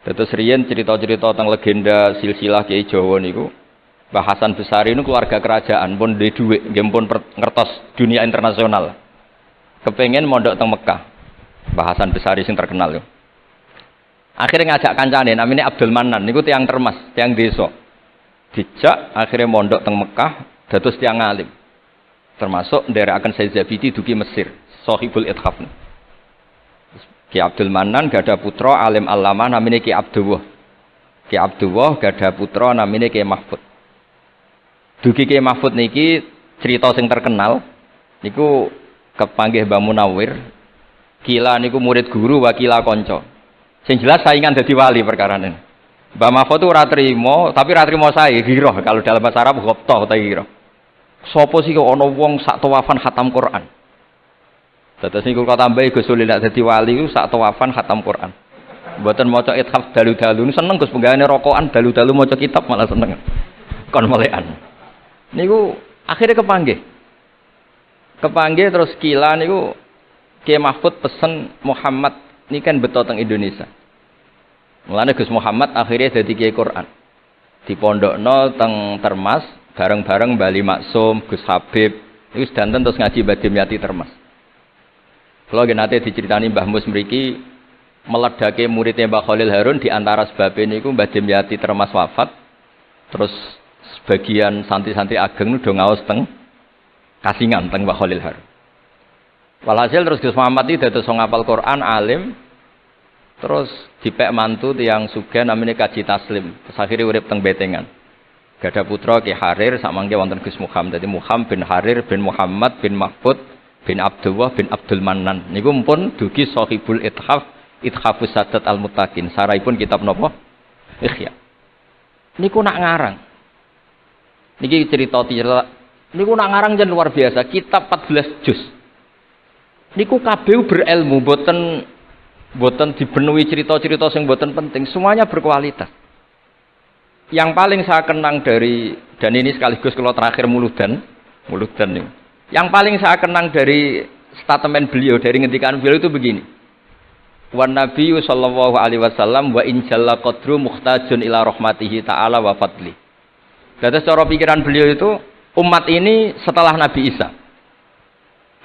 Terus riyen cerita-cerita tentang legenda silsilah Kiai Jawa niku, Mbah Hasan Besari niku keluarga kerajaan pun duwe dhuwit, nggih pun ngertos dunia internasional. Kepengen mondok teng Mekah. Mbah Hasan Besari sing terkenal yo. Akhirnya ngajak kancane namanya Abdul Manan niku tiyang Termas, tiyang desa. Dijak akhirnya mondok teng Mekah dados tiyang alim. Termasuk nderekaken Sayyid Zabidi dugi Mesir, Shahibul Ithaf. Ki Abdul Manan gada putra alim alama namanya Ki Abdullah. Ki Abdullah gada putra namanya Ki Mahfud. Dugi Ki Mahfud niki cerita sing terkenal niku kepanggih Mbah Munawir. Kila niku murid guru wa kila kanca. Sing jelas saingan dadi wali perkarane. Mbah Mahfud itu ora trimo, tapi ora trimo sae giroh kalau dalam bahasa Arab ghobtoh ta giroh. Sopo sih kok ana wong sak tawafan khatam Quran. Dados niku kok tambahi Gus Sulil nek dadi wali ku sak tawafan khatam Quran. Mboten maca ithaf dalu-dalu seneng Gus penggaweane rokokan dalu-dalu maca kitab malah seneng. Kon melekan. Niku akhirnya kepanggih. Kepanggih terus kila niku Kiai Mahfud pesen Muhammad niki kan beto teng Indonesia. Mulane Gus Muhammad akhirnya dadi Kiai Quran. Dipondokno teng Termas bareng-bareng Bali Maksum, Gus Habib, niku sedanten terus ngaji Badim Yati Termas. Kalau nate diceritani Mbah Mus mriki meledake muridnya Mbah Khalil Harun di antara sebabnya niku Mbah Dimyati Termas wafat. Terus sebagian santri-santri ageng udah ngaos teng Kasingan teng Mbah Khalil Harun. Walhasil terus Gus Muhammad iki dados ngapal Quran alim. Terus dipek mantu tiyang sugih namanya Kaji Taslim. Terus akhirnya urip teng Betengan. Gada putra Ki Harir samangke wonten Gus Muhammad. Dadi Muhammad bin Harir bin Muhammad bin Mahfud bin Abdullah bin Abdul Manan niku pun dugi Shahibul Ithaf Ithafus Sadat Al-Muttaqin saraipun kitab napa Ikhya niku nak ngarang niki cerita niku nak ngarang jan luar biasa kitab 14 juz niku kabeh berilmu boten dipenuhi cerita-cerita sing boten penting semuanya berkualitas yang paling saya kenang dari dan ini sekaligus kalau terakhir muludan niku yang paling saya kenang dari statement beliau, dari ngendikan beliau itu begini. Wan Nabi sallallahu alaihi wasallam wa in jalla qadru muhtajun ila rahmatihi ta'ala wa fadli. Jadi cara pikiran beliau itu umat ini setelah Nabi Isa.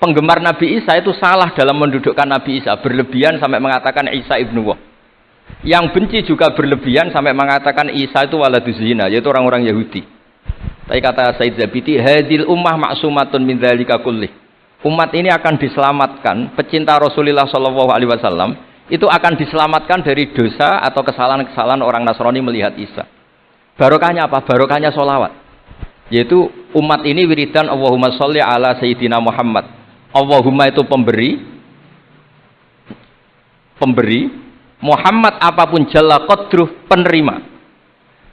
Penggemar Nabi Isa itu salah dalam mendudukkan Nabi Isa, berlebihan sampai mengatakan Isa ibnu Wah. Yang benci juga berlebihan sampai mengatakan Isa itu waladuz zina, yaitu orang-orang Yahudi. Tapi kata Sayyid Zabidi, hadil ummah maksumatun min dzalika kullih. Umat ini akan diselamatkan, pecinta Rasulullah sallallahu alaihi wasallam itu akan diselamatkan dari dosa atau kesalahan-kesalahan orang Nasrani melihat Isa. Barokahnya apa? Barokahnya sholawat. Yaitu umat ini wiridan Allahumma sholli ala sayyidina Muhammad. Allahumma itu pemberi, Muhammad apapun jalla qadruh penerima.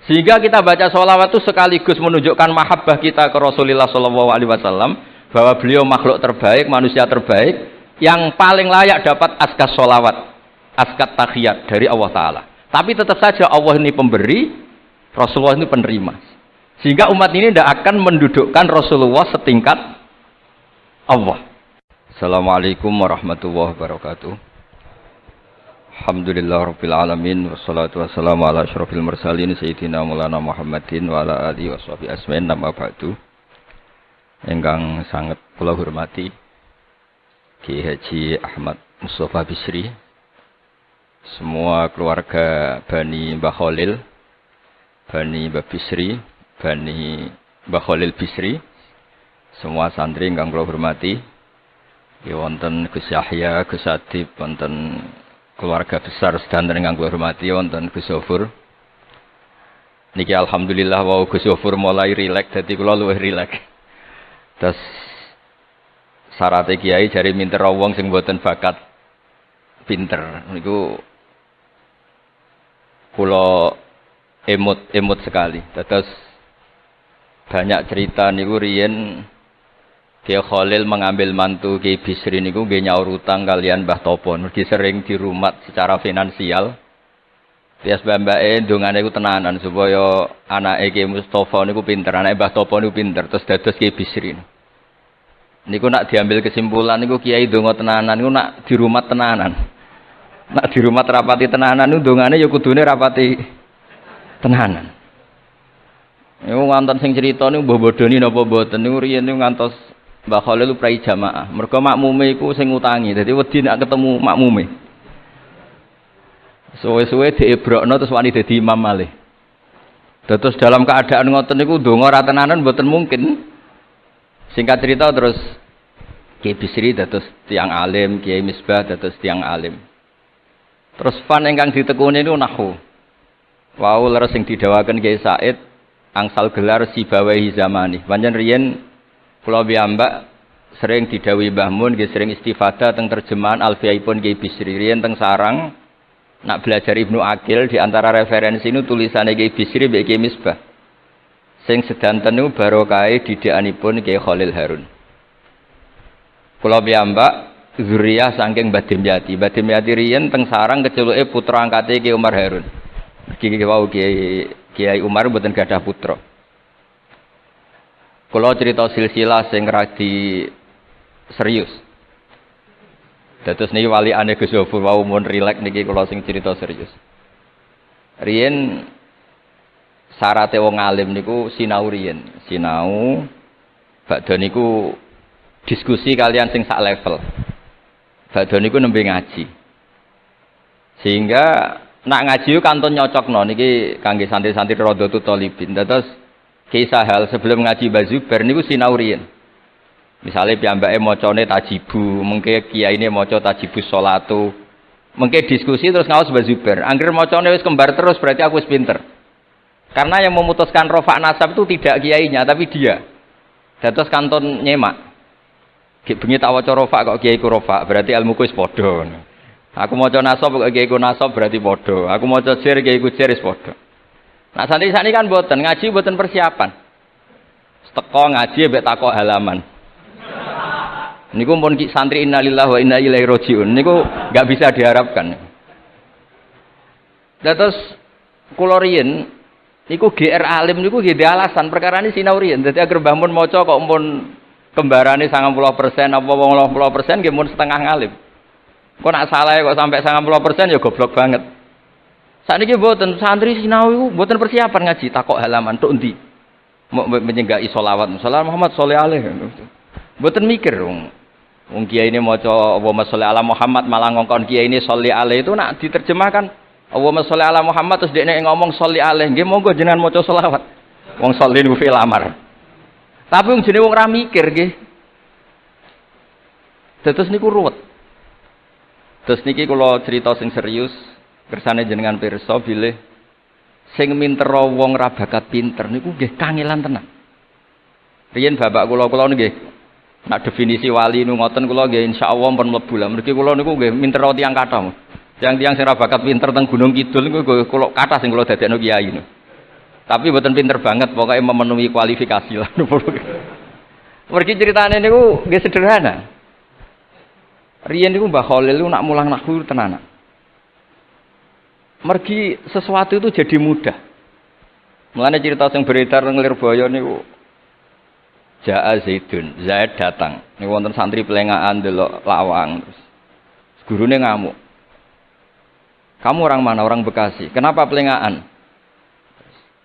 Sehingga kita baca sholawat itu sekaligus menunjukkan mahabbah kita ke Rasulullah SAW bahwa beliau makhluk terbaik, manusia terbaik yang paling layak dapat askas sholawat, askat tahiyat dari Allah Ta'ala. Tapi tetap saja Allah ini pemberi, Rasulullah ini penerima. Sehingga umat ini tidak akan mendudukkan Rasulullah setingkat Allah. Assalamualaikum warahmatullahi wabarakatuh. Alhamdulillah rabbil alamin wassalatu wassalamu ala asyrafil mursalin sayyidina Maulana Muhammadin wa ala alihi washabihi asma'in nama ba'du. Ingkang sangat kula hormati Ki Haji Ahmad Mustafa Bisri, semua keluarga Bani Mbah Khalil, Bani Mbah Bisri, Bani Mbah Khalil Bisri, semua santri ingkang kula hormati, ya wonten Gus Yahya, Gus Adib, wonten keluarga besar sedanten ingkang kula hormati wonten Gus Zofur. Niki alhamdulillah wau Gus Zofur mulai rileks dadi kula luwih rileks. Terus syaratnya kiai jari minter wong sing mboten bakat pinter niku kula emut sekali. Terus banyak cerita niku riyen Kiai Khalil mengambil mantu Kiai Bisri niku nggih nyaur utang kalian Mbah Topo. Mergi sering dirumat secara finansial. Tias mbake ndongane iku tenanan supaya anake Kiai Mustofa niku pinter, anake Mbah Topo niku pinter, terus dados Kiai Bisri. Niku nak diambil kesimpulan niku Kiai ndonga tenanan niku nak dirumat tenanan. Nak di rumah rapati tenanan itu dongane ya kudune rapati tenanan. Iku ngantos sing crita niku mbah bodoni napa mboten niku riyen niku ngantos Mbah Khalil prai jamaah. Mergo makmume iku sing ngutangi. Dadi wedi nek ketemu makmume. Suwe-suwe diebrokno terus wani dadi imam malih. Terus dalam keadaan ngoten niku ndonga ra tenanan mboten mungkin. Singkat cerita terus Kiai Bisri dados tiang alim, Kiai Misbah dados tiang alim. Terus fan ingkang ditekuni niku nahwu. Wau leres sing didhawaken Kiai Said angsal gelar sibawahi zamani. Pancen riyen kula piyambak sering didhawuhi Mbah Mun nggih sering istifadah teng terjemahan Alfiyaipun Kiai Bisri. Riyen teng sarang nak belajar Ibnu Aqil di antara referensi nu tulisane Kiai Bisri mbek Kiai Misbah. Sing sedanten niku barokahe didikanipun Kiai Khalil Harun. Kula piyambak zuriyah saking Mbah Dimyati. Mbah Dimyati riyen teng sarang keceluke putra angkate Kiai Umar Harun. Iki wau Kiai Umar mboten gadah putra. Kula cerita silsilah sing radi serius. Dados niki walikane Gus Zofur wau mun rileks niki kula sing cerita serius. Riyen syarate wong alim niku sinau riyen. Sinau badhe niku diskusi kalian sing sak level. Badhe niku nembe ngaji. Sehingga nak ngaji ku kantun nyocokno niki kangge santri-santri Radhatul Thalibin. Dados kisah hal sebelum ngaji Mbah Zubair niku sinau riyen. Misale piyambake macane tajibu, mengke kiyaine maca tajibus sholatu. Mengke diskusi terus ngaos Mbah Zubair. Angger macane wis kembar terus berarti aku wis pinter. Karena yang memutuskan rofa nasab itu tidak kiainya tapi dia. Dados kantun nyemak. Ki bengi tak waca rofa kok kiaiku rofa, berarti ilmuku wis padha. Aku maca nasab kok kiaiku nasab berarti padha. Aku maca jer kiaiku jer wis padha. Nah santri-santri kan mboten ngaji mboten persiapan. Teko ngaji mbek takok halaman. Niku pun santri innalillahi wa inna ilaihi rajiun. Niku enggak bisa diharapkan. Terus kula riyen niku GR alim niku nggih di alasan perkara ini sinau riyen. Dadi agar Mbah Mun maca kok mun kembarane 90% apa 80% nggih mun setengah ngalim. Kok nak salah kok sampai 90% ya goblok banget. Sakniki mboten santri sinau iku mboten persiapan ngaji takok halaman tok endi. Mau menyenggai sholawat. Salam Muhammad sholli alaihi. Mboten mikir wong kiai ini maca Allahumma sholli ala Muhammad malah ngongkon kiai ini sholli alaihi itu nak diterjemahkan Allahumma sholli ala Muhammad terus dekne ngomong sholli alaihi nggih monggo jenengan maca sholawat. Wong sholli niku fi'il amar. Tapi wong jenenge wong ra mikir nggih. Terus niku ruwet. Terus niki kula cerita sing serius kersane jenengan pirsa bilih sing mintera wong ra bakat pinter niku nggih kangelan tenan. Riyen bapak kula nggih nak definisi wali nu ngoten kula nggih insyaallah pun mlebu lah. Mergi kula niku nggih mintera tiyang kathah. Tiang-tiang sing ra bakat pinter teng Gunung Kidul niku kula kathah sing kula dadekno kiai niku. Tapi mboten pinter banget pokoknya memenuhi kualifikasi lah. Mergi ceritane niku nggih sederhana. Riyen niku Mbah Khalil niku nak mulang nahwu tenanan. Mergi sesuatu itu jadi mudah. Mulane cerita sing beredar nang Lirboyo niku Ja'a Zaidun, Zaid datang. Niku wonten santri pelengahan delok lawang terus. Gurune ngamuk. Kamu orang mana? Orang Bekasi. Kenapa pelengahan?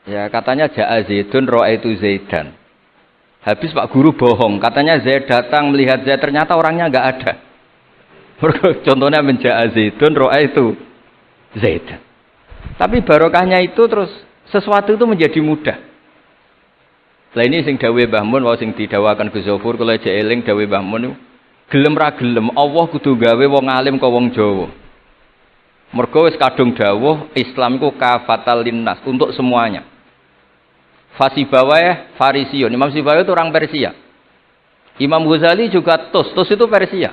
Ya katanya Ja'a Zaidun ra'aitu Zaidan. Habis Pak Guru bohong, katanya Zaid datang melihat Zaid ternyata orangnya enggak ada. Contohnya menja'a Zaidun ra'aitu Zaidan. Tapi barokahnya itu terus sesuatu itu menjadi mudah. Lah ini sing dawuhe Mbah Mun wae sing didawakan Gus Zofur kula jek eling dawuhe Mbah Mun gelem ra gelem Allah kudu gawe wong alim kok wong Jawa. Mergo wis kadung dawuh Islam iku kafatal linnas untuk semuanya. Fasibawayh Farisiun. Imam Sibawayh itu orang Persia. Imam Ghazali juga Tus itu Persia.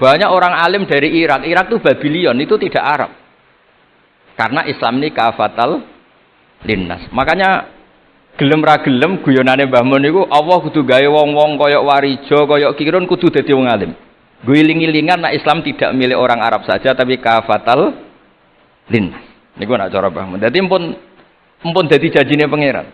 Banyak orang alim dari Irak. Irak itu Babylon, itu tidak Arab. Karena Islam ini kafatal linnas. Makanya gelem ra gelem guyonane Mbah Mun niku Allah kudu gawe wong-wong kaya Warijo, kaya Kirun kudu dadi wong alim. Guling-gilingan nek Islam tidak milik orang Arab saja tapi kafatal linnas. Niku nak cara Mbah Mun. Dadi empun dadi janjine pangeran.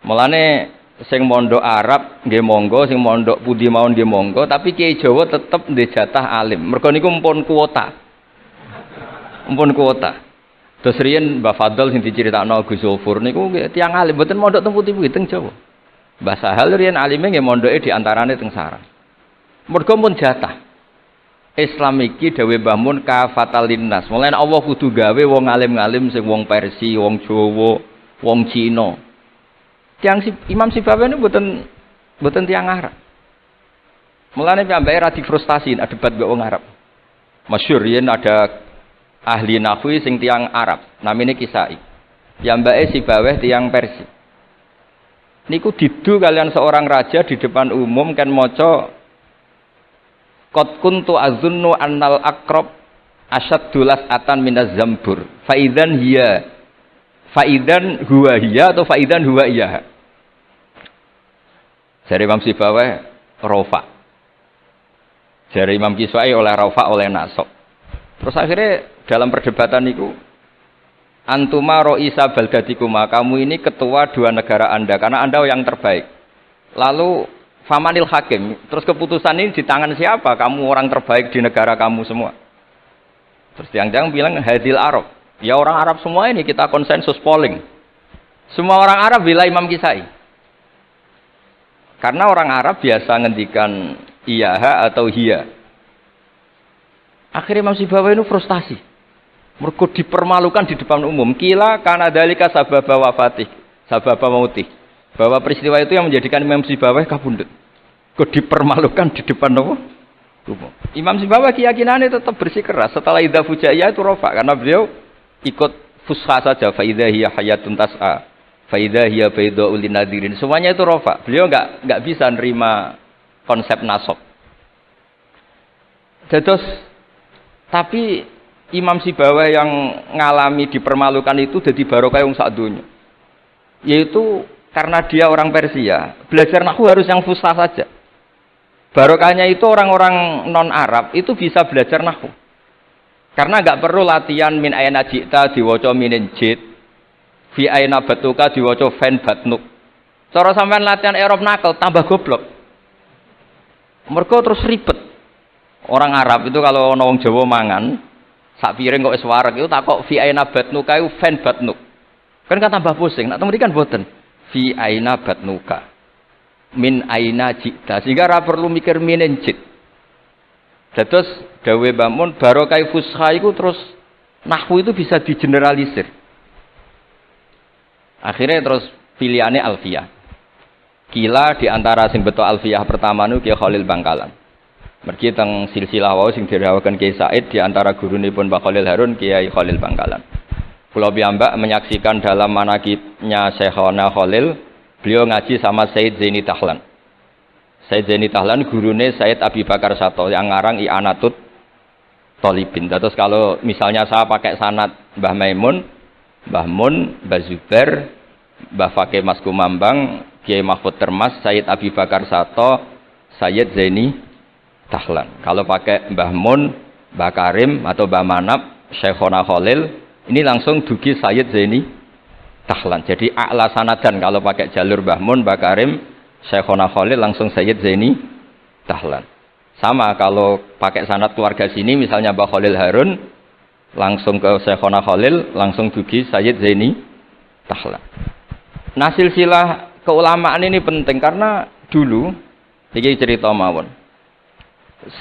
Mulane Sing mondok Arab nggih monggo, sing mondok pundi mawon nggih monggo, tapi Kiai Jawa tetep ndek jatah alim. Mergo niku mpun kuota. Mpun kuota. Terus riyen Mbah Fadl sing diceritakno Gus Zulfur niku tiyang alim mboten mondok teng pundi-pundi teng Jawa. Mbah Sahal riyen alime nggih mondoke di antarane teng Sarang. Mergo pun jatah. Islam iki dawuh Mbah Mun kafatal linnas. Mulane Allah kudu gawe wong alim-alim sing wong Persia, wong Jawa, wong Cina. Imam Sibawi ini buatan tiang Arab. Mulane piyambake ra difrustasi debat mbek wong Arab. Masyhur yen ada ahli nahwi sing tiang Arab, namine Kisai. Piyambake Sibawi tiang Persia. Niku didu kalian seorang raja di depan umum kan maca qad kuntu azunnu annal aqrab asyaddulas atan minaz zambur. Faidan huwa hiya atau faidan huwa iya. Jari Imam Sibawi rofa. Jari Imam Kiswai oleh rofa oleh nasab. Terus akhirnya dalam perdebatan itu antuma ro'isa baldatikuma, kamu ini ketua dua negara Anda karena Anda yang terbaik. Lalu famanil hakim, terus keputusan ini di tangan siapa? Kamu orang terbaik di negara kamu semua. Terus tiang-tiang bilang hadil Arab. Ya orang Arab semua ini kita konsensus polling. Semua orang Arab bila Imam Kisai. Karena orang Arab biasa ngendikan iyaha atau hiya. Akhirnya Imam Sibawi itu frustasi. Mergo dipermalukan di depan umum. Kila karena dalika sababa wafatih, sababa mautih. Bahwa peristiwa itu yang menjadikan Imam Sibawi kabundut. Kok dipermalukan di depan umum. Imam Sibawi keyakinannya tetap bersikeras. Setelah idza fujaiyah itu rofa karena beliau ikut fusha saja. Fa idza hiya hayatun tas'a. Faidah hiya baydha'ul linadirin. Semuanya itu rofa. Beliau enggak bisa nerima konsep nasab. Tapi Imam Sibawi yang ngalami dipermalukan itu jadi barokah wong sak donya. Yaitu karena dia orang Persia, belajar nahwu harus yang fusha saja. Barokahnya itu orang-orang non Arab itu bisa belajar nahwu. Karena enggak perlu latihan min ayna ji'ta diwaca minin jid. Fi aina batuka diwaca fan batnuk. Cara sampean latihan Arab nakal tambah goblok. Mergo terus ribet. Orang Arab itu kalau ana wong Jawa mangan, sak piring kok wis wareg itu takok fi aina batnuka iku fan batnuk. Kan tambah pusing. Nek mriki kan boten. Fi aina batnuka. Min aina jita. Sehingga ora perlu mikir minen jit. Dados dawuh Mbah Mun barokah fusha iku terus nahwu itu bisa digeneralisir. Akhirnya terus pilihannya Alfiyah. Kila diantara sing beto Alfiyah pertama nu Kiai Khalil Bangkalan. Mergi teng silsilah wau sing dirawaken Kiai Said diantara gurunipun Mbah Khalil Harun Kiai Khalil Bangkalan. Kula piyambak menyaksikan dalam manaqibnya Syekhona Khalil, beliau ngaji sama Said Zaini Tahlan. Said Zaini Tahlan gurune Said Abi Bakar Sato yang ngarang I'anatut Thalibin. Terus kalau misalnya saya pakai sanad Mbah Maimun, Mbah Mun, Mbah Zubair, Mbah Fakih Mas Kumambang, Kiai Mahfud Termas, Sayyid Abi Bakar Sato, Sayyid Zaini Tahlan. Kalau pakai Mbah Mun, Mbah Karim atau Mbah Manap, Syekhona Khalil, ini langsung dugi Sayyid Zaini Tahlan. Jadi a'la sanadan kalau pakai jalur Mbah Mun, Mbah Karim, Syekhona Khalil langsung Sayyid Zaini Tahlan. Sama kalau pakai sanad keluarga sini misalnya Mbah Khalil Harun langsung ke Syekhona Khalil, langsung dugi Sayyid Zaini Tahlan. Nah silsilah keulamaan ini penting karena dulu iki cerita mawon.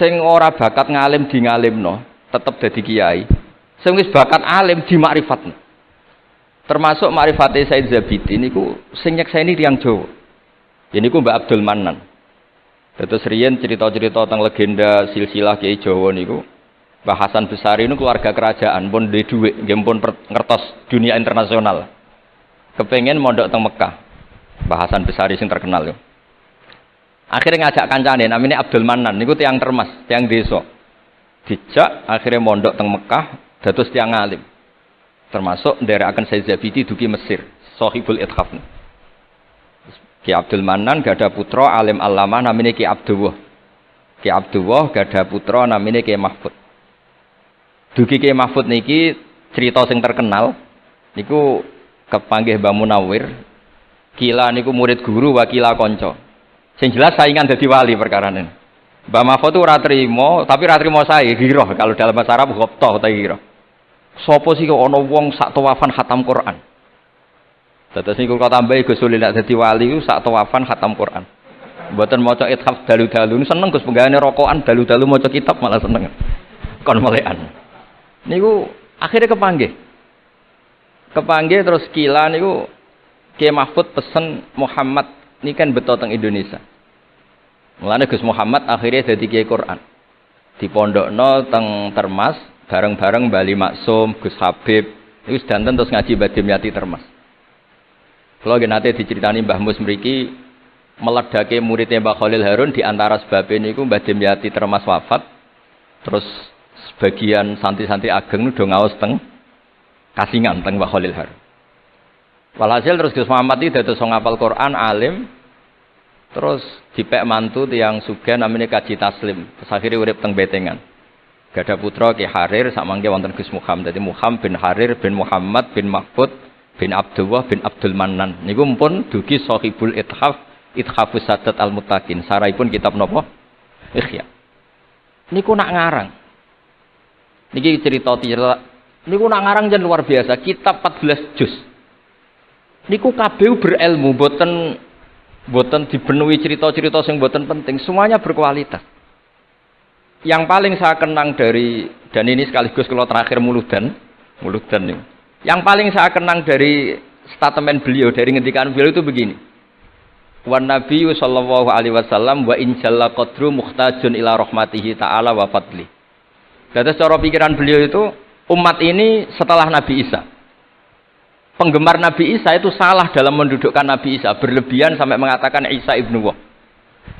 Sing ora bakat ngalim di ngalimno, tetep dadi kiai. Sing wis bakat alim di makrifatno. Termasuk makrifate Said Zabidi niku sing nyekseni tiyang Jawa. Niku Mbak Abdul Mannan. Terus riyen cerita-cerita tentang legenda silsilah Kiai Jawa niku Mbah Hasan Besari ini keluarga kerajaan, pun di duit, pun ngertos dunia internasional. Kepengen mondok teng Mekah. Mbah Hasan Besari sing terkenal yo. Akhirnya ngajak kancane namanya Abdul Mannan niku tiang termas, tiang desa. Dijak akhirnya mondok teng Mekah, dados tiang alim. Termasuk nderekaken Said Zabidi dugi Mesir, Shahibul Ithaf. Ki Abdul Mannan gada putra alim alama namanya Ki Abdullah. Ki Abdullah gada putra namanya Ki Mahfud. Dugi Kiai Mahfud niki cerita sing terkenal niku kepanggih Mbah Munawir Kila niku murid guru wa kila kanca. Sing jelas saingan dadi wali perkarane. Mbah Mahfud itu ora trimo, tapi ora trimo sae giroh kalau dalam bahasa Arab ghobtoh ta giroh. Sopo sih kok ana wong sak tawafan khatam Quran. Dados niku kok tambahi Gus Sulil nek dadi wali ku sak tawafan khatam Quran. Mboten maca ithaf dalu-dalu seneng Gus penggane rokokan dalu-dalu maca kitab malah seneng. Kon melekan. Niku akhirnya kepanggih terus kila niku Kiai Mahfud pesen Muhammad ini kan betul teng Indonesia. Mulane Gus Muhammad akhirnya dadi Kiai Quran. Di pondokno teng Termas bareng-bareng Bali Maksum, Gus Habib, niku sedanten terus ngaji Badim Yati Termas. Kalau nate diceritani Mbah Mus mriki meledake muridnya Mbah Khalil Harun di antara sebabnya niku Mbah Dimyati Termas wafat. Terus sebagian santri-santri ageng udah ngaos teng Kasingan teng Mbah Khalil Harun. Walhasil terus Gus Muhammad itu dados ngapal Quran alim. Terus dipek mantu tiyang sugih namanya Kaji Taslim. Terus akhirnya urip teng Betengan. Gada putra Ki Harir samangke wonten Gus Muhammad. Dadi Muhammad bin Harir bin Muhammad bin Mahfud bin Abdullah bin Abdul Manan. Niku pun dugi Sahibul Ithafus Sadat Al-Muttaqin. Saraipun kitab napa? Ikhya. Niku nak ngarang. Niki cerita niku nak ngarang jan luar biasa. Kitab 14 juz. Niku kabeh berilmu, boten dipenuhi cerita-cerita sing boten penting. Semuanya berkualitas. Yang paling saya kenang dari, dan ini sekaligus kalau terakhir muludan nih. Yang paling saya kenang dari statement beliau, dari ngendikan beliau itu begini. Wan Nabi sallallahu alaihi wasallam wa in jalla qadru muhtajun ila rahmatihi ta'ala wa fadli. Jadi secara pikiran beliau itu umat ini setelah Nabi Isa. Penggemar Nabi Isa itu salah dalam mendudukkan Nabi Isa, berlebihan sampai mengatakan Isa ibnu Wah.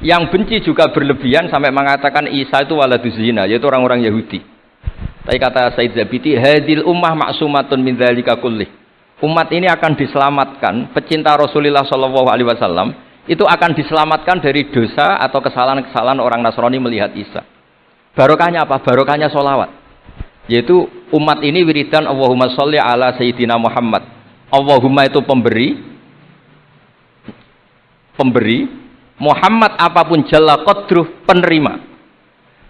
Yang benci juga berlebihan sampai mengatakan Isa itu waladuz zina, yaitu orang-orang Yahudi. Tapi kata Said Zabidi, hadil ummah ma'sumatun min dzalika kullih. Umat ini akan diselamatkan, pecinta Rasulullah sallallahu alaihi wasallam itu akan diselamatkan dari dosa atau kesalahan-kesalahan orang Nasrani melihat Isa. Barokahnya apa? Barokahnya sholawat. Yaitu umat ini wiridan Allahumma sholli ala Sayyidina Muhammad. Allahumma itu pemberi, Muhammad apapun jalla qadruh penerima.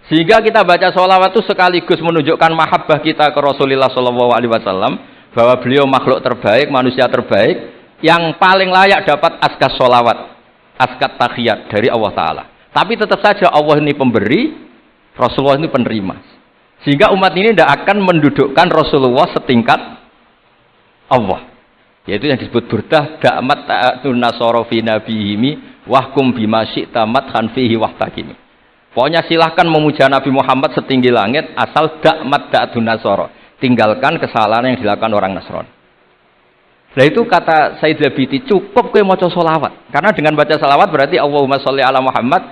Sehingga kita baca sholawat itu sekaligus menunjukkan mahabbah kita ke Rasulullah sallallahu alaihi wasallam, bahwa beliau makhluk terbaik, manusia terbaik yang paling layak dapat askas sholawat, askat tahiyat dari Allah Ta'ala. Tapi tetap saja Allah ini pemberi, Rasulullah ini penerima. Sehingga umat ini tidak akan mendudukkan Rasulullah setingkat Allah. Yaitu yang disebut burdah da'mat ta'atun nasara fi nabihimi wahkum bima syi'ta madhan fihi wahtakimi. Pokoknya silahkan memuja Nabi Muhammad setinggi langit asal da'mat ta'atun nasara. Tinggalkan kesalahan yang dilakukan orang Nasrani. Nah itu kata Said Zabidi, cukup kowe maca sholawat. Karena dengan baca sholawat berarti Allahumma sholli ala Muhammad,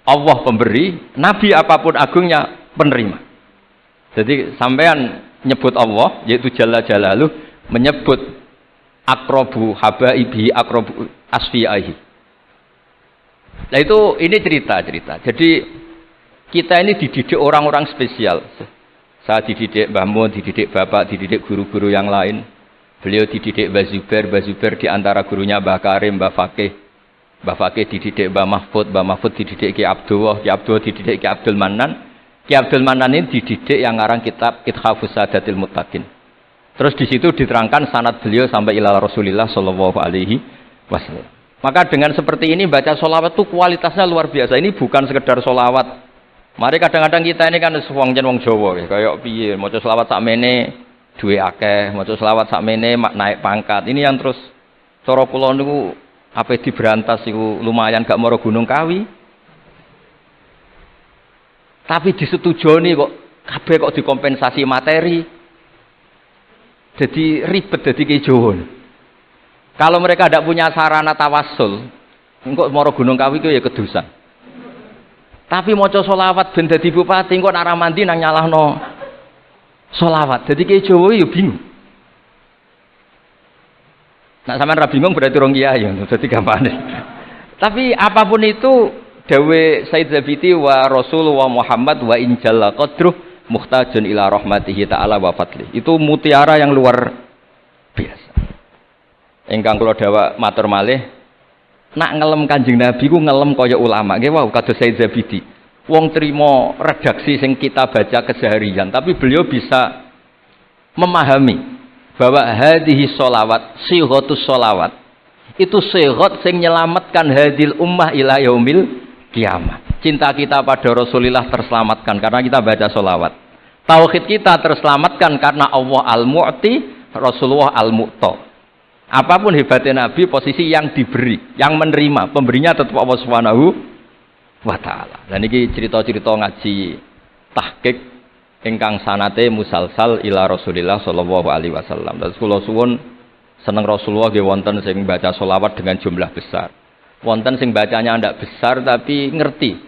Allah pemberi, Nabi apapun agungnya penerima. Jadi sampean nyebut Allah, yaitu Jalla Jalaluh, menyebut akrobu habaibi akrobu asfi'ahi. Nah itu ini cerita. Jadi kita ini dididik orang-orang spesial. Saya dididik Mbah Mun, dididik Bapak, dididik guru-guru yang lain. Beliau dididik Mbah Zubair di antara gurunya Mbah Karim, Mbah Fakih dididik Mbah Mahfud dididik Ki Abdullah dididik Ki Abdul Manan. Ki Abdul Manan ini dididik yang ngarang kitab Ithafus Sadatil Muttaqin. Terus di situ diterangkan sanad beliau sampai ila Rasulillah sallallahu alaihi wasallam. Maka dengan seperti ini baca sholawat itu kualitasnya luar biasa. Ini bukan sekedar sholawat. Mari kadang-kadang kita ini kan wong Jawa kayak piye maca sholawat sakmene duwe akeh, maca sholawat sakmene naik pangkat. Ini yang terus cara kula niku ape diberantas iku lumayan gak mara Gunung Kawi. Tapi disetujoni kok kabeh kok dikompensasi materi. Jadi ribet jadi kejowo. Kalau mereka tidak punya sarana tawasul, engkau moro Gunung Kawi itu ya kedusan. Tapi maca sholawat ben dadi bupati, engkau arah mandi nang nyalahno sholawat. Jadi kejowo ya bingung. Nak sampean ra bingung berarti rong kiai ya, dadi gampane. Tapi apapun itu dawe Said Zabidi wa Rasulullah Muhammad wa in jalla qadruh muhtajun ila rahmatihi ta'ala wa fadli. Itu mutiara yang luar biasa. Ingkang kula dawuh matur malih, nak ngelem Kanjeng Nabi ku ngelem kaya ulama. Nggih wau kados Said Zabidi. Wong trimo redaksi sing kita baca keseharian, tapi beliau bisa memahami bahwa hadhihi sholawat, sighatus sholawat. Itu sighat sing nyelamatkan hadil ummah ila yaumil kiamat. Cinta kita pada Rasulullah terselamatkan karena kita baca sholawat. Tauhid kita terselamatkan karena Allah al-Mu'ti, Rasulullah al-Mu'ta. Apapun hebatnya Nabi, posisi yang diberi, yang menerima, pemberinya tetap Allah Subhanahu wa taala. Dan ini cerita-cerita ngaji tahqiq ingkang sanate musalsal ila Rasulillah sallallahu alaihi wasallam. Dan kula suwun seneng Rasulullah nggih wonten sing baca selawat dengan jumlah besar. Wonten sing bacanya ndak besar tapi ngerti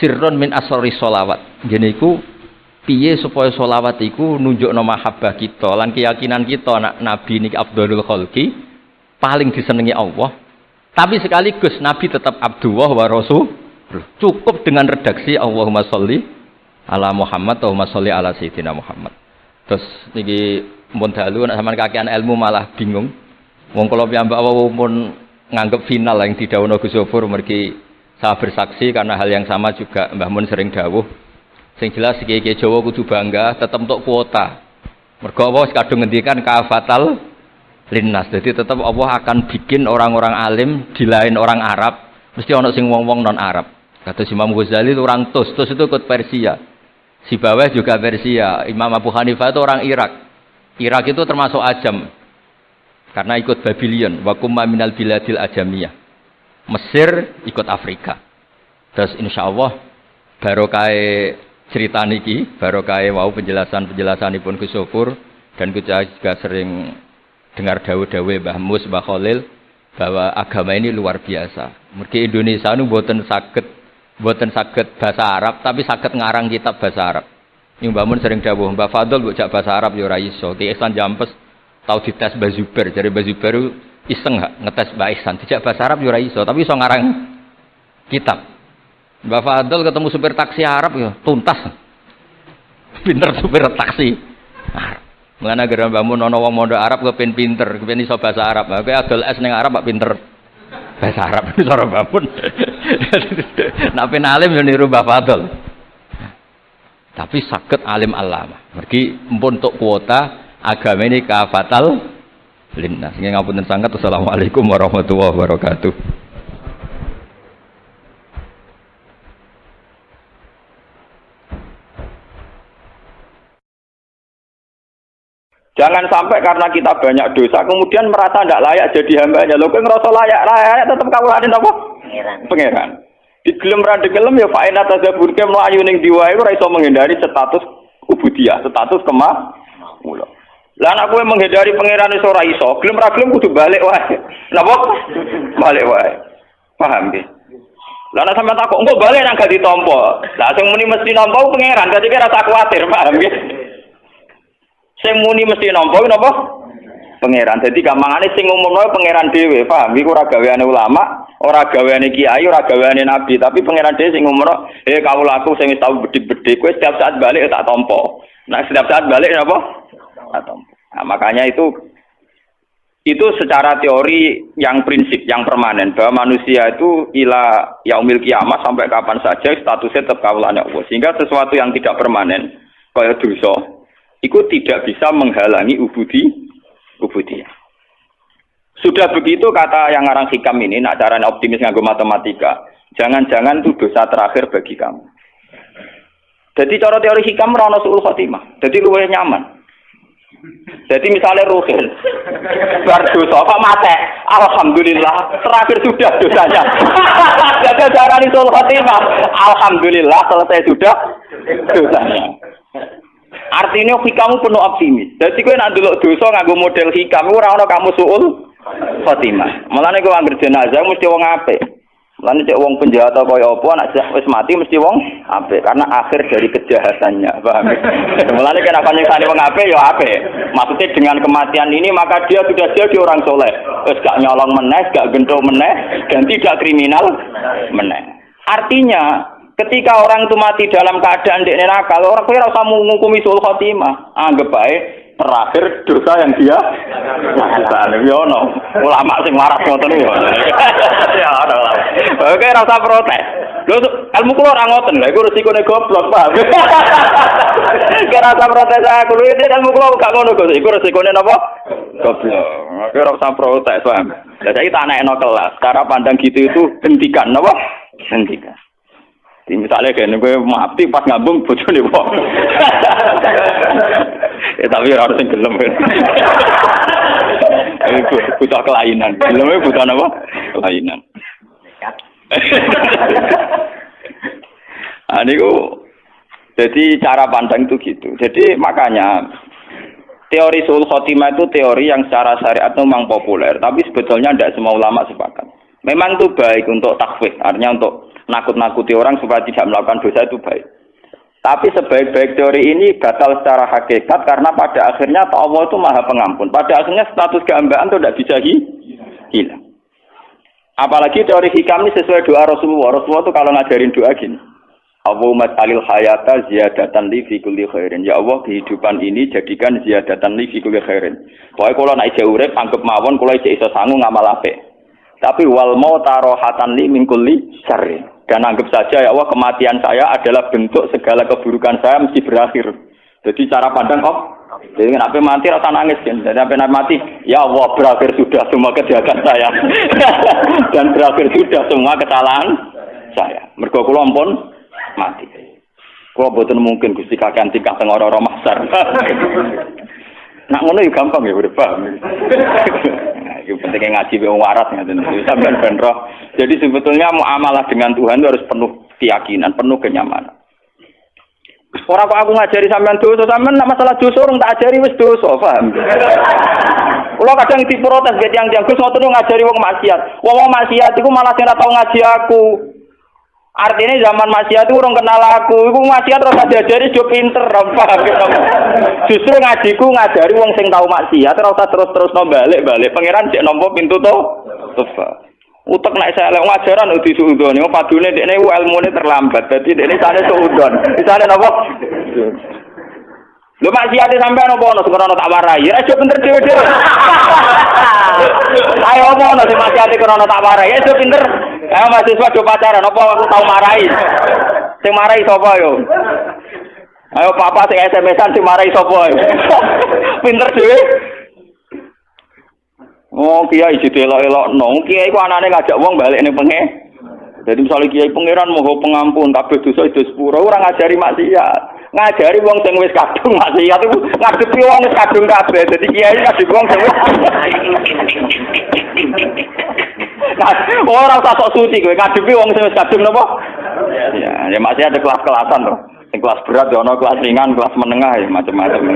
sirrun min asrori sholawat. Ngene iku piye supaya sholawat iku nunjukno mahabbah kita lan keyakinan kita anak Nabi niki afdhalul khalqi, paling disenengi Allah. Tapi sekaligus Nabi tetap Abdullah wa Rasul. Cukup dengan redaksi Allahumma sholli ala Muhammad, Allahumma sholli ala Sayyidina Muhammad. Terus niki mun dalu nek sampean kakean ilmu malah bingung. Wong kula piyambak pun nganggep final yang didhawuhna Gus Zofur mergi saya bersaksi karena hal yang sama juga Mbah Mun sering dawuh. Sing jelas kiai-kiai Jawa kudu bangga tetep untuk kuota. Mergo Allah kadung ngendikan kafatal linnas. Jadi tetap Allah akan bikin orang-orang alim di lain orang Arab, mesti ana sing wong-wong non Arab. Kata Imam Ghazali itu orang Tus itu ikut Persia. Si bawah juga Persia. Imam Abu Hanifah itu orang Irak. Irak itu termasuk Ajam. Karena ikut Babylon, wa kumma minal biladil ajamiyah. Mesir ikut Afrika. Terus insyaallah barokah cerita niki, barokah wau penjelasanipun Gus Sofur dan kita juga sering dengar dawuh-dawuh Mbah Mus, Mbah Khalil bahwa agama ini luar biasa. Mergi Indonesia nu mboten saged bahasa Arab tapi saged ngarang kitab bahasa Arab. Ini Mbah Mun sering dawuh, Mbah Fadl mbok jak bahasa Arab ya ora iso. Ki Ihsan Jampes tau dites Mbah Zubair, jare Mbah Zubair iseng gak ngetes Mbah Ihsan, dijak bahasa Arab ya ora iso, tapi iso ngarang kitab. Mbah Fadl ketemu supir taksi Arab ya tuntas. Pinter supir taksi Arab. Mulane gara Mbah Mun ana wong mondok Arab kepen pinter, kepen iso bahasa Arab. Kowe adol es ning Arab kok pinter bahasa Arab cara Mbah Mun. Nek pen alim yo niru Mbah Fadl. Tapi saged alim alama. Mergi empun tuk kuota agama ini kafatal linnas. Nggih ngapunten sanget. Assalamualaikum warahmatullahi wabarakatuh. Jangan sampai karena kita banyak dosa kemudian merasa tidak layak jadi hambanya. Lho kowe ngerasa layak tetep kawulane napa? Pangeran. Digelem ra digelem ya fa ina tadzabur ke mlayu ning diwae ora iso menghindari status ubudiyah, status kemula. Lah nek kowe menghindari pangeran iso ora iso, gelem ra gelem kudu balik wae. Napa? Balik wae. Paham nggih? Lah nek sampeyan takok engko balik nang gak ditampa. Lah sing muni mesti nampa pangeran, dadi kira rasa kuwatir, paham nggih? Sing muni mesti nampa napa? Pangeran. Dadi gampangane sing umumno pangeran dhewe, paham? Iku ora gaweane ulama, ora gaweane kiai, ora gaweane nabi, tapi pangeran dhewe sing umumno, kawulaku sing wis tau bedik-bedik, kowe setiap saat balik tak tampa. Nah, setiap saat balik napa? Tak tampa. Nah, makanya itu secara teori yang prinsip, yang permanen bahwa manusia itu ila yaumil kiamat sampai kapan saja statusnya tetap kawulane Allah. Sehingga sesuatu yang tidak permanen kaya dosa itu tidak bisa menghalangi ubudiyah. Sudah begitu kata yang ngarang hikam ini, nak caranya optimis nganggo matematika, jangan-jangan itu dosa terakhir bagi kamu. Jadi cara teori hikam ora suul khotimah. Jadi luwih nyaman. Jadi misalnya Ruhin bar dosa kok mate, alhamdulillah terakhir sudah dosanya. Jadi caranya suul khotimah, alhamdulillah selesai sudah dosanya. Artinya hikamu penuh optimis. Jadi kowe nek ndelok dosa nganggo model hikam ora ana kamu suul khotimah. Mulane kowe anggere jenazah mesti wong apik. Mulane cek wong penjahat kaya apa nek wis mati mesti wong apik karena akhir dari kejahatannya. Paham? Mulane kena nyiksa wong apik ya apik. Maksudnya dengan kematian ini maka dia sudah jadi orang soleh. Wis gak nyolong meneh, gak gendho meneh dan tidak kriminal meneh. Artinya ketika orang itu mati dalam keadaan ndek neraka, orang kira ora usah ngukumi suul khotimah. Anggap bae terakhir dosa yang dia lakukan. Ya ono. Ulama sing waras ngoten ya. Ya ono. Oke, rasa protes. Lho ilmu kula ora ngoten lha iku resikone goblok, paham. Kira rasa protes aku lho iki ilmu kula gak ngono kok. Iku resikone napa? Goblok. Oke, rasa protes, paham. Lah saiki tak anekno kelas. Cara pandang gitu itu hentikan napa? Hentikan. Misalnya kayak gue mati pas ngambung bojone kok. Ya tapi harus yang gelem. Itu butuh kelainan. Gelemnya butuh apa? Kelainan. Nah, ini jadi cara pandang itu gitu. Jadi makanya teori suul khotimah itu teori yang secara syariat memang populer, tapi sebetulnya tidak semua ulama sepakat. Memang itu baik untuk takhwif, artinya untuk nakut-nakuti orang supaya tidak melakukan dosa itu baik. Tapi sebaik-baik teori ini batal secara hakikat karena pada akhirnya Allah itu Maha Pengampun. Pada akhirnya status kehambaan itu tidak bisa hilang. Apalagi teori hikam ini sesuai doa Rasulullah. Rasulullah itu kalau ngajarin doa gini. Allahumma jalil hayata ziyadatan li fi kulli khairin. Ya Allah, kehidupan ini jadikan ziyadatan li fi kulli khairin. Pokoknya kalau nak ijek urip anggap mawon kula ijek iso sangu ngamal apik. Tapi wal mauta rohatan li min kulli syarri. Dan anggap saja ya Allah kematian saya adalah bentuk segala keburukan saya mesti berakhir. Jadi cara pandang jadi kenapa mati rasa nangis kan? Jadi apa mati? Ya Allah berakhir sudah semua kejahatan saya dan berakhir sudah semua kesalahan saya. Mergo kula ampun mati. Kula boten mungkin Gusti kakean tingkah teng ora-ora mahsyar. Nak ngono yo gampang ya udah paham. Itu pentingnya ngaji wong waras ngaten sampean ben roh. Jadi sebetulnya muamalah dengan Tuhan itu harus penuh keyakinan, penuh kenyamanan. Ora kok aku ngajari sampean dosa, sampean nek masalah dosa urung tak ajari wis dosa, paham? Kula kadang diprotes ge tiyang-tiyang Gus ngoten ngajari wong maksiat. Wong maksiat iku malah sing ora tau ngaji aku. Artinya zaman maksiat itu urung kenal aku. Iku maksiat terus diajari do pinter, paham? Justru ngajiku ngajari wong sing tau maksiat ora usah terus-terus balik-balik. Pangeran cek nampa pintu to. Utek nek saya lek ngajaran disuudoni, padune dekne ilmune terlambat. Dadi dekne sane suudon. Isane napa? Lho maksiat sampean apa ono sing ora tak warai. Ya aja pinter dhewe-dhewe. Ayo ono sing maksiat ora tak warai. Ya aja pinter. Ayo mahasiswa do pacaran apa aku tau marahi. Sing marahi sapa yo? Ayo papa sing SMS-an sing marahi sapa yo? Pinter dhewe. Oh, kiai ditelok-elokno. Kiai ku anane ngajak wong balik ning pengen. Jadi misalnya kiai pangeran moho pengampun kabeh dosa itu sepuro ora ngajari maksiat. Ngajari wong sing wis kadung maksiat iku ngadepi wong wis kadung kabeh. Dadi kiai ngadepi wong sing wis ora usah sok suci kowe ngadepi wong sing wis kadung napa? Ya masih ada kelas-kelasan to. Sing kelas berat ya ono, kelas ringan, kelas menengah ya macam-macam.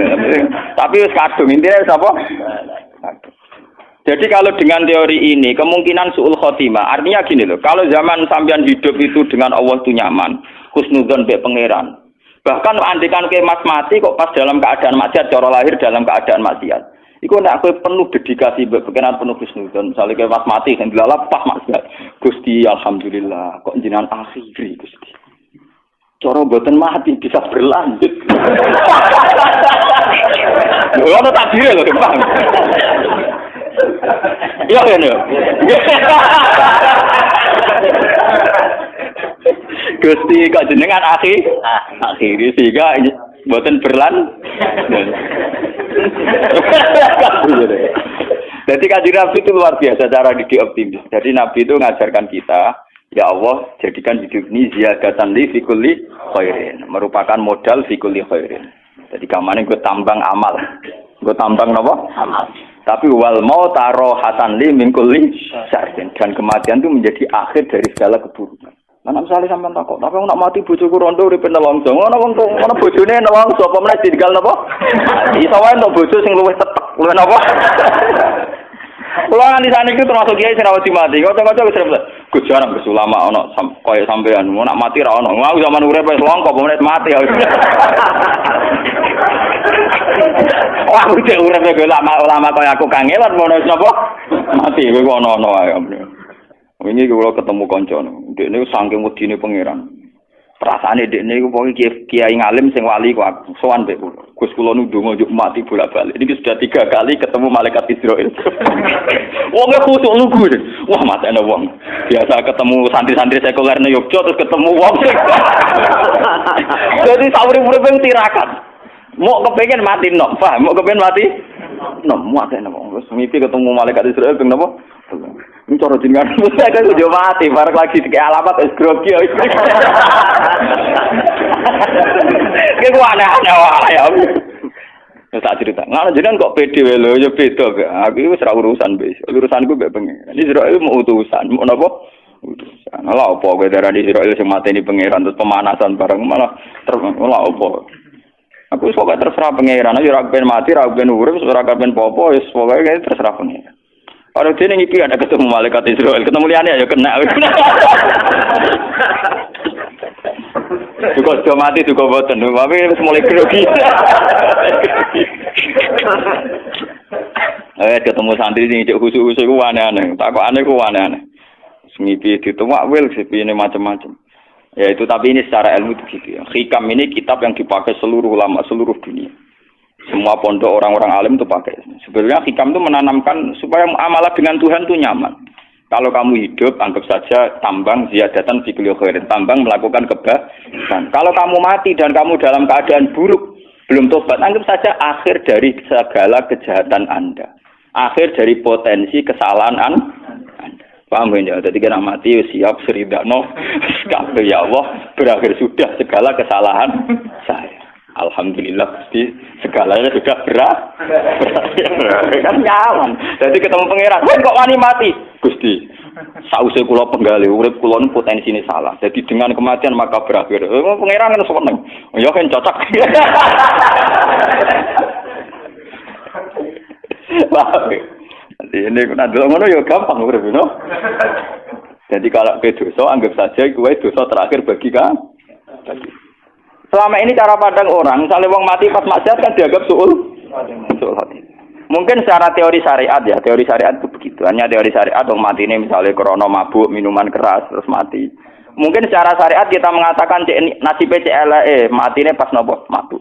Tapi wis kadung intine sapa? Jadi kalau dengan teori ini, kemungkinan su'ul khotimah, artinya gini loh, kalau zaman sampean hidup itu dengan Allah itu nyaman, husnudzon be pangeran. Bahkan andikan ke mas mati kok pas dalam keadaan maksiat, cara lahir dalam keadaan maksiat. Iku nek kowe penuh dedikasi be pangeran penuh husnudzon, misalnya ke mas mati sing dilalap pas maksiat. Gusti alhamdulillah, kok jenengan akhiri Gusti. Cara mboten mati bisa berlanjut. Lho ono takdire lho, Bang. Iya kan ya. Gusti kok jenengan akhiri sehingga mboten berlan. Jadi Kanjeng Nabi itu luar biasa cara didik optimis. Jadi Nabi itu ngajarkan kita, ya Allah jadikan hidup ini ziyadatan li fi kulli khairin, merupakan modal fi kulli khairin. Jadi kamane gue tambang amal. Gue tambang napa? Amal. Tapi wal mauta rohatan li min kulli syarrin, dan kematian itu menjadi akhir dari segala keburukan. Mana misalnya sampean takok, tapi nak mati bojoku rondo uripe nelongso. Ngono bojone nelongso apa meneh ditinggal napa? Iso wae entuk bojo sing luwih tetek, luwih napa? Kulo nganti saniki termasuk kiai sing rawat mati. Kocok-kocok wis repot. Gus jarang Gus ulama ana kaya sampean, nak mati ra ono. Aku zaman urip wis longko apa meneh mati. Wah, udah urip ulama kaya aku kangelan ngono sapa? Mati kowe ono-ono ae. Wingi kula ketemu kanca, ndekne saking wedine pangeran. Perasaane dekne iku pokoke kiai ngalim sing wali kok sowan mbek kula. Gus kula ndonga njuk mati bolak-balik. Ini sudah 3 kali ketemu malaikat Israil. Wong e khusuk lugu. Wah, matane wong. Biasa ketemu santri-santri sekuler nang Yogyakarta terus ketemu wong. Jadi sauri-uripe tirakat. Mau kepengin mati nok, paham? Mau kepengin mati nok, matane wong. Terus mimpi ketemu malaikat Israil ping napa? Ini cara jenengan saya kan udah mati, bareng lagi di alamat es grogi. Kayak gua aneh-aneh wae ya. Tak cerita. Nggak jenengan kok pede wae lho, ya beda gak. Aku wis ora urusan wis. Urusanku mbek pengen. Ini Israel mau utusan, mau napa? Utusan. Lah opo kowe darani Israel sing mateni pangeran terus pemanasan bareng malah lah opo. Aku wis pokoke terserah pangeran, ora kepen mati, ora kepen urip, ora kepen popo, wis pokoke terserah pangeran. Kalau dia ngipi ada ketemu malaikat Israel, ketemu liane ya kena. Juga sudah mati juga boten, tapi mulai grogi. Ketemu santri sing cek khusus-khusus ku aneh-aneh, tak kok aneh ku aneh-aneh. Ngipi dituwak wil sepi ini macam-macam. Ya itu tapi ini secara ilmu begitu ya. Hikam ini kitab yang dipakai seluruh ulama seluruh dunia. Semua pondok orang-orang alim itu pakai. Sebenarnya hikam itu menanamkan supaya muamalah dengan Tuhan itu nyaman. Kalau kamu hidup, anggap saja tambang ziyadatan fi kulli khairin. Tambang melakukan kebaikan. Kalau kamu mati dan kamu dalam keadaan buruk, belum tobat, anggap saja akhir dari segala kejahatan Anda. Akhir dari potensi kesalahan Anda. Paham ya? Jadi kena mati siap seridakno. Ya Allah, berakhir sudah segala kesalahan saya. Alhamdulillah Gusti segalanya sudah berakhir kan nyaman. Jadi ketemu pangeran, kok wani mati? Gusti, sause kula penggali urip kula niku potensine salah. Jadi dengan kematian maka berakhir. Pangeran kan seneng. Ya kan cocok. Ini nanti ngono ya gampang urip no. Jadi kalau ke dosa anggap saja kowe dosa terakhir bagi kan. Selama ini cara pandang orang, misalnya wong mati pas maksiat kan dianggap suul hati. Mungkin secara teori syariat ya, teori syariat itu begitu. Hanya teori syariat wong mati ini misalnya krono mabuk, minuman keras terus mati. Mungkin secara syariat kita mengatakan nasibnya CLE, mati ini pas nopo mabuk.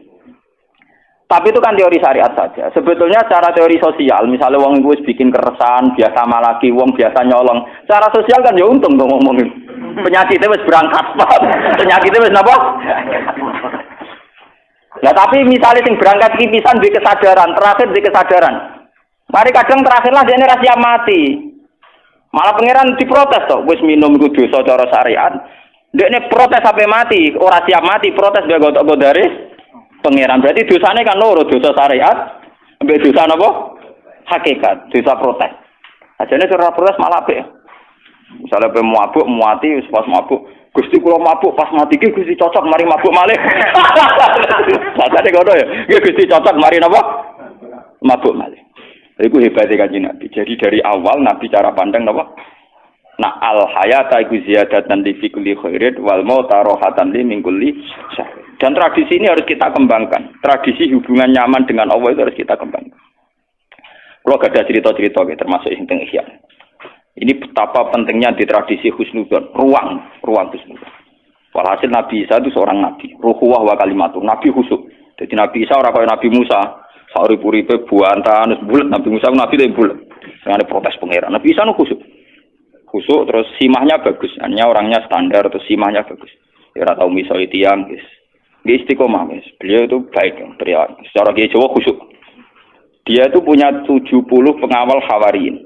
Tapi itu kan teori syariat saja. Sebetulnya secara teori sosial, misalnya wong itu bikin keresahan, biasa malaki, wong biasa nyolong. Secara sosial kan ya untung dong ngomongin. Penyakitnya wis berangkat, Pak. Penyakitnya wis napa? Nah, tapi misalnya sing berangkat iki pisan duwe kesadaran, terakhir duwe kesadaran. Mari kadang terakhirlah dia ini rahasia mati. Malah pangeran diprotes toh, wis minum iku dosa cara syariat. Dekne protes sampai mati, ora siap mati, protes dia gotok-godare pangeran. Berarti dosane kan loro, dosa syariat, mbek dosa napa? Hakikat, dosa protes. Ajane cara protes malah apik. Misalnya pe mabuk muati pas mabuk Gusti kula mabuk pas mati ki Gusti cocok mari mabuk malih. Sakjane ngono ya. Nggih Gusti cocok mari napa? Mabuk malih. Iku hebate Kanjeng Nabi. Jadi dari awal Nabi cara pandang napa? Nah al hayata iku ziyadatan li fi kulli khairin wal mauta rahatan li min kulli syarr. Dan tradisi ini harus kita kembangkan. Tradisi hubungan nyaman dengan Allah itu harus kita kembangkan. Kalau gak ada cerita-cerita termasuk yang teng Ihya. Ini betapa pentingnya di tradisi husnudzon, ruang husnudzon. Walhasil Nabi Isa itu seorang nabi, ruhuwah wa kalimatun, nabi khusuk. Jadi Nabi Isa ora kaya Nabi Musa, saurip-uripe buantan, bulet. Nabi Musa nabi itu bulet. Dengan protes pangeran. Nabi Isa nu khusuk. Khusuk terus simahnya bagus, hanya orangnya standar terus simahnya bagus. Ya ora tau misoi tiyang, guys. Dia istiqomah, guys. Beliau itu baik, beliau. Secara Kiai Jawa khusuk. Dia itu punya 70 pengawal Hawariyin.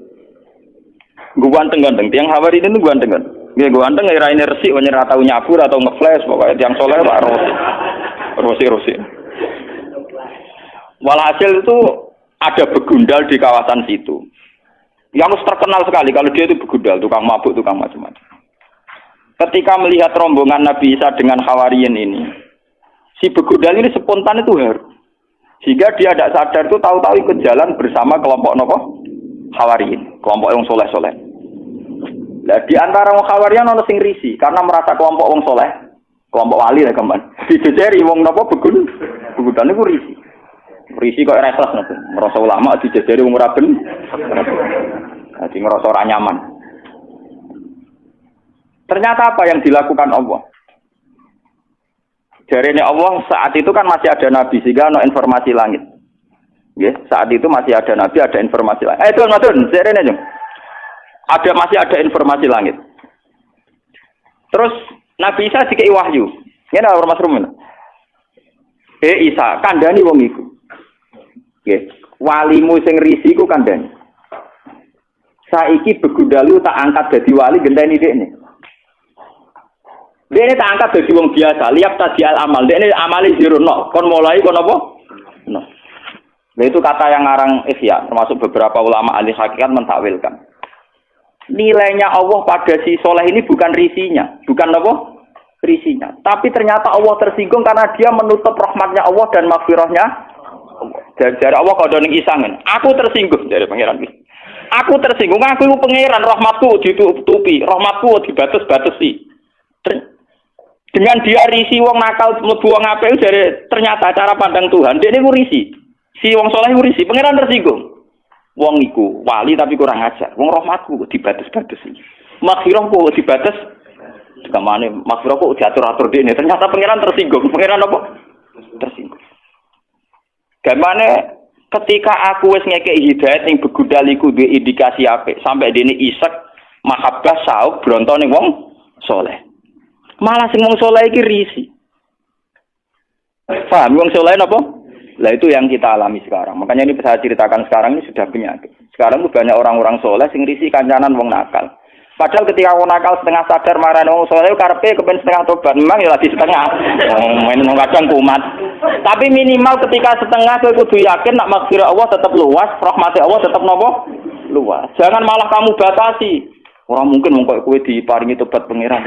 Gue ganteng-ganteng, tiang Hawari ini tuh ganteng-ganteng. Gue ganteng, ngirain resik, ora tau nyabur atau ngeflash, pokoknya tiang soleh Pak Rosi. Walhasil itu ada begundal di kawasan situ. Yang terkenal sekali kalau dia itu begundal, tukang mabuk, tukang macam-macam. Ketika melihat rombongan Nabi Isa dengan Hawariyin ini, si begundal ini spontan itu haru. Sehingga dia tidak sadar itu tahu-tahu ikut jalan bersama kelompok nopo Hawariyin, kelompok yang soleh-soleh. Nah, di antara wong Hawariyin ono sing risi karena merasa kelompok wong soleh, kelompok wali lah kemban. Dijejeri wong nopo begudan niku risi. Risi kok ora ikhlas nopo. Merasa ulama dijejeri wong ora ben. Dadi ngerasa ora nyaman. Ternyata apa yang dilakukan Allah? Jarene Allah saat itu kan masih ada nabi sehingga ada informasi langit. Ya, saat itu masih ada nabi, ada informasi langit. Tuan, jarene aja. Masih ada informasi langit. Terus Nabi Isa dikei wahyu. Ngene ora Mas Rumen. Isa, kandhani wong iku. Nggih, walimu sing risi iku kandhani. Saiki begundalu tak angkat dadi wali genteni dekne. Dekne tak angkat dadi wong biasa, liap tadi al amal. Dekne amale zero no. Kon mulai kon apa? No. Nah itu kata yang ngarang Ihya, termasuk beberapa ulama ahli hakikat mentakwilkan. Nilainya Allah pada si soleh ini bukan risinya, bukan apa? Risinya. Tapi ternyata Allah tersinggung karena dia menutup rahmatnya Allah dan maghfirahnya. Dari Allah kalau ning isangen, aku tersinggung dari pangeran. Aku tersinggung, aku itu pangeran, rahmatku ditutupi, rahmatku dibatas-batasi. Dengan dia risi wong nakal mlebu wong apik dari ternyata cara pandang Tuhan, dia niku risi. Si wong soleh iku risi, pangeran tersinggung. Wong iku wali tapi kurang ajar. Wong rahmatku dibatas-batasi. Maghfirah kok dibatas. Kamane maghfirah kok diatur-atur dene. Ternyata pangeran tersinggung. Pangeran apa? Tersinggung. Gamane ketika aku wis ngekeki hidayat ning begudal iku duwe indikasi apik sampai dene isek mahabbah sauk bronto ning wong saleh. Malah sing wong saleh iki risi. Paham wong saleh napa? Lah itu yang kita alami sekarang. Makanya ini saya ceritakan sekarang ini sudah penyakit. Sekarang itu banyak orang-orang soleh sing risi kancanan wong nakal. Padahal ketika wong nakal setengah sadar marah wong soleh karepe kepen setengah tobat. Memang ya lagi setengah. Main wong kadang kumat. Tapi minimal ketika setengah kowe kudu yakin nak maghfirah Allah tetap luas, rahmat Allah tetap nopo? Luas. Jangan malah kamu batasi. Orang mungkin mau kowe diparingi tobat pangeran.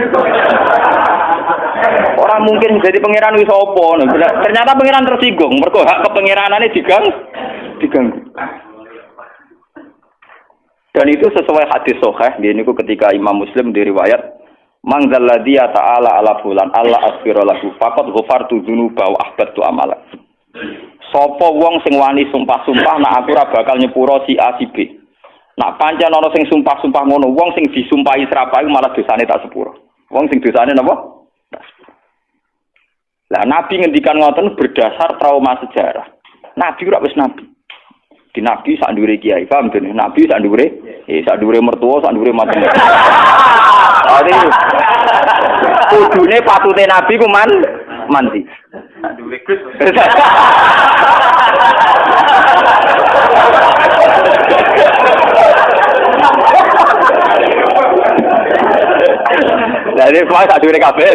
Orang mungkin jadi pangeran wis apa. Ternyata pangeran tersinggung. Mergo hak kepangeranane diganggu. Dan itu sesuai hadis sahih. Niku ketika Imam Muslim diriwayat, "Man dzalladzi ta'ala ala fulan Allah asfira lahu faqad ghafartu dzunuba wa ahbattu amala." Sapa wong sing wani sumpah-sumpah nak aku ora bakal nyepuro si A si B. Nak pancen ana sing sumpah-sumpah ngono, wong sing disumpahi serapahe malah dosane tak sepuro. Wong sing dosane napa? Lah Nabi ngendikan ngoten berdasar trauma sejarah. Nabi ora wis nabi. Di Nabi sak ndure kiai, paham dene? Nabi sak ndure mertua, sak ndure mantu. Ade. Kudune patute Nabi ku mandi. Sak ndure Gus. Jadi semua satu kabeh.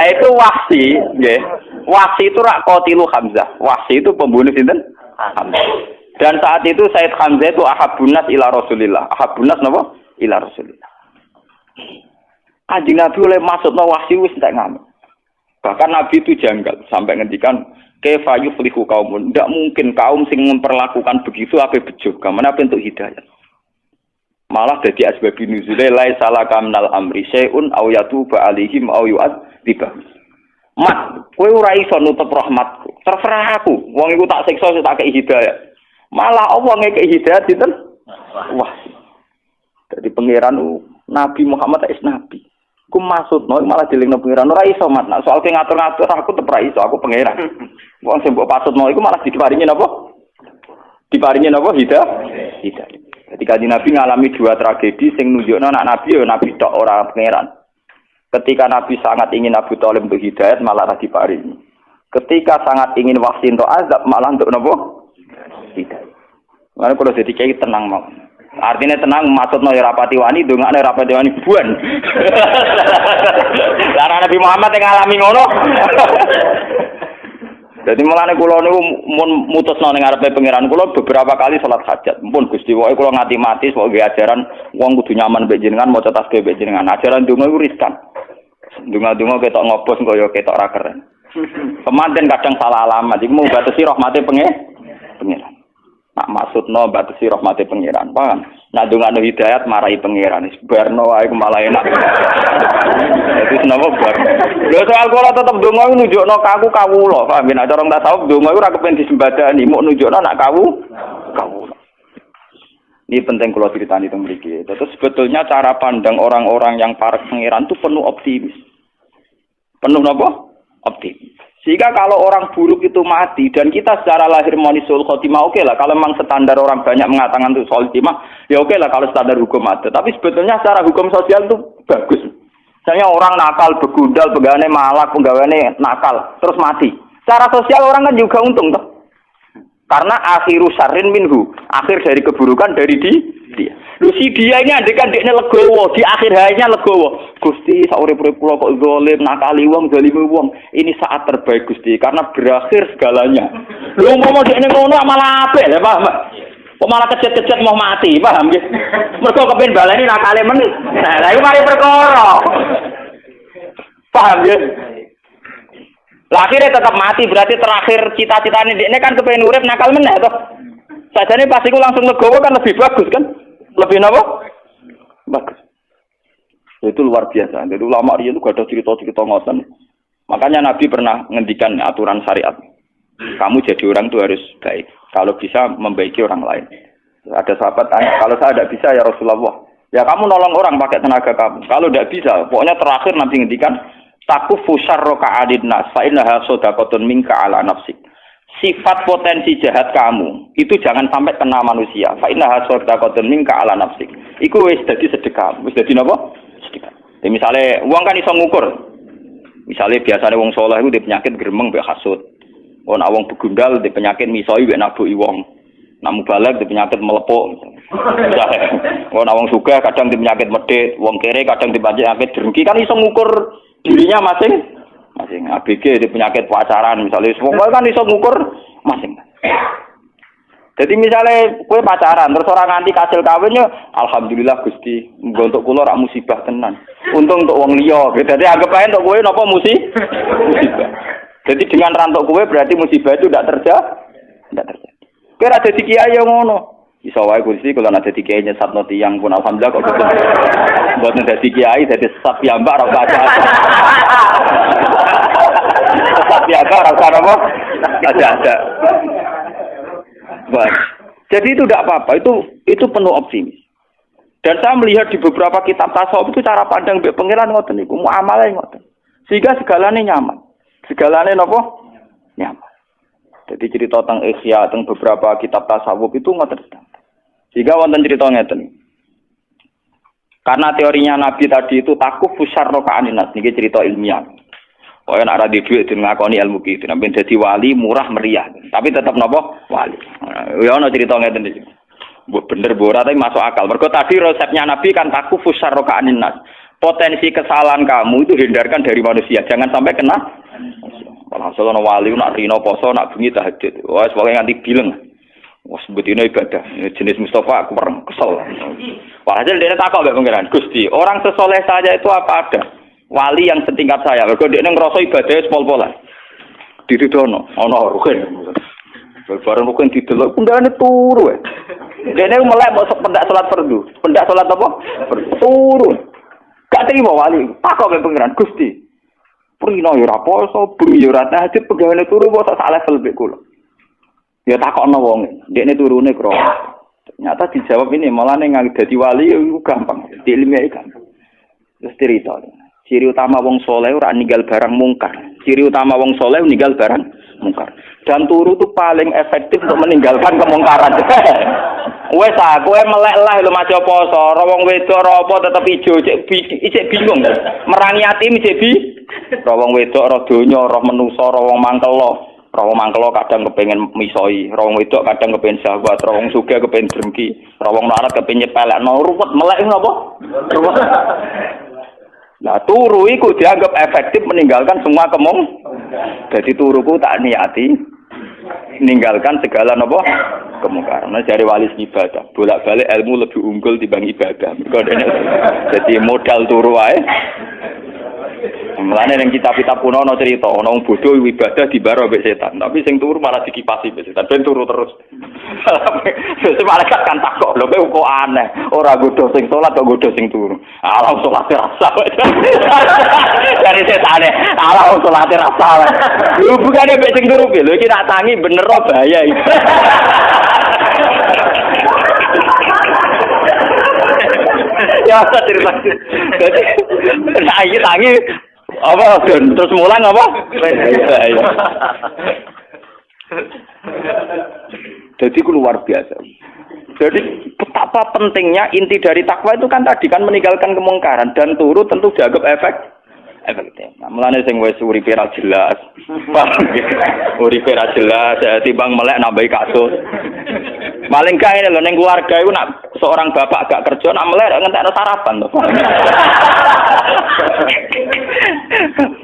Itu Wahsi, nggih. Wahsi itu rak qatilu Hamzah. Wahsi itu pembunuh sinten? Hamzah. Dan saat itu Said Hamzah itu ahabunnas ila Rasulillah. Ahabunnas napa? Ila Rasulillah. Kanjeng Nabi oleh maksudna Wahsi wis entek ngamen. Bahkan Nabi itu janggal sampai ngendikan kaifa yuflihu qaumun. Tidak mungkin kaum sing memperlakukan begitu ape bejo. Kamana bentuk hidayah. Malah dadi asbabun nuzule laisa laka minal amri syai'un aw yatuba alaihim aw yu'adzibah. Mat, kowe ora iso nutup rahmatku. Terserah aku. Wong iku tak siksa tak kei hidayah. Malah Allah ngekei hidayah sinten? Wah. Dadi pangeran Nabi Muhammad is nabi. Ku maksudno malah dilingno pangeran ora iso mat. Soal ke ngatur-ngatur aku tetep ora iso, aku pangeran. Wong sing mbok pasutno iku malah diparingi napa? Diparingi napa? Hidayah. Ketika Nabi ngalami dua tragedi sing nunjukno anak Nabi ya Nabi tok ora pangeran. Ketika Nabi sangat ingin Abu Thalib untuk hidayat malah ra diparingi. Ketika sangat ingin Wahsi untuk azab malah untuk napa? Hidayat. Mane kalau dadi kiai tenang mau. Artinya tenang maksudno ya rapati wani ndongakne rapati wani buan. Lah Nabi Muhammad yang ngalami ngono. Jadi mulane kula niku mun mutusno ning ngarepe pangeran kula beberapa kali salat hajat. Mumpun Gusti wae kula ngati mati sok nggih ajaran wong kudu nyaman mbek jenengan maca tasbih mbek jenengan. Ajaran donga iku riskan. Donga-donga ketok ngobos kaya ketok ra keren. Pemanten kadang salah alamat iku mau batasi rahmate pangeran. Nak maksudno batasi rahmate pangeran. Paham? Nak dongano hidayat marahi pangeran. Barno wae malah enak. Itu napa bar. Lho soal kula tetep donga iku nunjukno kaku kawula. Paham nek cara tasawuf donga iku ora kepen disembadani, muk nunjukno nak kawula. Ini penting kalau ceritani teng mriki. Terus sebetulnya cara pandang orang-orang yang para pangeran itu penuh optimis. Penuh napa? Optimis. Sehingga kalau orang buruk itu mati dan kita secara lahir monisul khotimah oke lah. Kalau memang standar orang banyak mengatakan itu khotimah, ya oke lah kalau standar hukum ada. Tapi sebetulnya secara hukum sosial itu bagus. Misalnya orang nakal, begundal, pegawainya malak, pegawainya nakal, terus mati. Secara sosial orang kan juga untung toh. Karena akhiru syarrin minhu, akhir dari keburukan dari dia. Lu si dia ini andekan dekne legowo, di akhir hayatnya legowo. Gusti saurip-urip kula kok zalim, nakali wong, zalimi wong. Ini saat terbaik Gusti karena berakhir segalanya. Lu mau dekne ngono malah apik lho, paham? Kok malah kecet-kecet mau mati, paham nggih? Mergo kepen baleni nakale men. Nah, lha iku mari perkara. Paham nggih? Lah akhirnya tetap mati berarti terakhir cita-citane dekne kan kepen urip nakal meneh toh. Sajane pas iku langsung legowo kan lebih bagus kan? Lebih apa? Bagus. Itu luar biasa. Jadi ulama dia itu gak ada cerita-cerita ngoten. Makanya Nabi pernah ngendikan aturan syariat. Kamu jadi orang itu harus baik. Kalau bisa membaiki orang lain. Ada sahabat tanya, kalau saya tidak bisa ya Rasulullah. Ya kamu nolong orang pakai tenaga kamu. Kalau tidak bisa, pokoknya terakhir Nabi ngendikan takufu syarroka adin nas fa innaha shadaqatun minka ala nafsik. Sifat potensi jahat kamu itu jangan sampai kena manusia. Fa innaha shadaqatun minka ala nafsik. Iku wis dadi sedekah. Wis dadi napa? Sedekah. Misale wong kan iso ngukur. Misale biasane wong saleh iku di penyakit gremeng mbek hasud. Wong wong begundal di penyakit misoi mbek nabuki wong. Namu balik di penyakit melepuk. Wong wong sugih kadang di penyakit medhit, wong kere kadang di penyakit drengki kan iso ngukur dirinya masing ABG di penyakit pacaran misalnya semua kan iso ngukur masing. Jadi misalnya kue pacaran terus orang nganti kasil kawinnya alhamdulillah Gusti untuk kula rak musibah tenan. Untung untuk wong liya. Jadi anggap ae untuk kue napa musibah. Jadi dengan rantok kue berarti musibah itu tidak terjadi. Kira dadi kiai yo ngono. Iso wae Gusti kula nek dadi kiai nyesatno tiyang pun alhamdulillah kok betul. Mboten dadi kiai dadi sesat piyambak ora baca. Sesat piyambak ora apa? Ada. Baik. Jadi itu tidak apa-apa, itu penuh optimis. Dan saya melihat di beberapa kitab tasawuf itu cara pandang mbek pangeran ngoten niku, muamalah ngoten. Sehingga segalane nyaman. Segalane napa? Nyaman. Jadi cerita tentang Ihya, tentang beberapa kitab tasawuf itu ngoten. Sehingga wonten cerita ngeten. Karena teorinya Nabi tadi itu takuf syarra ka'aninas niki cerita ilmiah. Oh nek ora di dhuwit den ngakoni ilmu ki, sampeyan dadi wali murah meriah. Tapi tetap napa? Wali. Ya ana cerita ngeten iki. Mbok bener mbok ora tapi masuk akal. Mergo tadi resepnya Nabi kan takuf syarra ka'aninas. Potensi kesalahan kamu itu hindarkan dari manusia, jangan sampai kena. Kalau ana wali nak rino poso nak bengi tahajud. Wah, pokoke nganti bileng. Wah, sebetulnya ibadah. Jenis Mustafa aku pernah kesel. Walhasil dia takut mbek pangeran. Gusti, orang sesoleh saja itu apa ada? Wali yang setingkat saya. Mergo dekne ngrasa ibadahnya pol-polan. Didudono, ana rukun. Bareng rukun didelok, pundakane turu. Dekne melek mbok pendak salat fardu. Pendak salat apa? Turu. Gak terima wali. Takut mbek pangeran, Gusti. Prino ya ora poso, bengi ya ora tahajud, pegawane turu kok sak level mbek kula. Ya takokno wong, dekne turune kro. Ternyata dijawab ini malah ning dadi wali itu gampang, di ilmiah gampang. Terus cerita. Ciri utama wong soleh ora ninggal barang mungkar. Ciri utama wong soleh ninggal barang mungkar. Dan turu itu paling efektif untuk meninggalkan kemungkaran. Wes kowe melek lah lho maca poso, ora wong wedok ora apa tetep ijo, cek bingung. Merangi ati cek bi. Ora wong wedok ora donya, ora menungso, ora wong mangkelo. Ora wong mangkelo kadang kepengin misoi, ora wong wedok kadang kepengin syahwat, ora wong sugih kepengin drengki, ora wong larat kepengin nyepelekno ruwet melek napa? Ruwet. Nah, turu iku dianggap efektif meninggalkan semua Jadi turuku tak niati meninggalkan segala napa kemungkaran. Nah, dari wali ibadah, bolak-balik ilmu lebih unggul dibanding ibadah. Jadi modal turu wae. Mulane ning kitab-kitab kuno ana cerita ana wong bodho ibadah dibaro mbek setan, tapi sing turu malah dikipasi mbek setan, ben turu terus. Sesuk malaikat kan takok, lho kowe kok aneh, ora godho sing salat kok godho sing turu. Ala salate rasa. Dari setane, ala salate rasa. Lho bukane mbek sing turu lho iki tak tangi bener bahaya iki. Ya cerita. Jadi tangi Apa terus mulang apa? Jadi itu luar biasa. Jadi betapa pentingnya inti dari takwa itu kan tadi kan meninggalkan kemungkaran dan turu tentu dianggap efektif. Nah, mulane sing wis uripe ra jelas. Uripe ra jelas, timbang melek nambahi kasus. Paling gak ini lho ning keluarga iku nak seorang bapak gak kerja nak melek ngentekno sarapan to.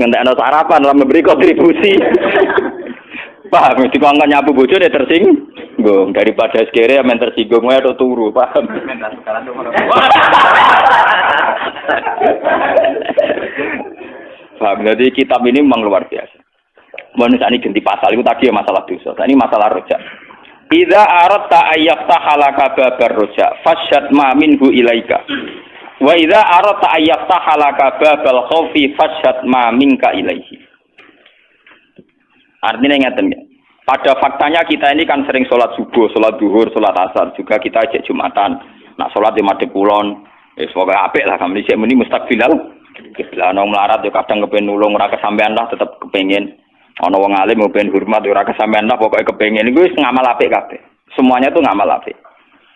Ngentekno sarapan lah memberi kontribusi. Paham, dikongkon nyapu bojone tersinggung daripada sekere men tersinggung wae tok turu, paham. Paham, jadi kitab ini memang luar biasa. Manusia ini ganti pasal, itu tadi ya masalah dosa. Ini masalah rojak. Idza aradta ayyaftaha laka babar rojak, fasyad ma minhu ilaika. Wa idza aradta ayyaftaha laka babal khaufi, fasyad ma minka ilaihi. Artinya ngeten ya. Pada faktanya kita ini kan sering sholat subuh, sholat duhur, sholat asar. Juga kita ajak Jumatan. Nak sholat di madhep kulon. Semoga apik lah kami dhisik muni mustaqbilal. Lah ana melarat yo kadang kepen nulung ora kesampean lah tetep kepengin. Ana wong alim kepen hormat ora kesampean lah pokoke kepengin. Iku wis ngamal apik kabeh. Semuanya tuh ngamal apik.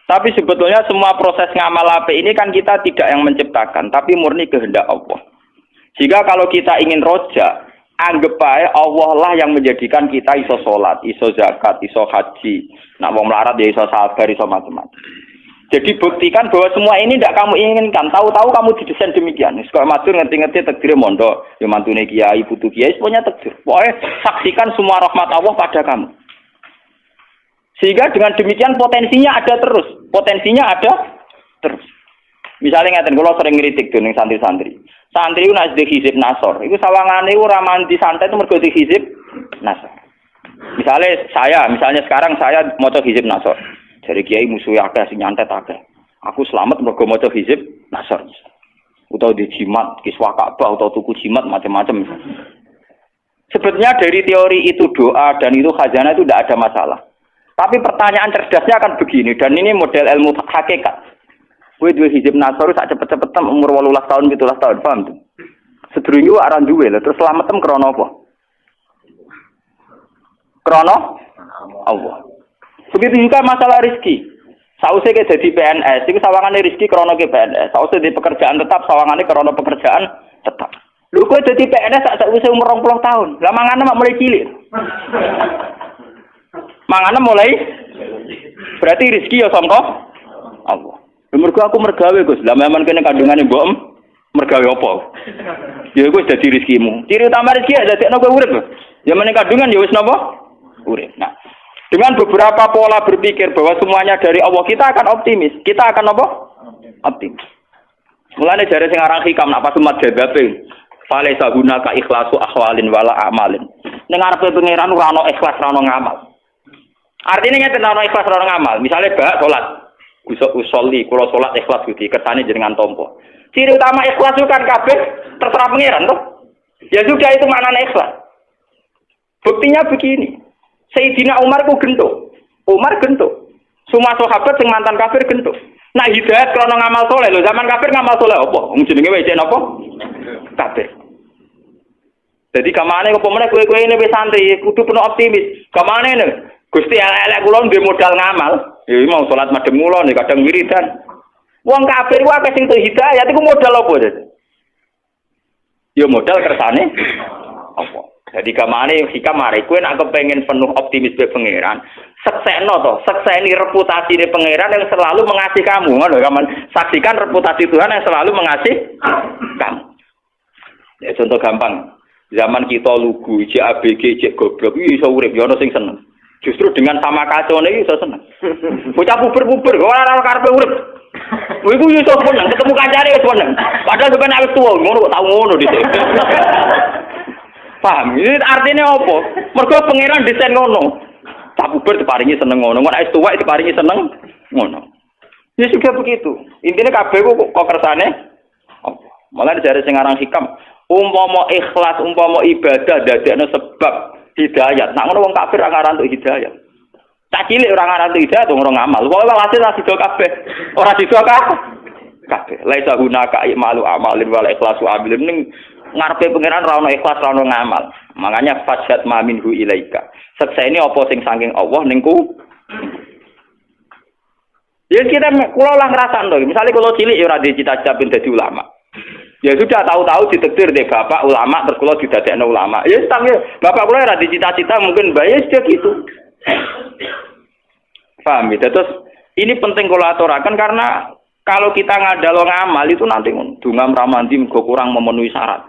Tapi sebetulnya semua proses ngamal apik ini kan kita tidak yang menciptakan, tapi murni kehendak Allah. Jika kalau kita ingin rojak, anggap aja Allah lah yang menjadikan kita iso sholat, iso zakat, iso haji. Nak wong melarat ya iso sabar, iso macam-macam. Jadi buktikan bahwa semua ini tidak kamu inginkan. Tahu-tahu kamu didesain demikian. Sekolah matur ngerti-ngerti takdir mondok, ya mantune kiai, putu kiai, semuanya takdir. Pokoknya saksikan semua rahmat Allah pada kamu. Sehingga dengan demikian potensinya ada terus. Potensinya ada terus. Misalnya ngaten kula sering ngritik tuh ning santri-santri. Santri ku nek hizib nasor, iku sawangane ora mandi santai itu mergo hizib nasor. Misalnya sekarang saya maca hizib nasor. Dari kiai musuh akeh sing nyantet akeh. Aku selamat mergo maca hizib nasor. Utawa di jimat, kiswah Ka'bah atau tuku jimat macam-macam. Sebetulnya dari teori itu doa dan itu khazanah itu tidak ada masalah. Tapi pertanyaan cerdasnya akan begini, dan ini model ilmu hakikat. Kowe duwe hizib nasor sak cepet-cepetan umur 18 tahun 17 tahun, paham tuh? Sedurunge aran duwe lho, terus selametem krana apa? Krana Allah. Begitu juga masalah rezeki. Sausé ke dadi PNS, iku sawangane rezeki krana ke PNS. Sausé di pekerjaan tetap, sawangane krana pekerjaan tetap. Lho kowe dadi PNS sak sausé umur 20 tahun. Lah mangane mak mulai cilik. Mangane mulai berarti rezeki ya sangka Allah. Mergo aku mergawe Gus. Lah memang kene kandungane mbok mergawe apa? Ya iku dadi rezekimu. Ciri utama rezeki ya dadekno kowe urip. Ya meneng kandungan ya wis napa? Urip. Nah, dengan beberapa pola berpikir bahwa semuanya dari Allah, kita akan optimis. Kita akan apa? Optimis. Mulane jare sing aran hikam nak pas umat jababe. Fale saguna ka ikhlasu ahwalin wala amalin. Ning arepe pangeran ora ana ikhlas ora ana ngamal. Artinya nyata ora ikhlas ora ngamal. Misale bak salat. Usolli kula salat ikhlas Gusti kersane jenengan tampa. Ciri utama ikhlas itu kan kabeh terserah pangeran toh. Ya sudah itu maknanya ikhlas. Buktinya begini. Sayyidina Umar ku gentuk. Umar gentuk. Semua sahabat sing mantan kafir gentuk. Nah hidayat krana ngamal saleh lho, zaman kafir ngamal saleh apa? Wong jenenge wae jen apa? Kafir. Jadi kamane apa meneh kowe-kowe ini wis santri kudu penuh optimis. Kamane ne? Gusti elek kula nduwe modal ngamal. Ya mau salat madhep kula nek kadang wiridan. Wong kafir ku akeh sing hidayat iku modal apa? Ya modal kersane apa? Jadi kamane hikam mari kowe nek kepengin penuh optimis be pangeran, seksekno to, sekseni reputasine pangeran yang selalu mengasihi kamu. Ngono kaman saksikan reputasi Tuhan yang selalu mengasihi kamu. Ya contoh gampang. Zaman kita lugu, cek ABG, cek goblok, iso urip ya ono sing seneng. Justru dengan sama kacone iki iso seneng. Bocah puber-puber, ora karepe urip. Iku iso seneng, ketemu kancane wis seneng. Padahal sampeyan awis tuwa, ngono kok tau ngono dhisik. Paham? Ini artinya apa? Mergo pangeran desain ngono. Cah puber diparingi seneng ngono, nek wis tuwa diparingi seneng ngono. Ya juga begitu. Intinya kabeh kok kersane apa? Malah dari sing aran hikam, umpama ikhlas, umpama ibadah dadekno sebab hidayat. Nak ngono wong kafir ora ngaran untuk hidayat. Tak cilik ora ngaran untuk hidayat, wong ora ngamal. Pokoke walhasil ra sida kabeh. Ora sida kabeh. Laisa hunaka malu amalin wal ikhlasu abilin ning ngarepe pangeran ra ono ikhlas ra ono ngamal. Makanya fajat ma minhu ilaika. Seksene apa sing saking Allah ning ku. Ya kita kula lah ngrasakno. Misale kula cilik ya ora dicita-cita ben dadi ulama. Ya sudah tahu-tahu ditektir deh bapak ulama terus kula didadekno ulama. Ya tapi bapak kula ora dicita-cita mungkin bae ya gitu. Paham ya? Terus ini penting kalau aturakan karena kalau kita ngadalo ngamal itu nanti dungam ramanti mergo kurang memenuhi syarat.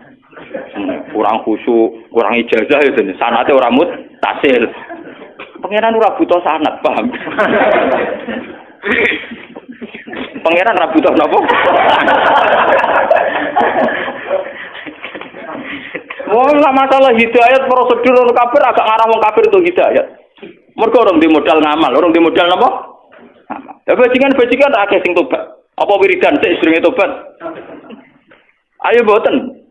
Kurang khusyuk, kurang ijazah itu sanate ora mutasil. Pangeran ora butuh sanad, paham? Pangeran ora butuh napa? Wong masalah hidayat prosedur orang kafir agak ngarah wong kafir itu hidayat. Mergo orang di modal ngamal, orang di modal napa? Ngamal. Ya bajingan akeh sing tobat. Apa wiridan sik sedurunge tobat? Ayo boten.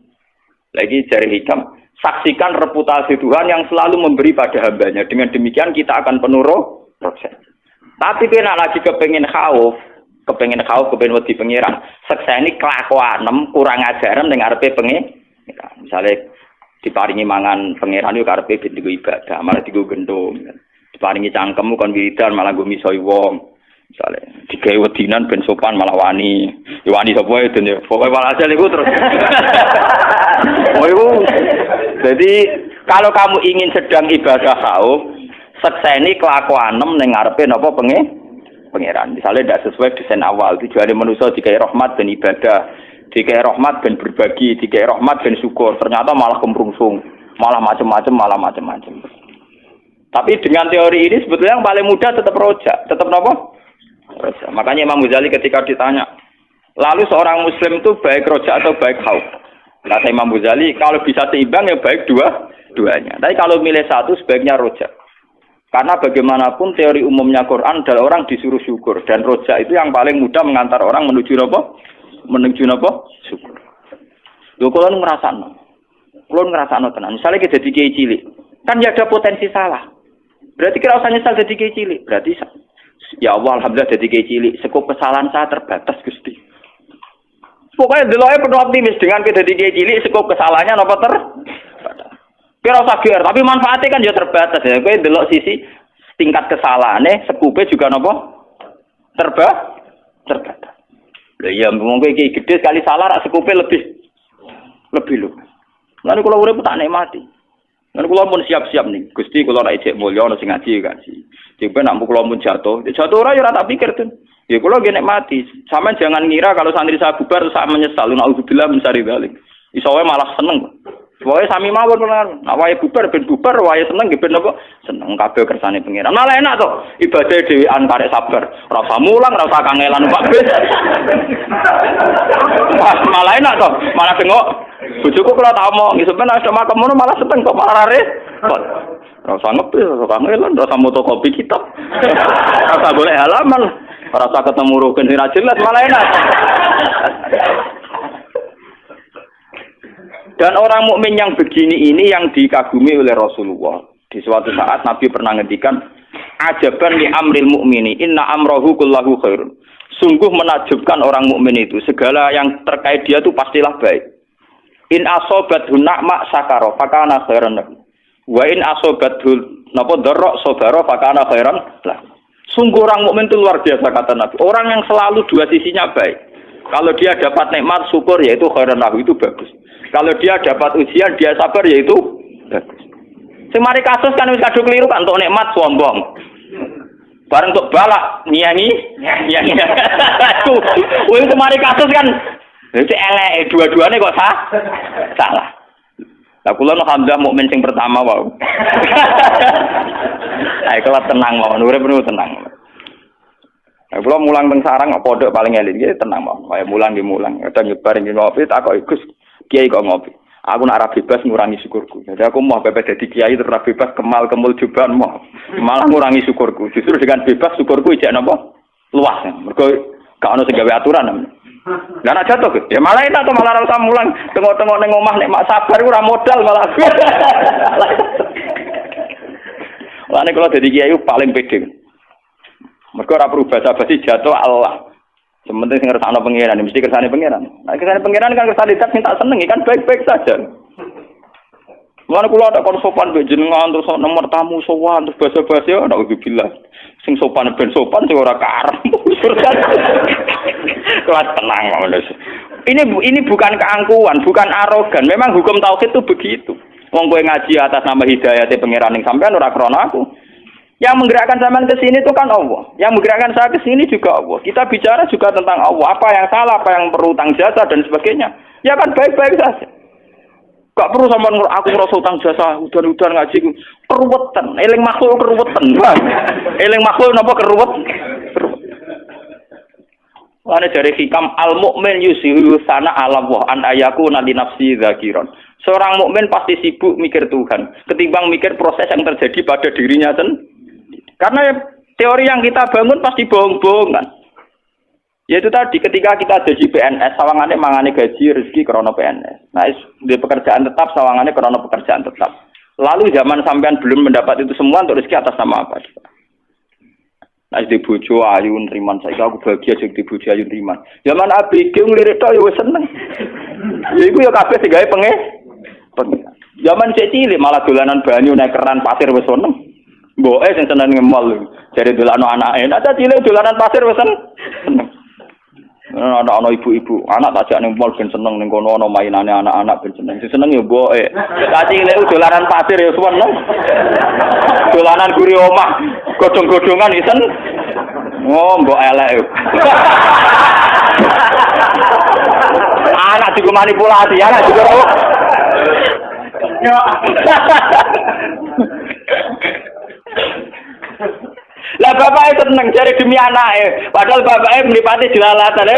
Lagi cari hikam, saksikan reputasi Tuhan yang selalu memberi pada hambanya. Dengan demikian kita akan penuh proses. Tapi kena lagi kepengen khauf, kepengen wedi pengiran. Sekseni kelakuanem kurang ajaran ning arepe pengiran. Misalnya diparingi mangan pangeran yo karepe ben digo ibadah, malah digo gendong. Diparingi cangkemmu kon wiridan malah go misoi wong. Misale digawe wedinan ben sopan malah wani. Ya wani sapa ya den ya. Pokoke walhasil iku terus. Oh iku. Jadi kalau kamu ingin sedang ibadah khauf, sekseni kelakuanem ning ngarepe napa pangeran. Misale ndak sesuai desain awal, tujuane manusa digawe rahmat ben ibadah. Dikai rahmat ben berbagi, dikai rahmat ben syukur. Ternyata malah kemrungsung, malah macam-macam. Tapi dengan teori ini sebetulnya yang paling mudah tetap roja, tetap apa? Roja. Makanya Imam Ghazali ketika ditanya, lalu seorang Muslim itu baik roja atau baik khauf? Kata Imam Ghazali, kalau bisa seimbang ya baik duanya. Tapi kalau milih satu sebaiknya roja. Karena bagaimanapun teori umumnya Quran adalah orang disuruh syukur dan roja itu yang paling mudah mengantar orang menuju apa? Menuju apa? Syukur. Lho kula ngrasakno. Kula ngrasakno tenan. Misale kita dadi kiai cilik, kan ya ada potensi salah. Berarti kira usah nyesal dadi kiai cilik. Berarti ya Allah alhamdulillah dadi kiai cilik, skop kesalahan saya terbatas Gusti. Pokoknya deloke penuh optimis dengan kita dadi kiai cilik, skop kesalahannya napa terbatas. Kira usah gear, tapi manfaatnya kan ya terbatas ya. Kowe delok sisi tingkat kesalahane, skupe juga napa? Terbatas. Ya mungkin kayak gede sekali salah rak sekupe lebih lho. Lalu kalau urip tak nikmati. Lalu kalau pun siap-siap nih, Gusti kalau nak ijek mulya ono sing ngaji ngaji. Jika nak kalau pun jatuh ora ya ora tak pikir tuh. Ya kalau gak nikmati. Sama jangan ngira kalau santri saya bubar saya menyesal. Nauzubillah min syarri dzalik. Iso wae malah seneng. Wae sami mawon benar. Nak wae bubar ben bubar wae seneng nggih ben apa? Seneng kabeh kersane pangeran. Malah enak to. Ibadah dhewean karek sabar. Ora usah mulang, ora usah kangelan Pak Bis. Malah enak to. Malah tengok bojoku kula tak omong, sampeyan nek makem ngono malah seneng kok malah repot. Ora usah ngebis, ora usah kangelan, ora usah motokopi kitab. Ora usah golek halaman, ora usah ketemu rukun sing ra jelas, malah enak. Dan orang mukmin yang begini ini yang dikagumi oleh Rasulullah. Di suatu saat Nabi pernah ngendikan, "Ajaban li amril mukmini, inna amrahu kullahu khairun." Sungguh menakjubkan orang mukmin itu, segala yang terkait dia itu pastilah baik. In asobathu na'ma sakara fakana khairan lahu. Wa in asobathu napa dharra sabara fakana khairan lahu. Sungguh orang mukmin itu luar biasa kata Nabi. Orang yang selalu dua sisinya baik. Kalau dia dapat nikmat syukur yaitu khairan lahu, itu bagus. Kalau dia dapat ujian dia sabar yaitu bagus. Sing mari kasus kan wis kadung keliru kan untuk nikmat sombong. Bareng untuk balak nyanyi. Wong mari kasus kan iki elek dua-duane kok salah. Lah kula Hamzah mukmin sing pertama wae. Ayo kula tenang mawon, urip niku tenang. Kula mulang teng sarang kok pondok paling eling nggih tenang mawon. Kaya mulang nggih mulang. Kadang nyebar ngopi tak kok Gus kiai kok ngopi. Aku nak ora bebas ngurangi syukurku. Jadi aku mau bebas jadi kiai terus bebas kemul juban mau. Malah ngurangi syukurku. Justru dengan bebas syukurku ijek napa? Luas. Mergo gak ono sing gawe aturan. Lah nek jatuh ya malah enak to malah ora usah mulang tengok-tengok ning omah nek mak sabar ora modal malah. Lah nek kalau dadi kiai paling pede. Mergo ora perlu basa-basi jatuh Allah. Sementing sing ngersakno pangeran, mesti kersane pangeran. Nah, kersane pangeran kan kersane dat minta seneng kan baik-baik saja. Mulane kula ada kon sopan mbek jenengan terus nomor tamu sowan terus basa-basi ya ndak ubilah. Sing sopan ben sopan sing ora karep. Kuat tenang ngono. Ini bukan keangkuhan, bukan arogan. Memang hukum tauhid itu begitu. Wong kowe ngaji atas nama hidayate pangeran ning sampean ora krana aku. Yang menggerakkan sampean ke sini itu kan Allah. Yang menggerakkan saya ke sini juga Allah. Kita bicara juga tentang Allah. Apa yang salah, apa yang perlu utang jasa dan sebagainya. Ya kan baik-baik saja. Gak perlu sampean aku ngrasa utang jasa, udan-udan ngaji keruwetan. Eling makhluk keruwetan. Eling makhluk napa keruwet? Ane dari hikam al-mu'min yusiru sana ala Allah an ayakuna li nafsi dzakiran. Seorang mukmin pasti sibuk mikir Tuhan ketimbang mikir proses yang terjadi pada dirinya sendiri. Karena teori yang kita bangun pasti bohong-bohongan. Yaitu tadi ketika kita jadi PNS, sawangane mangane gaji rezeki krana PNS. Nah, di pekerjaan tetap sawangane krana pekerjaan tetap. Lalu zaman sampean belum mendapat itu semua untuk rezeki atas nama apa? Nah, di bojo ayu nriman saiki aku bahagia sing di bojo ayu nriman. Zaman ABG ngelirik tok ya wis seneng. Ya iku ya kabeh sing gawe Zaman cek cilik malah dolanan banyu nek keran pasir wis seneng. Mboke sing seneng ngemol. Jare dolano anake. Nek cilik dolanan pasir wis seneng. Ana ibu-ibu, anak tak jak ning mall ben seneng ning kono ana mainane anak-anak ben seneng. Sing seneng ya mboke. Tak cilik dolanan pasir ya seneng. Dolanan guri omah, godhong-godhongan isen. Oh, mbok elek. Anak juga manipulasi, anak juga. Lah bapaknya seneng cari demi anaknya, padahal bapaknya melipati jelalatan.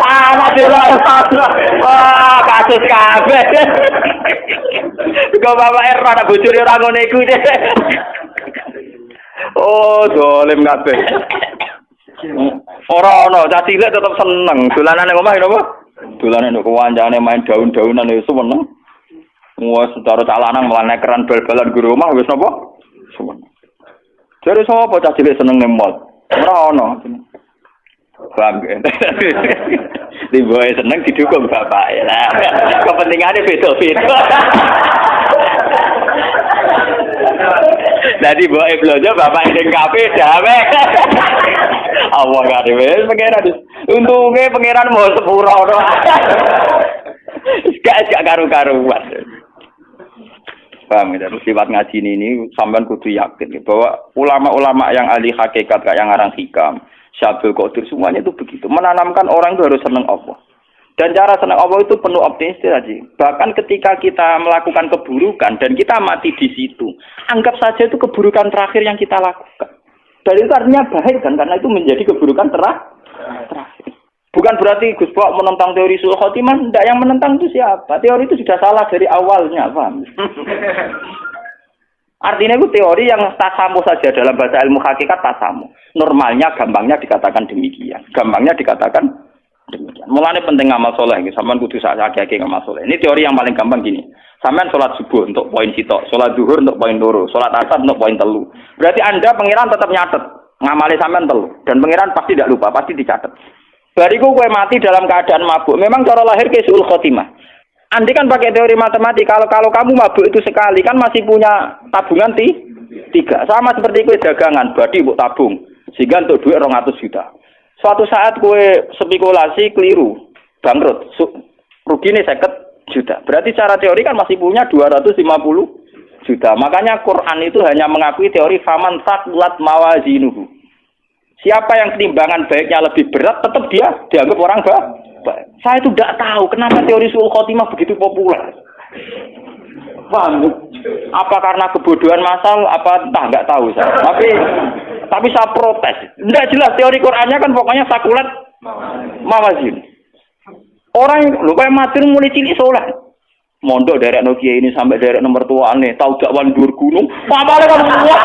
Anak jelalatan, wah kasus kabeh. Kau bapaknya rada bocor orang ngono iku deh. Oh, dolim kabeh. Ora ono, cah cilik tetep seneng. Dolanan nang omah napa? Dolanan nek kancane main daun-daunan ya seneng. Wah, secara calanan melane keran bal-balan guru omah wis napa? Seneng. Jare sapa cah cilik seneng nang mall? Ora ono. Paham ya? Di boy seneng didukung bapak ya. Kepentingannya beda-beda. Jadi boy belanja bapak yang kafe damai. Allah gak ada wes pangeran. Untungnya pangeran mau sepura doh. Gak karu-karuan. Paham ya? Terus lewat ngaji ini sampean kudu yakin bahwa ulama-ulama yang ahli hakikat kayak yang ngarang hikam, Syabul Qadir semuanya itu begitu. Menanamkan orang itu harus senang Allah. Dan cara senang Allah itu penuh optimis tadi. Bahkan ketika kita melakukan keburukan dan kita mati di situ, anggap saja itu keburukan terakhir yang kita lakukan. Dan itu artinya baik kan, karena itu menjadi keburukan terakhir. Bukan berarti Gus Bok menentang teori Su'ul Khotimah, enggak, yang menentang itu siapa? Teori itu sudah salah dari awalnya, paham? Artinya itu teori yang tasamu saja dalam bahasa ilmu hakikat tasamu. Normalnya, gampangnya dikatakan demikian. Mulanya penting ngamal soleh, sampean kudu sak-sak ngamal soleh. Ini teori yang paling gampang gini. Sampean sholat subuh untuk poin sitok, sholat zuhur untuk poin loro, sholat asar untuk poin 3. Berarti Anda pangeran tetap nyatet, ngamali sampean 3. Dan pangeran pasti tidak lupa, pasti dicatat. Bariku kowe mati dalam keadaan mabuk. Memang cara lahir ke Su'ul Khotimah. Andai kan pakai teori matematika, kalau kamu mabuk itu sekali kan masih punya tabungan 3. Sama seperti kowe dagangan, badi mbok tabung. Sehingga untuk duit 200 juta. Suatu saat kowe spekulasi keliru, bangkrut, rugine 50 juta. Berarti secara teori kan masih punya 250 juta. Makanya Quran itu hanya mengakui teori faman saqulat mawazinuhu. Siapa yang timbangan baiknya lebih berat, tetap dia dianggap orang baik. Saya itu tidak tahu kenapa teori Su'ul Khotimah begitu populer. Paham? Apa karena kebodohan massal? Apa entah, nggak tahu saya. Tapi saya protes. Tidak jelas teori Qurannya kan pokoknya sakulat mawazin. Orang lupa yang mati mulai cilik soleh. Mondok dari Nokia ini sampai dari nomor tuane, tahu dakwan dur gunung. Mamale kan wah.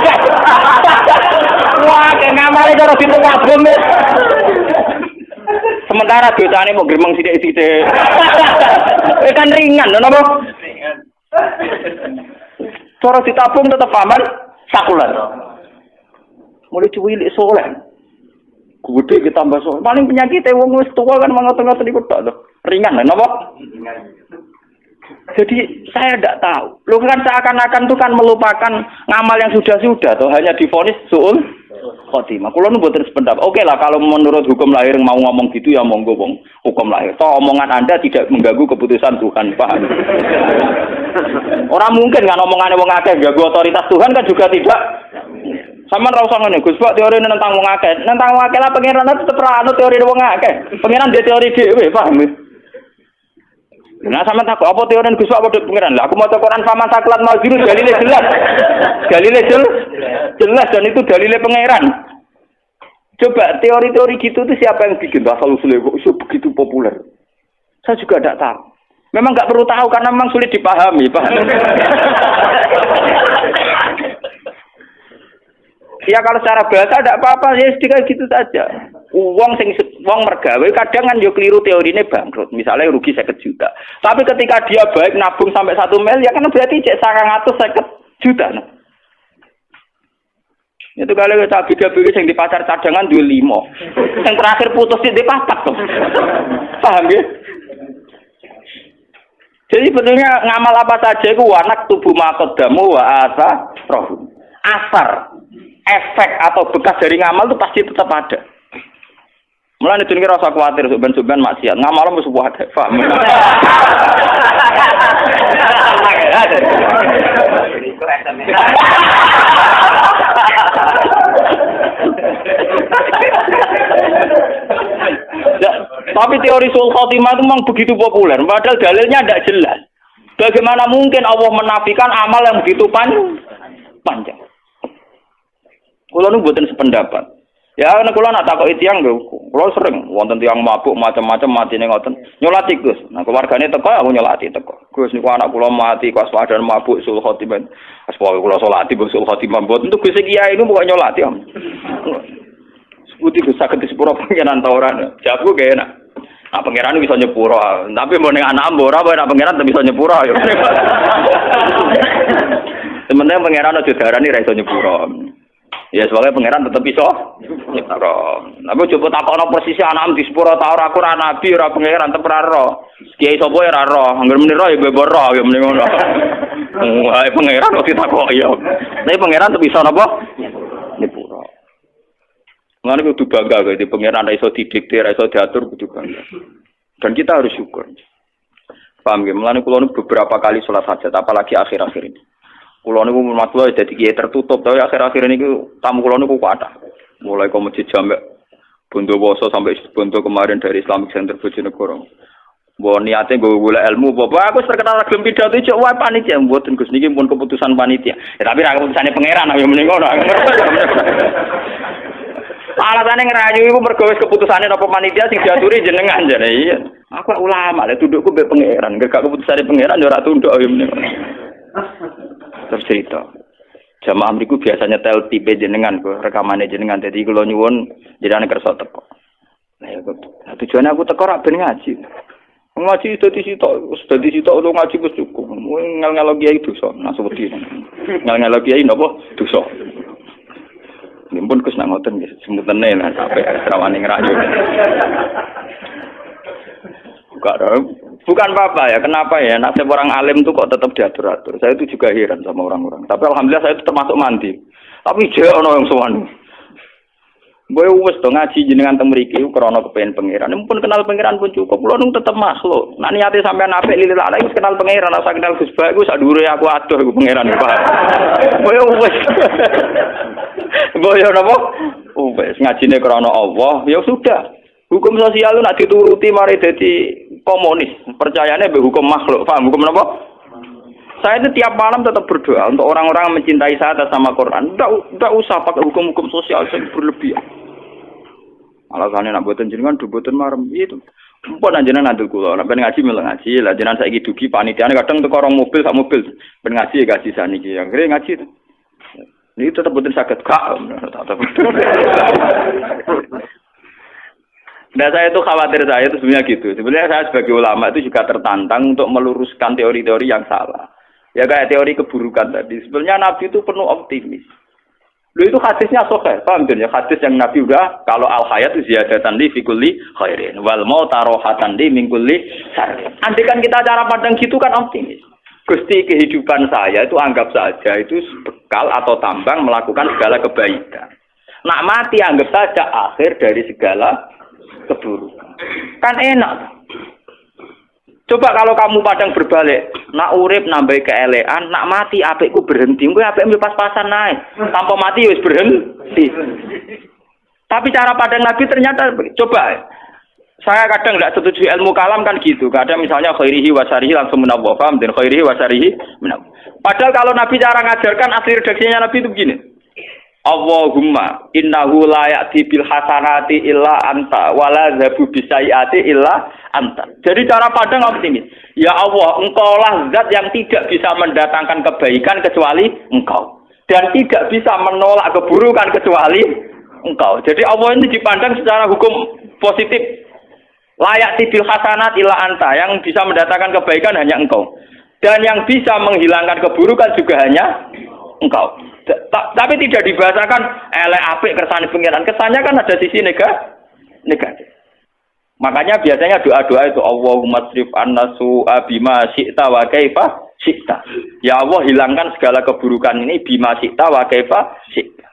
Wah, ngamale karo pintu wabung. Sementara dosane mau gremeng sithik-sithik. Kan ringan lho napa? Ringan. Cara ditabung tetep paman sakulan. Mulai cuwilik soleh. Gede kita tambah soleh. Paling penyakitnya wong wis tua kan mangot-ngot niku tok lho. Ringan lah napa? Jadi saya tidak tahu. Lu kan seakan-akan itu kan melupakan ngamal yang sudah-sudah tuh hanya divonis suul khotimah. Kulo nu mboten sependapat. Oke lah kalau menurut hukum lahir mau ngomong gitu ya monggo wong hukum lahir. Toh omongan Anda tidak mengganggu keputusan Tuhan, paham? Orang mungkin kan omongane wong akeh ganggu otoritas Tuhan kan juga tidak. Sama ra usah ngene, Gus, Pak teori tentang wong akeh. Tentang wong akeh lah pangeran tetep ra ono teori wong akeh. Pangeran dia teori dhewe, paham? Nah sama takut apa teori Gus Pak padha pangeran. Lah aku mau Quran sama saklat mau jiru dalile jelas. Dalile jelas dan itu dalile pangeran. Coba teori-teori gitu itu siapa yang bikin asal usulnya kok begitu populer? Saya juga tidak tahu. Memang nggak perlu tahu karena memang sulit dipahami, Pak. Ya kalau secara bahasa tidak apa-apa ya sedikit gitu saja. Wong mergawe kadang kan yo keliru teorine bangkrut. Misalnya rugi 50 juta. Tapi ketika dia baik nabung sampai 1 miliar kan berarti cek 950 juta. Nah. Itu kalau kita beda-beda yang di pasar cadangan 25. Yang terakhir putus di papat tuh. Paham ya? Jadi sebetulnya ngamal apa saja itu wanak tubuh makodamu wa asa roh. Asar, efek atau bekas dari ngamal itu pasti tetap ada. Mulane jenenge rasa kuwatir suben-suben maksiat. Ngamal mesti wae, paham. Tapi teori sul khotimah itu memang begitu populer, padahal dalilnya tidak jelas. Bagaimana mungkin Allah menafikan amal yang begitu panjang? Kulo nu mboten sependapat. Ya nek kulo nak takoki tiyang lho, kulo sering wonten tiyang mabuk macam-macam matine ngoten. Nyolati Gus. Nah keluargane teko aku nyolati teko. Gus niku anak kulo mati pas wadan mabuk sul khotimah. Pas pokoke kulo salati sul khotimah mboten tuh Gus kiai niku pokoke nyolati. Sebuti Gus saged disepuro pangeran ta ora. Jawabku gak enak. Nah pangeran bisa nyepuro, tapi mau ning anak mbora apa nek pangeran bisa nyepuro ya. Sementara pangeran aja darani ra iso nyepuro. Ya soalnya pangeran tetep iso nyepuro. Tapi coba takokno persis anak di sepuro ta ora aku ora nabi ora pangeran tetep ora ro. Kiai sapa ya ora ro, anggere muni ro ya bebo ro ya muni ngono. Wah pangeran kok ditakoki ya. Tapi pangeran tetep iso napa? Nyepuro. Mengenai kudu bangga gitu, pengiran iso didikte, iso diatur kudu bangga. Dan kita harus syukur. Paham ya? Mengenai kulo beberapa kali sholat hajat, apalagi akhir-akhir ini. Kulo niku matlo jadi kiai tertutup, tapi akhir-akhir ini tamu kulo niku kuat. Mulai ke masjid Jamek Bondowoso sampai Bondo kemarin dari Islamic Center Bojonegoro. Mbok niate nggo golek ilmu, Bapak aku terkenal gelem pidato cuk wae panitia mboten Gus niki pun keputusan panitia. Ya tapi ra keputusane pangeran ya mending ngono. Alasannya ngerayu itu mergo wis keputusane apa panitia sing diaturi jenengan jane iya. Aku ulama lek tundukku mbek pangeran, gak keputusane pangeran yo ora tunduk ya mending. Terus cerita. Jamaah mriku biasanya tel tipe jenengan kok rekamane jenengan dadi kula nyuwun jenengan kersa teko. Nah tujuane aku teko rak ben ngaji. Ngaji dadi sitok lu ngaji wis cukup. Ngel-ngelo kiai dosa, nasu wedi. Ngel-ngelo kiai napa dosa. Nimpun Gus nak ngoten nggih, semutene lah sampai rawane ngerayu. Bukan apa-apa ya, kenapa ya? Nasib orang alim tuh kok tetap diatur-atur. Saya itu juga heran sama orang-orang. Tapi alhamdulillah saya itu termasuk mandi. Tapi jek ono yang sowan. Boy wis to ngaji jenengan teng mriki krana kepengin pangeran. Mumpun kenal pangeran pun cukup. Kulo nung tetep makhluk. Nek niate sampean apik lilil ala wis kenal pangeran, asa kenal Gus Ba iku sak dhuwure aku adoh iku pangeran Pak. Boy wis. Boy napa? Wis ngajine krana Allah, ya sudah. Hukum sosial itu nak dituruti mari dadi komunis. Percayane mbek hukum makhluk. Paham hukum napa? Saya itu tiap malam tetap berdoa untuk orang-orang yang mencintai saya atas nama Quran. Tidak usah pakai hukum-hukum sosial yang berlebihan. Alasannya nak buatan jenengan, buatan marem itu. Pun anjenan nanti kulo, nak ngaji malah ngaji. Lah jenengan saya dugi panitiane kadang teko orang mobil sak mobil ben ngaji ya gaji saniki. Yang kira ngaji itu. Ini tetap buatan sakit kak. Nah saya itu khawatir saya itu sebenarnya gitu. Sebenarnya saya sebagai ulama itu juga tertantang untuk meluruskan teori-teori yang salah. Ya kayak teori keburukan tadi. Sebenarnya Nabi itu penuh optimis. Lho itu hadisnya sahih, paham ya? Hadis yang Nabi udah kalau al hayat ziyadatan li fi kulli khairin wal maut rohatan li min kulli syarrin. Andaikan kita cara pandang gitu kan optimis. Gusti kehidupan saya itu anggap saja itu bekal atau tambang melakukan segala kebaikan. Nak mati anggap saja akhir dari segala keburukan. Kan enak. Coba kalau kamu padang berbalik, nak urip nambah keelean, nak mati apikku berhenti, kowe apik pas-pasan naik. Tanpa mati wis berhenti. Tapi cara padang Nabi ternyata coba saya kadang tidak setuju ilmu kalam kan gitu. Kadang misalnya khairihi wasarihi langsung menawwaf, dan khairihi wasarihi menawwaf. Padahal kalau Nabi cara ngajarkan asli redaksinya Nabi itu begini. Allahumma innahu la ya'ti bil hasanati illa anta wala zabu bisayati illa anta. Jadi cara pandang optimis. Ya Allah, engkaulah zat yang tidak bisa mendatangkan kebaikan kecuali engkau. Dan tidak bisa menolak keburukan kecuali engkau. Jadi Allah ini dipandang secara hukum positif. Layak bil hasanat illa anta. Yang bisa mendatangkan kebaikan hanya engkau. Dan yang bisa menghilangkan keburukan juga hanya engkau. Tapi tidak dibahasakan elek apik kersane pengiran. Kesannya kan ada sisi negatif. Makanya biasanya doa-doa itu Allahumma srif annasu bima syi'ta wa kaifa syi'ta. Ya Allah hilangkan segala keburukan ini bima syi'ta wa kaifa syi'ta.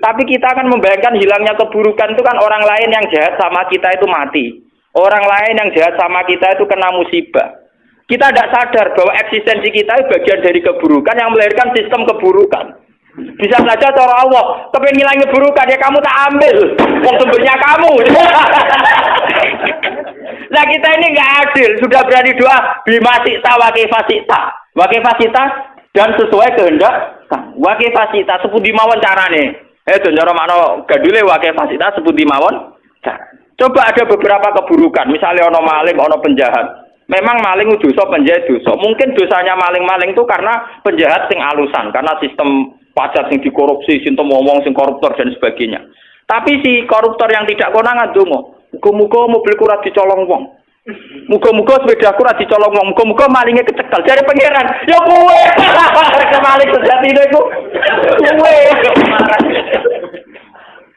Tapi kita akan membayangkan hilangnya keburukan itu kan orang lain yang jahat sama kita itu mati. Orang lain yang jahat sama kita itu kena musibah. Kita tidak sadar bahwa eksistensi kita itu bagian dari keburukan yang melahirkan sistem keburukan. Bisa saja cara Allah, kepengen ngilangi keburukan ya kamu tak ambil, wong sumbernya kamu. Nah kita ini nggak adil, sudah berani doa bima syi'ta wa kaifa syi'ta dan sesuai kehendak wa kaifa syi'ta sepundi mawon carane. Cara makna gadule wa kaifa syi'ta sepundi mawon cara. Coba ada beberapa keburukan, misalnya ono maling, ono penjahat. Memang maling dosa, penjahat dosa. Mungkin dosanya maling-maling itu karena penjahat sing alusan, karena sistem pajak sing dikorupsi, sing ngomong sing koruptor dan sebagainya. Tapi si koruptor yang tidak konangan dongo, muga-muga mobilku ora dicolong wong. Muga-muga sepedaku ora dicolong wong, muga-muga malingnya kecekel. Jare pangeran, ya kowe. Rek maling sejatine iku. Kowe.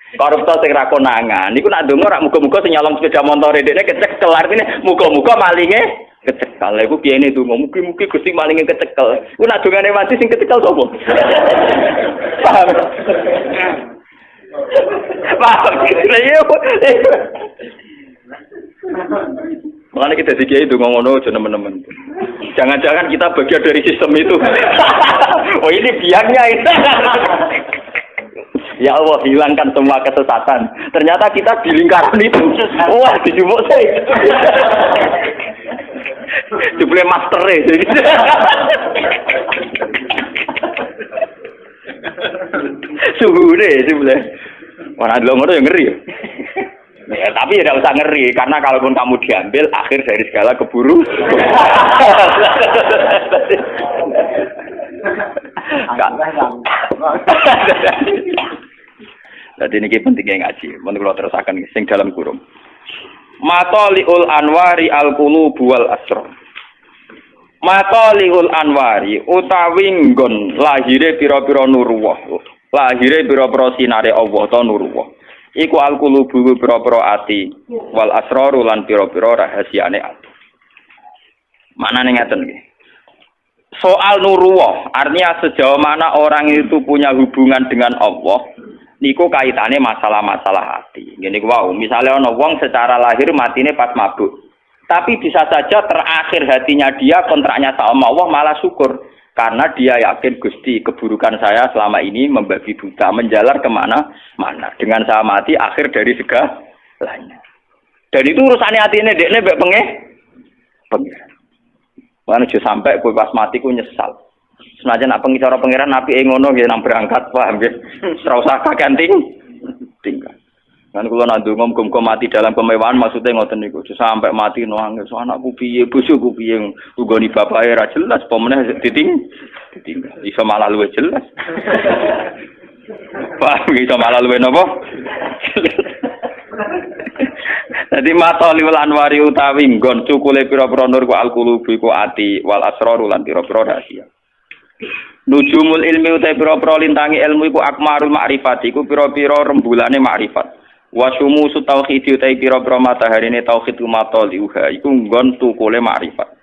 Koruptor sing ra konangan, niku nak dongo ora muga-muga sing nyolong sepeda motor dekne kecekel. Artine muga-muga malingnya kecekel. Lha iku piyene donga? Mugi-mugi Gusti malinge kecekel. Ku nak dongane mati sing kecekel sapa? Paham? Paham. Makanya kita dikiai donga ngono aja nemen-nemen. Jangan-jangan kita bagian dari sistem itu. Oh ini biangnya itu. Ya Allah, hilangkan semua kesesatan. Ternyata kita di lingkaran itu. Wah, dijumuk sih. Jebule master e. Suhune jebule. Ora ndelok ngono ya ngeri ya. Ya, tapi tidak usah ngeri karena kalaupun kamu diambil akhir dari segala keburu. Jadi ini pentingnya ngaji. Menurut terus akan sing dalam kurung. Matoliul anwari al-qulubu wal asrar. Matoliul anwari utawi nggon lahire pira-pira nurullah. Lahire pira-pira sinare Allah ta nurullah. Iku al-qulubu pira-pira ati wal asrar lan pira-pira rahasiane ati. Manane ngaten nggih. Soal nurullah, artinya sejauh mana orang itu punya hubungan dengan Allah, niku kaitannya masalah-masalah hati. Gini wow, misalnya ono wong secara lahir matine pas mabuk, tapi bisa saja terakhir hatinya dia kontraknya sama Allah malah syukur karena dia yakin Gusti keburukan saya selama ini membabi buta, menjalar kemana-mana. Dengan saya mati akhir dari segalanya. Dan itu urusannya hati ini, dekne mbek pengen. Mana aja sampai kowe pas mati ku nyesal. Senajan nak pengicara pangeran napi ngono nggih nang berangkat paham nggih. Ora usah kakenting tinggal. Kan kula nak ndonga muga mati dalam kemewahan maksudnya ngoten niku. Sampai mati nangis anakku piye, bojoku piye, nggoni bapake ra jelas apa meneh ditinggal. Iso malah luwih jelas. Paham iso malah luwih napa? Jadi matoliul anwari utawi nggon cukule pira-pira nur ku alqulubi ku ati wal asrar lan pira-pira rahasia. Nujumul ilmi utai pira-pira lintangi ilmu iku akmarul ma'rifat iku pira-pira rembulane ma'rifat. Wa syumusu tauhid utai pira-pira mataharine tauhid mataliuha iku nggon tukule ma'rifat.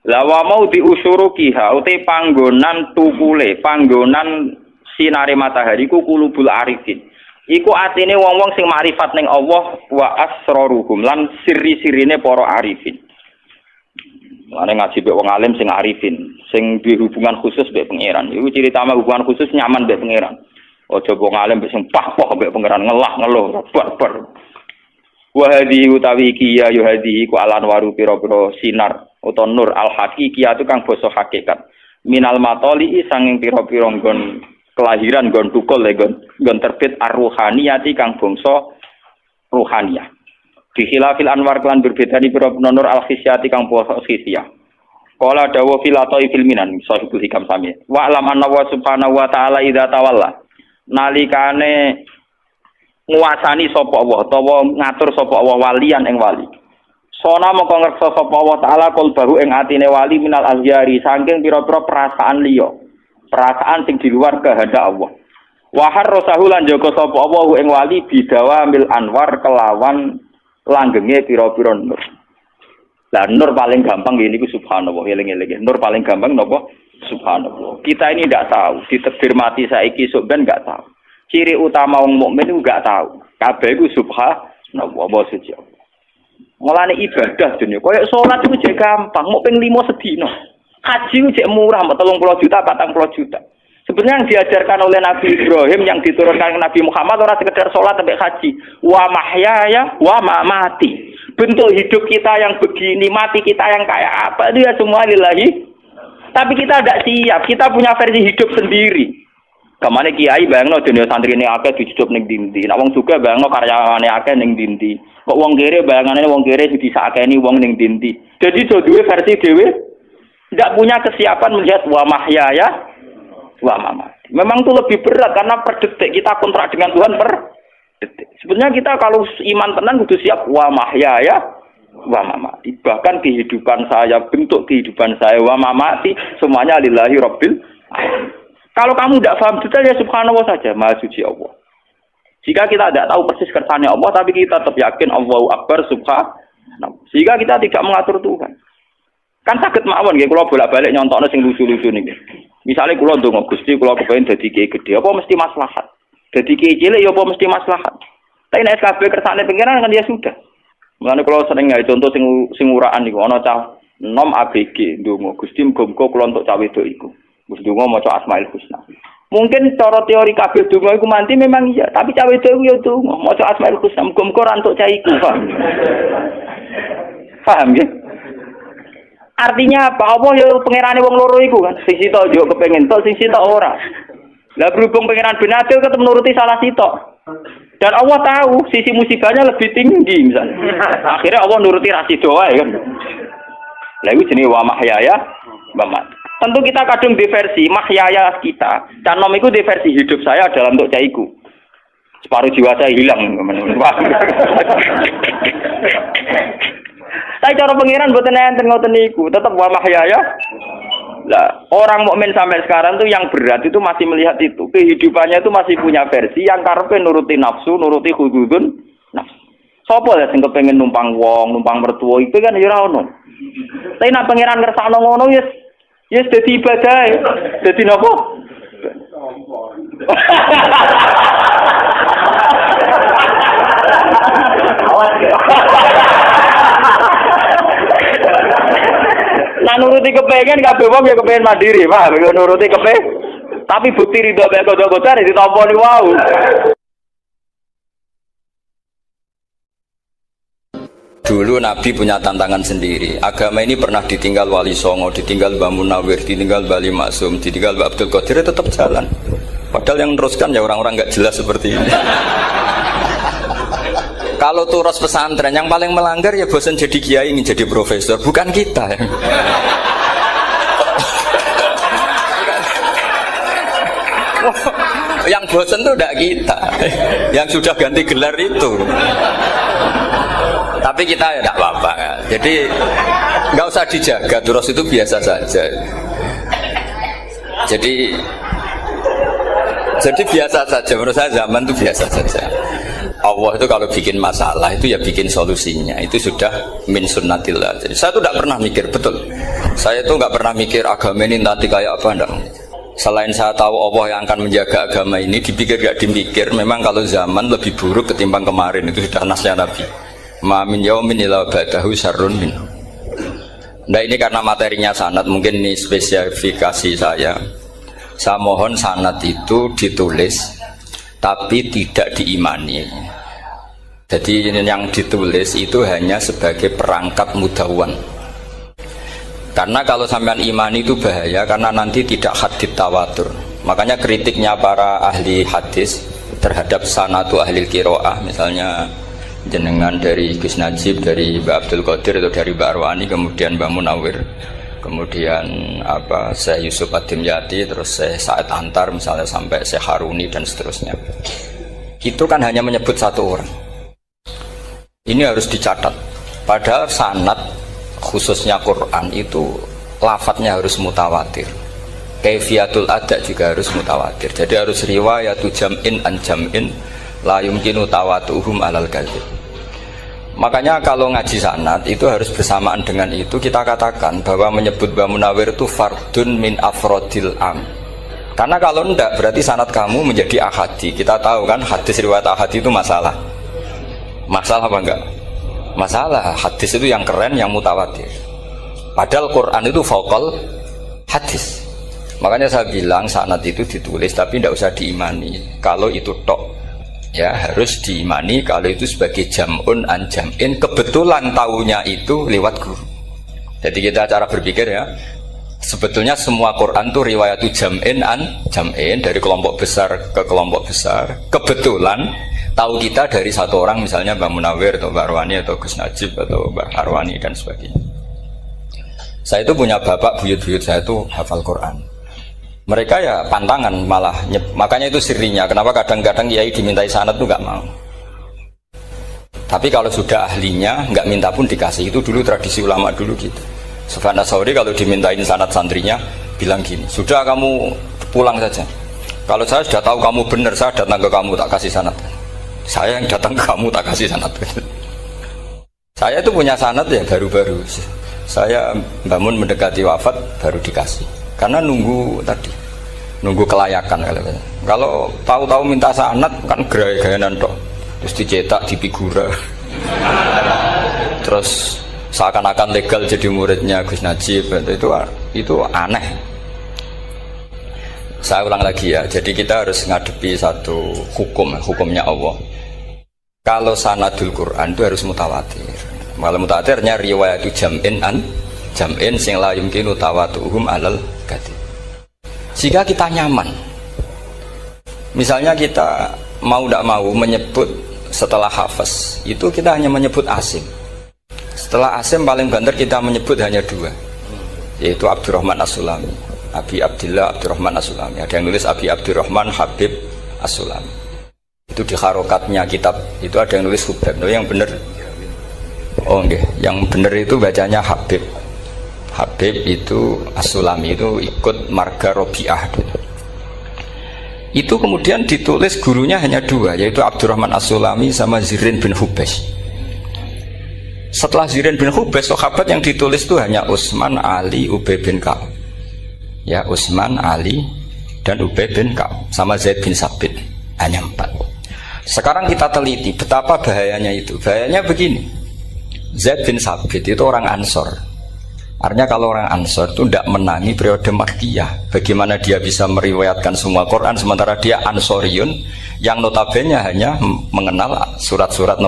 La wa mau diusurukiha utai panggonan tukule, panggonan sinare matahari iku kulubul arifin. Iku atine wong-wong sing ma'rifat ning Allah wa asraruhum lan siri-sirine para arifin. Lane ngaji mbek wong alim sing arifin, sing duwe hubungan khusus mbek pangeran. Iku ciri utama hubungan khusus nyaman mbek pangeran. Aja wong alim mbek sing pah-pah mbek pangeran ngelah-ngeluh barbar. Wa hadhi utawi iki ya hadhi ku alan waru pira-pira sinar utawa nur al haqiqiyah kang basa hakikat. Minal matoli sanging pira-pira nggon kelahiran nggon tukul nggon terbit ar-ruhaniyati kang bangsa ruhaniyah. Di khilafil anwar kelan berbeda di pira-pira nur al-khisyati kang poso khisyah. Qala dawu fil ataifil minan sahibul hikam sami. Wa alam anna wa subhanahu wa ta'ala idza tawalla. Nalikane nguasani sapa Allah utawa ngatur sapa Allah walian ing wali. Sona moko ngreksa sapa Allah taala qalbahu ing atine wali minal azyari saking pira-pira perasaan liya. Perasaan sing di luar kehendak Allah. Wa harrasahu lan jaga sapa Allah ing wali bidawamil anwar kelawan langgenge pira-pira nur. Lah nur paling gampang ngene iku subhanallah, eling-eling. Nur paling gampang napa? Subhanallah. Kita ini ndak tahu, ditakdir mati saiki sok ben ndak tahu. Ciri utama wong mukmin itu ndak tahu. Kabeh iku subhanallah, wa suci Allah. Mulane ibadah dunya, koyo salat iku jek gampang, mung ping 5 sedina. Haji ku jek murah, 30 juta, 40 juta. Sebenarnya yang diajarkan oleh Nabi Ibrahim yang diturunkan Nabi Muhammad orang sekedar sholat sampai haji. Wa mahyaya wa mamati. Bentuk hidup kita yang begini, mati kita yang kayak apa, itu ya semua lillahi. Tapi kita tidak siap, kita punya versi hidup sendiri. Kemana kiai bayangno dunia santri ini akeh dihidup ning dindi. Nek wong juga bayangno karyawane akeh ning dindi. Kok wong kere bayangane wong kere disakeni wong ning dindi. Jadi duwe versi dhewe tidak punya kesiapan melihat wa mahyaya wa mamati. Memang itu lebih berat karena per detik kita kontrak dengan Tuhan per detik. Sebenarnya kita kalau iman tenang kudu siap wa mahyaya wa mamati. Bahkan kehidupan saya, bentuk kehidupan saya wa mamati semuanya lillahi rabbil alamin. Kalau kamu tidak paham detail ya subhanallah saja, maha suci Allah. Jika kita tidak tahu persis kersane Allah tapi kita tetap yakin Allahu akbar subhanallah. Sehingga kita tidak mengatur Tuhan. Kan saged mawon nggih kula bolak-balik nyontokno sing lucu-lucu niki. Misale kula ndonga Gusti kula kepengin dadi kiai gedhe apa mesti maslahat. Dadi kiai cilik ya apa mesti maslahat. Tapi nek kabeh kersane pengiran kan ya sudah. Mulane kula sering gawe contoh sing uraan niku ana cah nom ABG ndonga Gusti muga-muga kula entuk cah wedok iku. Wis ndonga maca Asmaul Husna. Mungkin cara teori kabeh donga iku manti memang iya, tapi cah wedok iku ya donga maca Asmaul Husna muga-muga ora entuk cah iku. Paham ya? Artinya apa? Allah ya pengerane wong loro iku kan. Sing sitok yo kepengin tok, sing sitok ora. Lah berhubung pengeran benatil ketemu nuruti salah sitok. Dan Allah tahu sisi musibahnya lebih tinggi misalnya. Akhirnya Allah nuruti rasido wae kan. Lah iku jenenge wa mahyaya wa mamati. Tentu kita kadung di versi mahyaya kita. Dan nom iku di versi hidup saya dalam untuk caiku. Separuh jiwa saya hilang. Tapi cara pengiran mboten enten ngoten niku, tetep wa mahyaya. Lah, orang mukmin sampai sekarang tuh yang berat itu masih melihat itu. Kehidupannya itu masih punya versi yang karepe nuruti nafsu, nuruti hududun nafsu. Sopo ya sing kepengin numpang wong, numpang mertua itu kan ya ora ono. Tapi nek pengiran ngersakno ngono yes dadi ibadah. Dadi napa? Nah nuruti kepengen kabeh wong ya kepengen mandiri, paham? Nuruti kepengen. Tapi bukti ridho mek kodho-kodho ditampani wau. Dulu Nabi punya tantangan sendiri. Agama ini pernah ditinggal Wali Songo, ditinggal Mbah Munawir, ditinggal Bali Maksum, ditinggal Mbah Abdul Qadir, tetap jalan. Padahal yang meneruskan ya orang-orang nggak jelas seperti ini. Kalau turus pesantren yang paling melanggar ya bosan jadi kiai ingin jadi profesor, bukan kita. Yang bosan tuh tidak kita, yang sudah ganti gelar itu. Tapi kita ya tidak apa-apa. Jadi nggak usah dijaga, turus itu biasa saja. Jadi biasa saja, menurut saya zaman itu biasa saja. Allah itu kalau bikin masalah itu ya bikin solusinya, itu sudah min sunnatillah. Jadi saya itu tidak pernah mikir, betul. Saya itu nggak pernah mikir agama ini nanti kayak apa, enggak. Selain saya tahu Allah yang akan menjaga agama ini, dipikir gak dipikir, memang kalau zaman lebih buruk ketimbang kemarin, itu sudah nasnya Nabi. Ma min yaumin illa ba'dahu syarrun min. Nah ini karena materinya sanad, mungkin ini spesifikasi saya. Saya mohon sanad itu ditulis tapi tidak diimani. Jadi yang ditulis itu hanya sebagai perangkat mudawwan. Karena kalau sampean imani itu bahaya, karena nanti tidak hadits tawatur. Makanya kritiknya para ahli hadis terhadap sanatu ahli qiraah, misalnya jenengan dari Gus Najib, dari Mbak Abdul Qadir atau dari Mbak Arwani, kemudian Mbak Munawir, kemudian Syekh Yusuf Ad-Dimyati, terus Syekh Sa'id Antar misalnya, sampai Syekh Haruni dan seterusnya. Itu kan hanya menyebut satu orang. Ini harus dicatat. Padahal sanad khususnya Quran itu lafadznya harus mutawatir. Kaifiyatul ada juga harus mutawatir. Jadi harus riwayatu jam'in an jam'in la yumkinu tawatuhum alal kadzib. Makanya kalau ngaji sanad itu harus bersamaan dengan itu kita katakan bahwa menyebut Mbah Munawir itu fardun min afrodil am. Karena kalau enggak berarti sanad kamu menjadi ahadi. Kita tahu kan hadis riwayat ahadi itu masalah. Masalah apa enggak? Masalah. Hadis itu yang keren, yang mutawatir. Padahal Quran itu fauqal hadis. Makanya saya bilang sanad itu ditulis tapi tidak usah diimani. Kalau itu tok, ya harus diimani kalau itu sebagai jam'un an jam'in, kebetulan tahunya itu lewat guru. Jadi kita cara berpikir ya, sebetulnya semua Quran itu riwayatu jam'in an jam'in, dari kelompok besar ke kelompok besar. Kebetulan tahu kita dari satu orang, misalnya Mbak Munawir atau Mbak Arwani atau Gus Najib atau Mbak Arwani dan sebagainya. Saya itu punya bapak, buyut-buyut saya itu hafal Quran. Mereka ya pantangan malah, makanya itu sirinya. Kenapa kadang-kadang kiai dimintai sanad itu nggak mau. Tapi kalau sudah ahlinya nggak minta pun dikasih. Itu dulu tradisi ulama dulu gitu. Sufyan Ats-Tsauri kalau dimintain sanad santrinya bilang gini, sudah kamu pulang saja. Kalau saya sudah tahu kamu benar, saya datang ke kamu tak kasih sanad. Saya yang datang ke kamu tak kasih sanad. Saya itu punya sanad ya baru-baru. Saya bangun mendekati wafat baru dikasih. Karena nunggu tadi, nunggu kelayakan. Kalau tahu-tahu minta sanad kan gaya-gayanan toh, terus dicetak di figura, terus seakan-akan legal jadi muridnya Gus Najib. Itu aneh. Saya ulang lagi ya, jadi kita harus ngadepi satu hukumnya Allah. Kalau sanadul Quran itu harus mutawatir. Kalau mutawatirnya riwayatu jam'in an jam'in sing la yumkinu tawatuhum alal kadzib. Jika kita nyaman, misalnya kita mau tidak mau menyebut setelah hafaz itu kita hanya menyebut asim. Setelah asim paling banter kita menyebut hanya dua, yaitu Abdurrahman As-Sulami, Abi Abdillah Abdurrahman As-Sulami. Ada yang nulis Abi Abdurrahman Habib As-Sulami. Itu di harokatnya kitab itu ada yang nulis Hubab. Yang benar, oh enggak, yang benar itu bacanya Habib. Habib itu As-Sulami, itu ikut marga Robi'ah. Itu kemudian ditulis gurunya hanya dua, yaitu Abdurrahman As-Sulami sama Zirin bin Hubes. Setelah Zirin bin Hubes, sahabat yang ditulis itu hanya Utsman, Ali, Ubay bin Ka'ab. Ya, Utsman, Ali dan Ubay bin Ka'ab sama Zaid bin Sabit, hanya 4. Sekarang kita teliti betapa bahayanya itu. Bahayanya begini, Zaid bin Sabit itu orang Ansor. Artinya kalau orang Ansor itu tidak menangi periode Makkiyah. Bagaimana dia bisa meriwayatkan semua Quran sementara dia Ansoriun yang notabene hanya mengenal surat-surat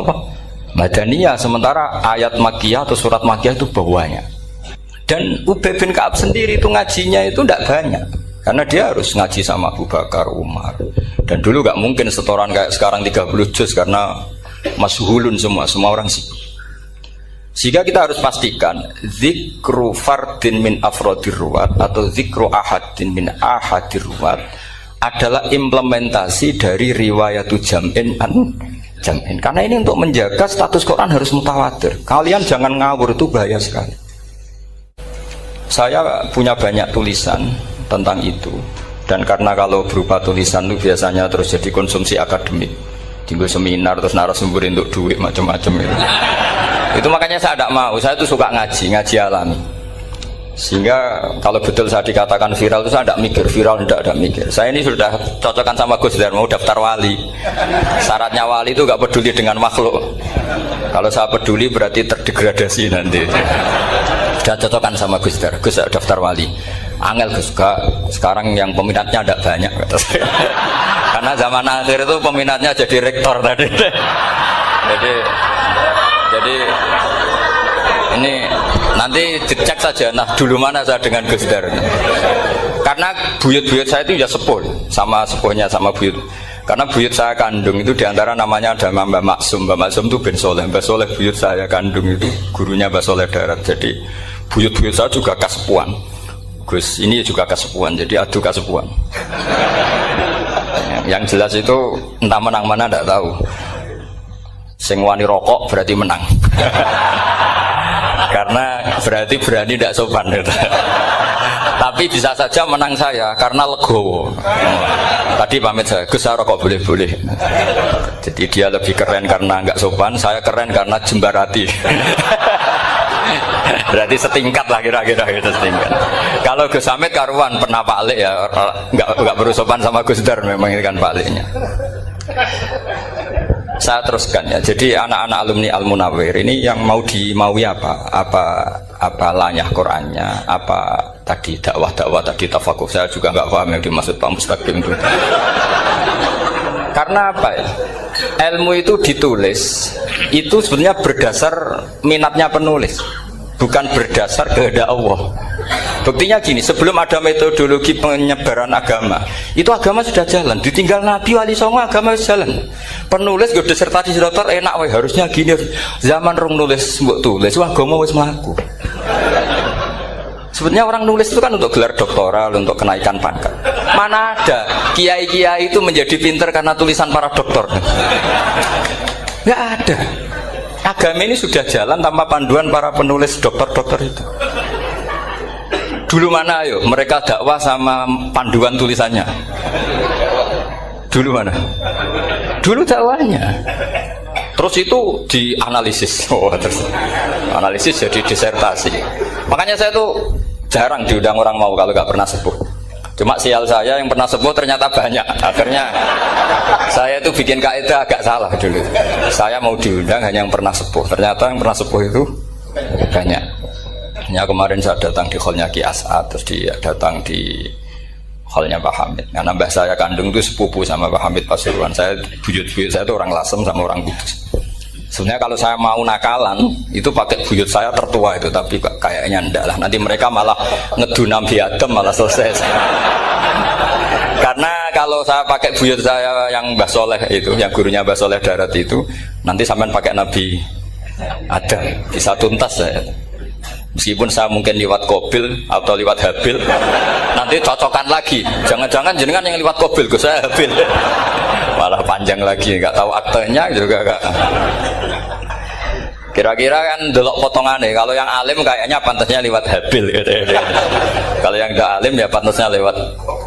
Madaniyah, sementara ayat Makkiyah atau surat Makkiyah itu bawahnya. Dan Ubay bin Ka'ab sendiri itu ngajinya itu tidak banyak, karena dia harus ngaji sama Abu Bakar, Umar. Dan dulu gak mungkin setoran kayak sekarang 30 juz karena masyhulun semua orang sibuk. Sehingga kita harus pastikan zikru fardin min afrodir ruwat atau zikru ahadin min ahadir ruwat adalah implementasi dari riwayatu jam'in an jam'in. Karena ini untuk menjaga status Quran harus mutawatir. Kalian jangan ngawur, itu bahaya sekali. Saya punya banyak tulisan tentang itu. Dan karena kalau berupa tulisan itu biasanya terus jadi konsumsi akademik, tinggal seminar terus narasumber untuk duit macam-macam itu. Itu makanya saya tidak mau. Saya itu suka ngaji alami. Sehingga kalau betul saya dikatakan viral itu saya tidak mikir, viral tidak mikir. Saya ini sudah cocokkan sama Gus Dar, mau daftar wali. Syaratnya wali itu nggak peduli dengan makhluk. Kalau saya peduli berarti terdegradasi nanti. Sudah cocokkan sama Gus Dar, Gus daftar wali. Angel Gus, sekarang yang peminatnya tidak banyak. Karena zaman akhir itu peminatnya jadi rektor tadi. Jadi ini nanti dicek saja, nah dulu mana saya dengan Gus Dar. Karena buyut-buyut saya itu ya sepuh, sama sepuhnya sama buyut. Karena buyut saya kandung itu diantara namanya ada Mbak Maksum. Mbak Maksum itu bin Soleh. Mbak Soleh buyut saya kandung itu gurunya Mbak Soleh Darat. Jadi buyut-buyut saya juga kasepuan. Gus ini juga kasepuan, jadi adu kasepuan. Yang jelas itu entah menang mana tidak tahu. Sing wani rokok berarti menang. Karena berarti berani tidak sopan gitu. Tapi bisa saja menang saya karena legowo. Tadi pamit saya, Gus saya rokok boleh-boleh. Jadi dia lebih keren karena nggak sopan, saya keren karena jembarati. Berarti setingkat lah kira-kira gitu, setingkat. Kalau Gus Hamid karuan pernah Pak Alik ya, nggak perlu sopan sama Gus Dar, memang ini kan Pak Aliknya. Saya teruskan ya. Jadi anak-anak alumni Al-Munawwir ini yang mau dimaui apa lanyah Qur'annya, apa tadi dakwah tadi tafakuh. Saya juga nggak paham yang dimaksud Pak Mustaqim itu. Karena apa ya? Ilmu itu ditulis itu sebenarnya berdasar minatnya penulis, bukan berdasar kehendak Allah. Buktinya gini, sebelum ada metodologi penyebaran agama, itu agama sudah jalan. Ditinggal Nabi Wali Songo agama sudah jalan. Penulis gue disertasi dokter enak, weh harusnya gini. Zaman rong nulis mbok tulis, wah agama wis mlaku. Sebenarnya orang nulis itu kan untuk gelar doktoral, untuk kenaikan pangkat. Mana ada kiai-kiai itu menjadi pinter karena tulisan para doktor? Nggak ada. Agama ini sudah jalan tanpa panduan para penulis dokter-dokter itu. Dulu mana ayo mereka dakwah sama panduan tulisannya? Dulu mana? Dulu dakwahnya. Terus itu dianalisis. Terus analisis jadi disertasi. Makanya saya tuh jarang diundang orang mau kalau nggak pernah sepuh. Cuma sial saya yang pernah sepuh ternyata banyak. Akhirnya saya itu bikin kaidah agak salah dulu. Saya mau diundang hanya yang pernah sepuh. Ternyata yang pernah sepuh itu banyak. Ya kemarin saya datang di hallnya Ki As'ad, terus dia datang di hallnya Pak Hamid. Nah, nambah saya kandung itu sepupu sama Pak Hamid Pasuruan. Saya buyut-buyut saya itu orang Lasem sama orang Kudus. Sebenarnya kalau saya mau nakalan itu pakai buyut saya tertua itu, tapi kayaknya enggak lah. Nanti mereka malah ngedu Nabi Adam malah selesai. Karena kalau saya pakai buyut saya yang Mbah Soleh itu, yang gurunya Mbah Soleh Darat itu, nanti sampean pakai Nabi Adam bisa tuntas saya. Meskipun saya mungkin lewat Kobil atau lewat Habil, nanti cocokkan lagi. Jangan-jangan jenengan yang lewat Kobil, gue saya Habil. Malah panjang lagi, nggak tahu aktenya juga nggak. Kira-kira kan delok potongannya. Kalau yang alim kayaknya pantasnya lewat Habil. Gitu. Kalau yang nggak alim ya pantasnya lewat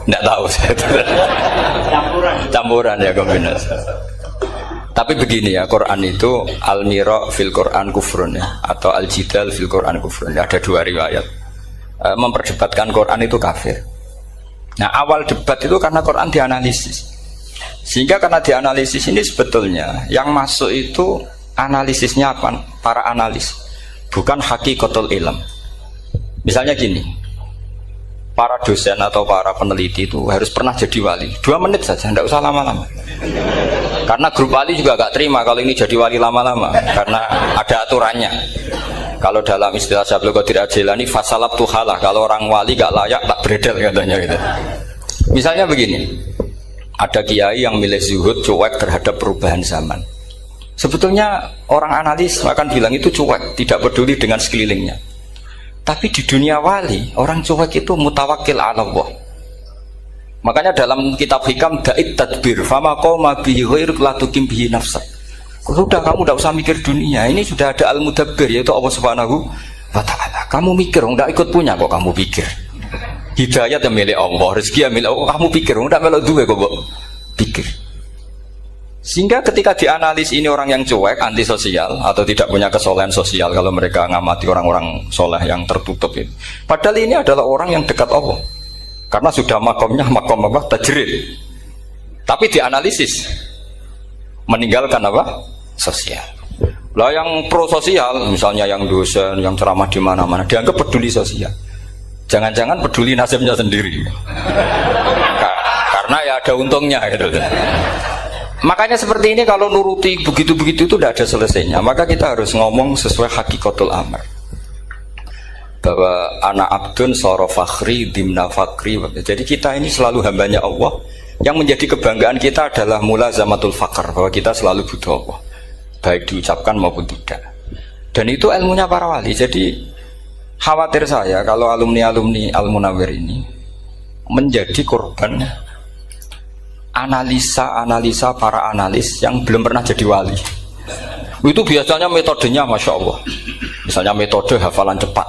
nggak tahu. Campuran ya kombinasi. Tapi begini ya, Quran itu al-mira fil Quran kufrun ya, atau al-jidal fil Quran kufrun ya, ada dua riwayat. Memperdebatkan Quran itu kafir. Nah awal debat itu karena Quran dianalisis. Sehingga karena dianalisis ini sebetulnya yang masuk itu analisisnya apa? Para analis, bukan hakikatul ilm. Misalnya gini, para dosen atau para peneliti itu harus pernah jadi wali 2 menit saja, tidak usah lama-lama. Karena grup wali juga gak terima kalau ini jadi wali lama-lama, karena ada aturannya. Kalau dalam istilah Syaikhul Qadir Al-Jilani fasalab tuhalah, kalau orang wali gak layak tak beredel katanya gitu. Misalnya begini, ada kiai yang milih zuhud, cuek terhadap perubahan zaman. Sebetulnya orang analis akan bilang itu cuek, tidak peduli dengan sekelilingnya. Tapi di dunia wali, orang cuek itu mutawakkil ala Allah. Makanya dalam kitab hikam da'it tadbir fama qoma bihi ghairuk la tuqim bihi nafsak. Sudah kamu tidak usah mikir dunia, ini sudah ada al-mudabbir yaitu Allah Subhanahu wa ta'ala. Kamu mikir, enggak ikut punya kok kamu pikir. Hidayat yang milik Allah, rezeki yang milik Allah. Kamu pikir, udah melok duwe kok, pikir. Sehingga ketika dianalisis ini orang yang cuek, antisosial atau tidak punya kesolehan sosial kalau mereka ngamati orang-orang soleh yang tertutup itu. Padahal ini adalah orang yang dekat Allah. Karena sudah makomnya makom apa? Tajrid. Tapi dianalisis meninggalkan apa? Sosial. Lah yang pro sosial, misalnya yang dosen, yang ceramah di mana-mana, dianggap peduli sosial. Jangan-jangan peduli nasibnya sendiri. Karena ya ada untungnya gitu. Makanya seperti ini kalau nuruti begitu-begitu itu tidak ada selesainya. Maka kita harus ngomong sesuai hakikatul amr. Bahwa anak abdun soro fakhri dimna fakri. Jadi kita ini selalu hambanya Allah. Yang menjadi kebanggaan kita adalah mulazamatul fakr. Bahwa kita selalu butuh Allah. Baik diucapkan maupun tidak. Dan itu ilmunya para wali. Jadi khawatir saya kalau alumni-alumni Al-Munawwir ini menjadi korban analisa para analis yang belum pernah jadi wali. Itu biasanya metodenya Masya Allah. Misalnya metode hafalan cepat.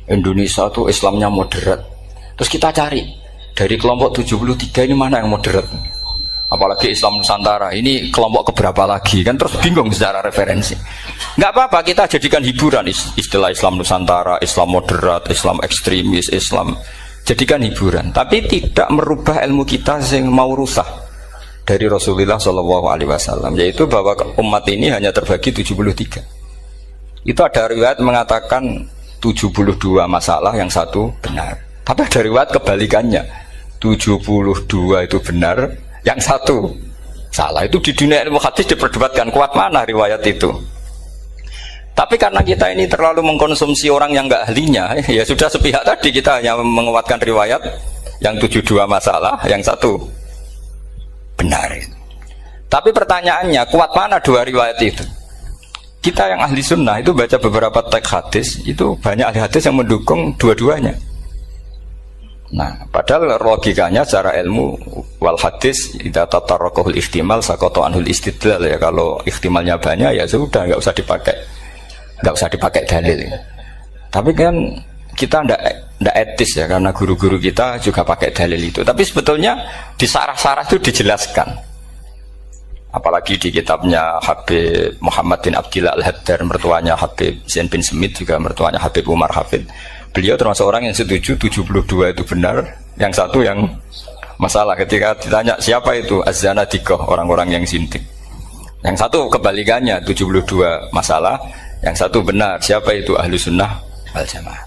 Indonesia tuh Islamnya moderat. Terus kita cari dari kelompok 73 ini mana yang moderat. Apalagi Islam Nusantara ini kelompok keberapa lagi kan, terus bingung secara referensi. Nggak apa-apa, kita jadikan hiburan istilah Islam Nusantara, Islam moderat, Islam ekstremis, Islam. Jadikan hiburan, tapi tidak merubah ilmu kita yang mau rusak dari Rasulullah SAW, yaitu bahwa umat ini hanya terbagi 73. Itu ada riwayat mengatakan 72 masalah, yang satu benar. Tapi ada riwayat kebalikannya, 72 itu benar, yang satu salah. Itu di dunia ilmu hadis diperdebatkan, kuat mana riwayat itu. Tapi karena kita ini terlalu mengkonsumsi orang yang nggak ahlinya, ya sudah sepihak tadi kita hanya menguatkan riwayat yang 72 masalah, yang satu benar. Tapi pertanyaannya, kuat mana dua riwayat itu? Kita yang ahli sunnah itu baca beberapa teks hadis, itu banyak ahli hadis yang mendukung dua-duanya. Nah, padahal logikanya secara ilmu wal hadis idza tatarraqahul ihtimal saqata anhul istidlal, ya kalau ihtimalnya banyak ya sudah nggak usah dipakai dalil. Tapi kan kita ndak etis ya, karena guru-guru kita juga pakai dalil itu. Tapi sebetulnya di sarah-sarah itu dijelaskan. Apalagi di kitabnya Habib Muhammad bin Abdillah Al-Haddar, mertuanya Habib Zain bin Smith, juga mertuanya Habib Umar Hafid. Beliau termasuk orang yang setuju 72 itu benar, yang satu yang masalah. Ketika ditanya siapa itu Az-Zanadiqah, orang-orang yang sindik. Yang satu kebalikannya, 72 masalah, yang satu benar, siapa itu ahlu sunnah wal jamaah.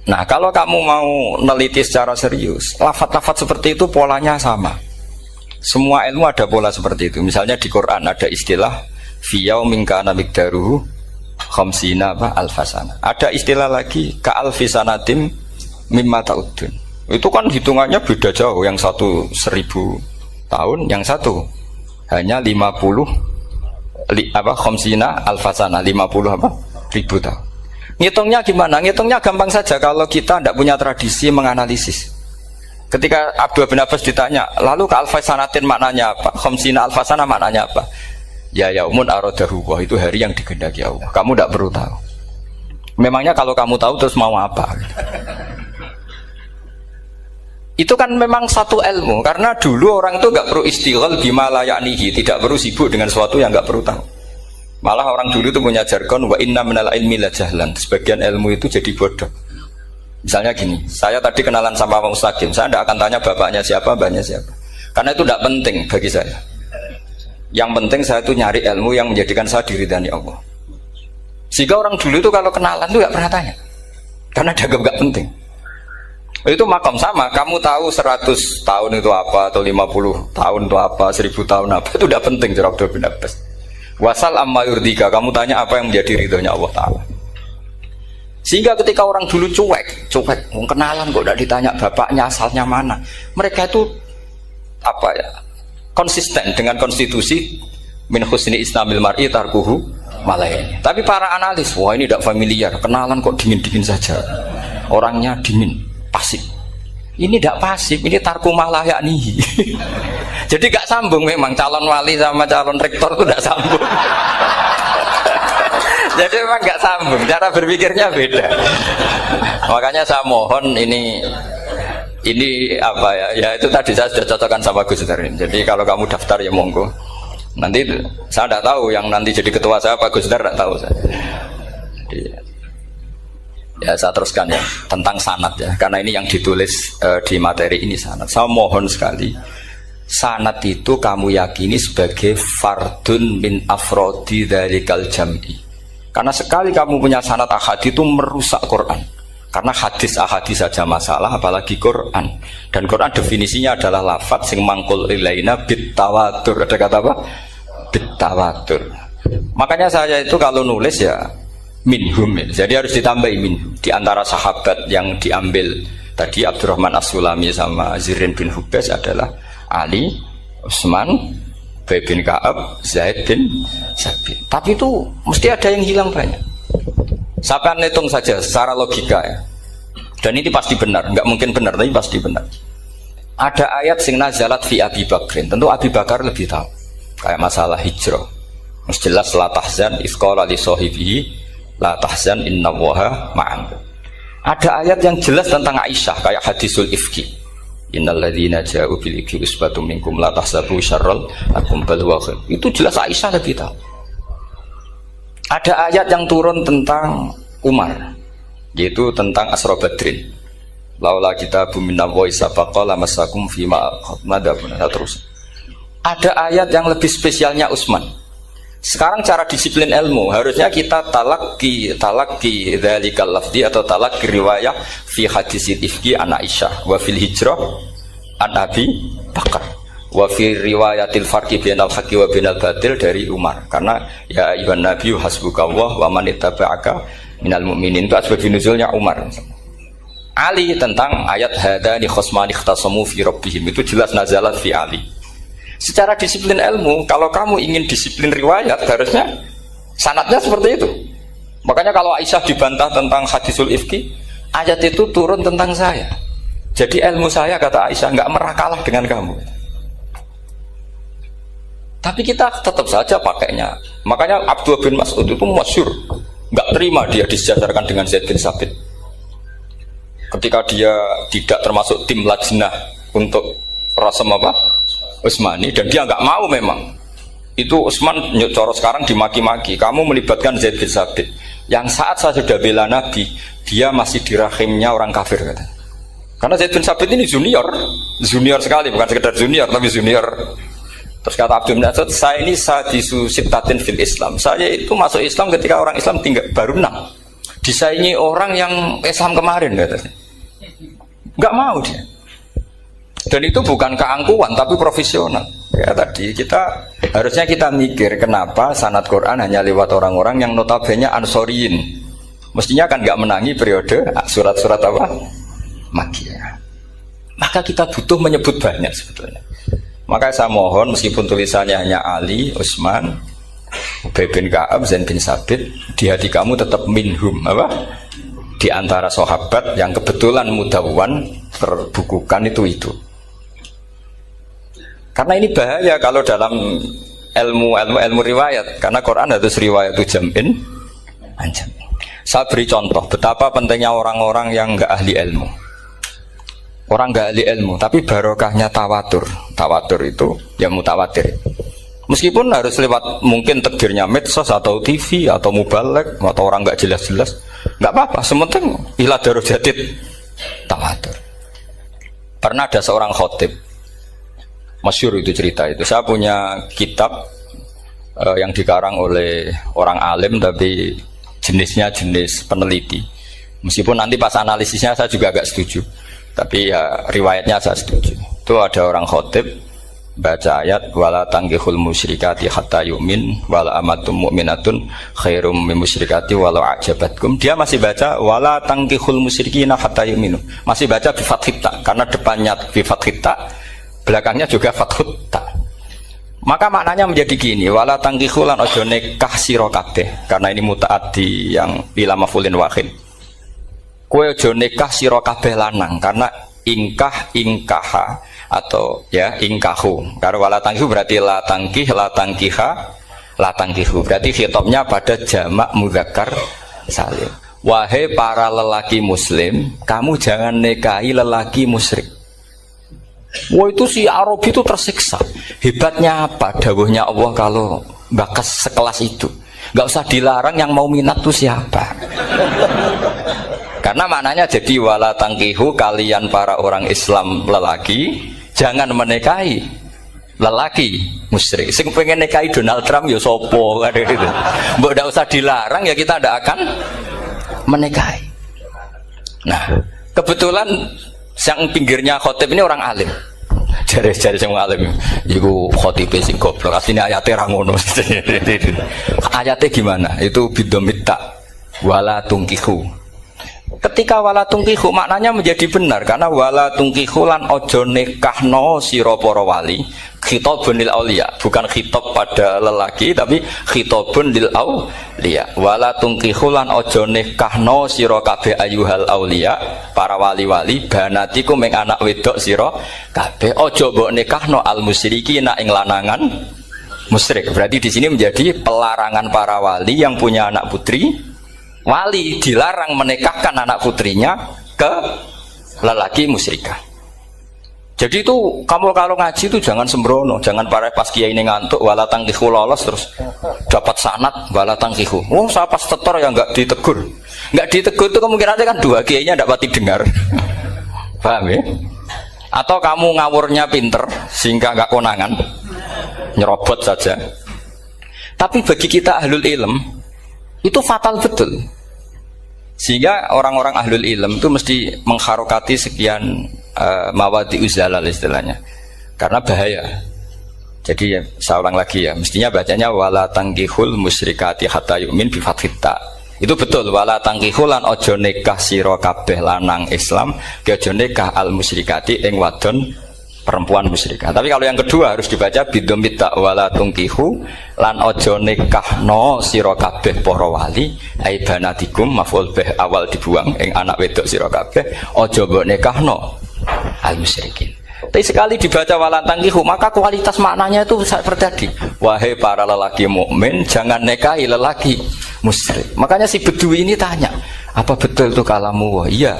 Nah, kalau kamu mau neliti secara serius, lafaz-lafaz seperti itu polanya sama. Semua ilmu ada pola seperti itu. Misalnya di Quran ada istilah fiyau minkana mikdaruhu khamsina alfasana. Ada istilah lagi ka'alfisanatim mimma ta'udun. Itu kan hitungannya beda jauh. Yang satu 1000 tahun, yang satu hanya 50 khamsina alfasana, 50 ribu tahun. Ngitungnya gimana? Ngitungnya gampang saja kalau kita tidak punya tradisi menganalisis. Ketika Abdul bin Abbas ditanya, lalu ke alfasanatin maknanya apa? Khamsina alfasana maknanya apa? Ya yaumun aradahu, itu hari yang dikehendaki Allah. Kamu tidak perlu tahu. Memangnya kalau kamu tahu terus mau apa? Itu kan memang satu ilmu, karena dulu orang itu nggak perlu istighal bima la ya'nihi, tidak perlu sibuk dengan sesuatu yang nggak perlu tahu. Malah orang dulu itu punya jargon wa inna minal ilmi la jahlan. Sebagian ilmu itu jadi bodoh. Misalnya gini, saya tadi kenalan sama Pak Mustaqim, saya tidak akan tanya bapaknya siapa, mbaknya siapa, karena itu tidak penting bagi saya. Yang penting saya itu nyari ilmu yang menjadikan saya diridani Allah. Sehingga orang dulu itu kalau kenalan itu nggak pernah tanya, karena dianggap nggak penting. Itu makom sama, kamu tahu 100 tahun itu apa, atau 50 tahun itu apa, 1000 tahun apa, itu tidak penting. Cara Abdul bin Abbas, wasal amma yurdika, kamu tanya apa yang menjadi ridhonya Allah Ta'ala. Sehingga ketika orang dulu cuek, kenalan kok tidak ditanya bapaknya asalnya mana, mereka itu apa ya, konsisten dengan konstitusi min husni islamil mar'i tarkuhu malaini. Tapi para analis, wah ini tidak familiar, kenalan kok dingin-dingin saja, orangnya dingin, pasif. Ini tidak pasif, ini tarku malah yaknihi. Jadi gak sambung memang calon wali sama calon rektor itu tidak sambung. Jadi memang nggak sambung, cara berpikirnya beda. Makanya saya mohon ini apa ya? Ya itu tadi saya sudah cocokkan sama Gus Dur. Jadi kalau kamu daftar ya monggo. Nanti saya tidak tahu yang nanti jadi ketua saya Pak Gus Dur, tidak tahu saya. Jadi, ya saya teruskan ya tentang sanad ya, karena ini yang ditulis di materi ini sanad. Saya mohon sekali, sanad itu kamu yakini sebagai fardun min afrodi dzalikal jam'i. Karena sekali kamu punya sanad ahad itu merusak Quran. Karena hadis saja masalah, apalagi Quran. Dan Quran definisinya adalah lafadz sing mangkul ilaina bit tawatur. Ada kata apa? Bit tawatur. Makanya saya itu kalau nulis ya minhum. Jadi harus ditambahi minhum. Di antara sahabat yang diambil tadi Abdurrahman As-Sulami sama Zirin bin Hubes adalah Ali, Utsman, Ubay bin Ka'ab, Zaid bin Sabit. Tapi itu mesti ada yang hilang banyak. Sampai hitung saja secara logika ya. Dan ini pasti benar, nggak mungkin benar tapi pasti benar. Ada ayat sing nazalat fi Abi Bakrin. Tentu Abi Bakar lebih tahu. Kayak masalah hijrah. Mesti jelas la tahzan iz qala li sahibihi la tahzan innallaha ma'an. Ada ayat yang jelas tentang Aisyah kayak hadisul ifki. Innal ladzina ja'u bil ifki usbatum minkum la tahsabu syarral lakum bal huwa khair. Itu jelas Aisyah lebih tahu. Ada ayat yang turun tentang Umar, yaitu tentang Asra Badrin. Laula kitabu minallahi sabaqa lamassakum fima madabun. Terus. Ada ayat yang lebih spesialnya Utsman. Sekarang cara disiplin ilmu harusnya kita talaqi dzalikal lafzi atau talaqi riwayah fi hadisil ifki an Aisyah wa fil hijrah an Abi Bakar. Wa fi riwayatil farqi bainal haqqi wa bainal batil dari Umar, karena ya ayyuhan nabiyyu hasbukallah wa man ittaba'aka minal mu'minin, itu asbab nuzulnya Umar. Ali tentang ayat hadani khosmani ikhtasamu fi rabbihim, itu jelas nazalat fi Ali. Secara disiplin ilmu, kalau kamu ingin disiplin riwayat harusnya sanadnya seperti itu. Makanya kalau Aisyah dibantah tentang hadisul ifki, ayat itu turun tentang saya. Jadi ilmu saya, kata Aisyah, nggak merah kalah dengan kamu. Tapi kita tetap saja pakainya. Makanya Abdullah bin Mas'ud itu masyhur, nggak terima dia disejajarkan dengan Zaid bin Sabit. Ketika dia tidak termasuk tim lajnah untuk rasam apa? Utsmani, dan dia nggak mau memang. Itu Utsman coro sekarang dimaki-maki. Kamu melibatkan Zaid bin Sabit. Yang saat saya sudah bela Nabi, dia masih di rahimnya orang kafir, kata. Karena Zaid bin Sabit ini junior sekali, bukan sekedar junior tapi junior. Terus kata Abdul bin Mas'ud, saya ini sadisu sittatin fil Islam. Saya itu masuk Islam ketika orang Islam tinggal baru 6. Disaingi orang yang Islam kemarin, katanya. Nggak mau dia. Dan itu bukan keangkuhan tapi profesional. Ya tadi harusnya kita mikir kenapa sanad Quran hanya lewat orang-orang yang notabene ansoriyin. Mestinya kan nggak menangi periode surat-surat apa? Makkiyah. Maka kita butuh menyebut banyak sebetulnya. Maka saya mohon meskipun tulisannya hanya Ali, Utsman, Ubay bin Ka'ab, Zaid bin Sabit, di hati kamu tetap minhum apa? Di antara sahabat yang kebetulan mudawwan terbukukan itu. Karena ini bahaya kalau dalam ilmu riwayat, karena Quran harus riwayat itu jam'in anjam. Saya beri contoh betapa pentingnya orang-orang yang enggak ahli ilmu. Orang nggak ahli ilmu, tapi barokahnya tawatur. Tawatur itu ya mutawatir. Meskipun harus lewat mungkin takdirnya medsos atau TV atau mubalek atau orang nggak jelas-jelas, nggak apa-apa. Sementing ila darajatid tawatur. Pernah ada seorang khotib, masyhur itu cerita itu. Saya punya kitab yang dikarang oleh orang alim tapi jenisnya jenis peneliti. Meskipun nanti pas analisisnya saya juga agak setuju. Tapi ya riwayatnya saya setuju. Itu ada orang khotib baca ayat wala tangkihul musyrikati hatta yu'min wala amatum mu'minatun khairum min musyrikati walau ajabatkum. Dia masih baca wala tangkihul musyrikina hatta yu'minu. Masih baca bi fathit ta karena depannya bi fathit ta, belakangnya juga fathut ta. Maka maknanya menjadi gini, wala tangkihul lan aja nikah sira kabeh, karena ini mutaaddi yang ila mafulin wahid. Kowe aja nikah sira kabeh lanang, karena ingkaha atau ya ingkahu. Karo wala tangkihu berarti la tangkiha latangkihu. Berarti khitabnya pada jamak mudzakkar salim. Wahai para lelaki muslim, kamu jangan nikahi lelaki musyrik. Wah, itu si Arabi itu tersiksa. Hebatnya apa dawuhnya Allah kalau bakas sekelas itu? Gak usah dilarang, yang mau minat tuh siapa? Karena maknanya jadi wala tangkihu, kalian para orang Islam lelaki jangan menikahi lelaki musyrik. Sing pengen nikahi Donald Trump ya sopo kan gitu. Mbok ndak usah dilarang ya kita ndak akan menikahi. Nah, kebetulan yang pinggirnya khotib ini orang alim. Jari-jari sing alim iku khotibe sing goblok. Asline ayate ra ngono. Ayate gimana? Itu bidomitta wala tungkihu. Ketika wala tungkihu maknanya menjadi benar karena wala tungkihu lan ojo nikahno sira para wali, khitabun lil auliya, bukan khitab pada lelaki tapi khitabun lil auliya. Wala tungkihu lan ojo nikahno sira kabeh ayuhal auliya, para wali-wali, banatiku meng anak wedok sira kabeh, ojo mbok nikahno al musyrikina ing lanangan musyrik. Berarti di sini menjadi pelarangan para wali yang punya anak putri. Wali dilarang menikahkan anak putrinya ke lelaki musyrikah. Jadi itu kamu kalau ngaji itu jangan sembrono, jangan pas kiai ini ngantuk wala tangkihu lolos terus dapat sanad wala tangkihu. Oh, saya pas tetor yang nggak ditegur. Nggak ditegur itu kemungkinannya kan dua kiainya nggak pati dengar. Paham ya? Atau kamu ngawurnya pinter sehingga nggak konangan, nyerobot saja. Tapi bagi kita ahlul ilm itu fatal betul, sehingga orang-orang ahlul ilm itu mesti mengharokati sekian mawadi uzalal istilahnya, karena bahaya. Jadi saya ulang lagi ya, mestinya bacanya wala tangkihul musyrikati hatta yu'min bi fathita. Itu betul, wala tangkihul lan ojo nikah sira kabeh lanang Islam ke ojo nikah al musyrikati ing wadon perempuan musyrikah. Tapi kalau yang kedua harus dibaca bidomita wala tungkihu lan ojo nikahno sira kabeh para wali ai banatikum maf'ul bih awal dibuang ing anak wedok sira kabeh ojo mbok nikahno al musyrikin. Tapi sekali dibaca wala tangkihu maka kualitas maknanya itu seperti tadi, wahai para lelaki mukmin jangan nikahi lelaki musyrik. Makanya si Bedui ini tanya, apa betul itu kalamu? Iya.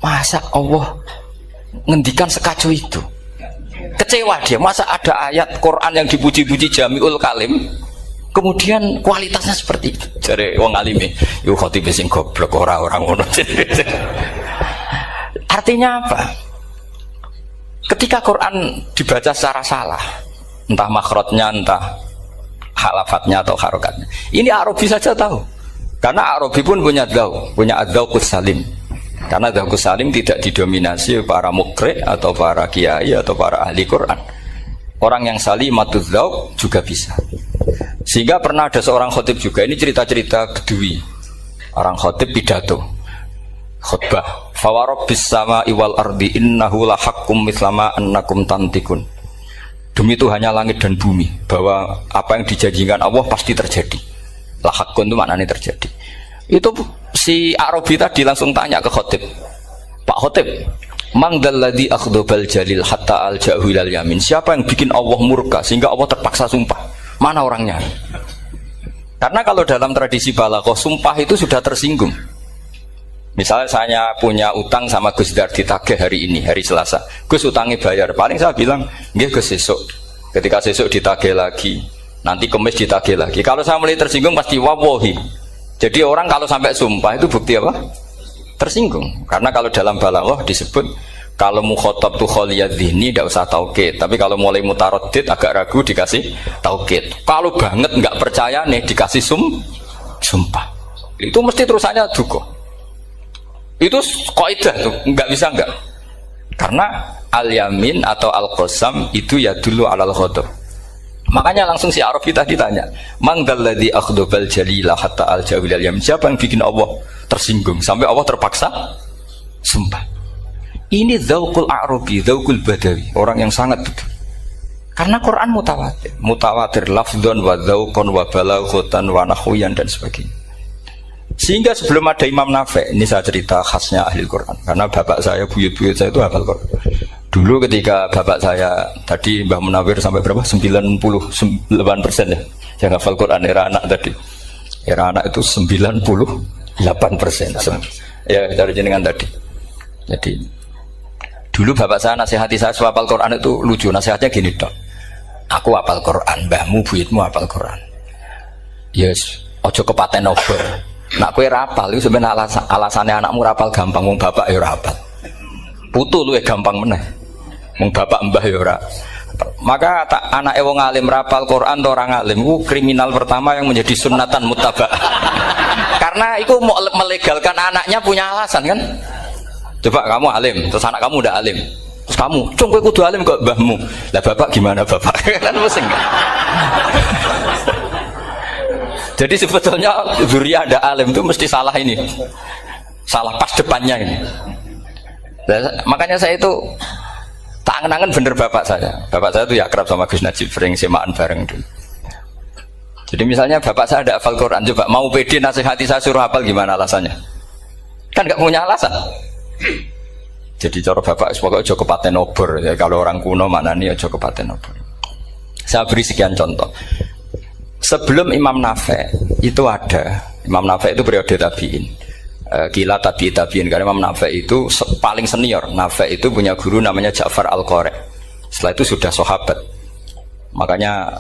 Masa Allah ngendikan sekacau itu? Kecewa dia, masa ada ayat Quran yang dipuji-puji Jamiul Kalim kemudian kualitasnya seperti itu. Jare wong alime yo khotib sing goblok ora ngono. Artinya apa? Ketika Quran dibaca secara salah, entah makhrajnya, entah halafatnya atau harokatnya, ini Arabi saja tahu, karena Arabi pun punya adzauqus salim. Karena dzauqus salim tidak didominasi para mukri atau para kiai atau para ahli Quran. Orang yang salimatuz dzauq juga bisa. Sehingga pernah ada seorang khotib juga, ini cerita-cerita Bedui. Orang khotib pidato khutbah, fawarabbis sama'i wal ardi innahu lahaqqum mithlama annakum tantikun. Demi Tuhannya langit dan bumi, bahwa apa yang dijanjikan Allah pasti terjadi. Lahaqqun itu maknanya terjadi. Itu si Arabi tadi langsung tanya ke khotib, Pak khotib, mangdalladzi akhdobal jalil hatta al-ja'hu ilal yamin. Siapa yang bikin Allah murka sehingga Allah terpaksa sumpah? Mana orangnya? Karena kalau dalam tradisi balaghah, sumpah itu sudah tersinggung. Misalnya saya punya utang sama Gus Dar ditagih hari ini, hari Selasa. Gus utangnya bayar, paling saya bilang, nggih Gus sesuk. Ketika sesuk ditagih lagi, nanti Kamis ditagih lagi. Kalau saya mulai tersinggung pasti wawahi. Jadi orang kalau sampai sumpah itu bukti apa? Tersinggung. Karena kalau dalam balaghah disebut kalau mukhatab tu khaliyadz dzihni tidak usah taukid, tapi kalau mulai mutaraddid agak ragu dikasih taukid. Kalau banget nggak percaya nih dikasih sumpah. Itu mesti terusannya duga. Itu kaidah tuh, nggak bisa nggak. Karena al-yamin atau al-qasam itu ya dulu alal ghadab. Makanya langsung si Arabi tadi tanya, mangdalladzi akhdobal jalila hatta al-ja'u ilal yamin. Siapa yang bikin Allah tersinggung sampai Allah terpaksa sumpah? Ini dzauqul Arabi, dzauqul Badawi, orang yang sangat betul. Karena Quran mutawatir lafdzon wa dzauqon wa balaghatan wa nahwiyan dan sebagainya. Sehingga sebelum ada Imam Nafi', ini saya cerita khasnya ahli Quran, karena bapak saya, buyut-buyut saya itu hafal Quran. Dulu ketika bapak saya tadi Mbah Munawir sampai berapa? 98% ya. Yang hafal Quran era anak tadi. Era anak itu 98%. Ya, dari jenengan tadi. Jadi dulu bapak saya nasihati saya hafal Quran itu lucu. Nasihatnya gini, Dok. Aku hafal Quran, mbahmu, buyutmu hafal Quran. Yes, ojo kepaten obor. Nak kowe rapal itu sebenarnya alasannya anakmu rapal gampang, wong bapak ya rapal. Putu luwih gampang meneh. Wong bapak mbah ya ora. Maka anak wong alim rapal Quran atau orang alim itu kriminal pertama yang menjadi sunnatan muttaba. Karena itu mau melegalkan anaknya punya alasan kan. Coba kamu alim, terus anak kamu udah alim. Terus kamu, cung kowe kudu alim kok mbahmu. Lah bapak gimana bapak? Kan pusing. Jadi sebetulnya zuriya ada alim itu mesti salah ini. Salah pas depannya ini. Makanya saya itu tak angen-angen bener bapak saya. Bapak saya itu ya akrab sama Gus Najib, sering semaan bareng dulu. Jadi misalnya bapak saya ada hafal Quran, coba mau pede nasihati saya suruh hafal gimana alasannya? Kan gak punya alasan. Jadi cara bapak pokoknya ojo kepaten obor ya, kalau orang kuno mana nih ojo kepaten obor. Saya beri sekian contoh. Sebelum Imam Nafi' itu ada, Imam Nafi' itu periode tabi'in. Gila tabi'in karena Imam Nafi' itu paling senior. Nafi' itu punya guru namanya Ja'far Al-Qari. Setelah itu sudah sahabat. Makanya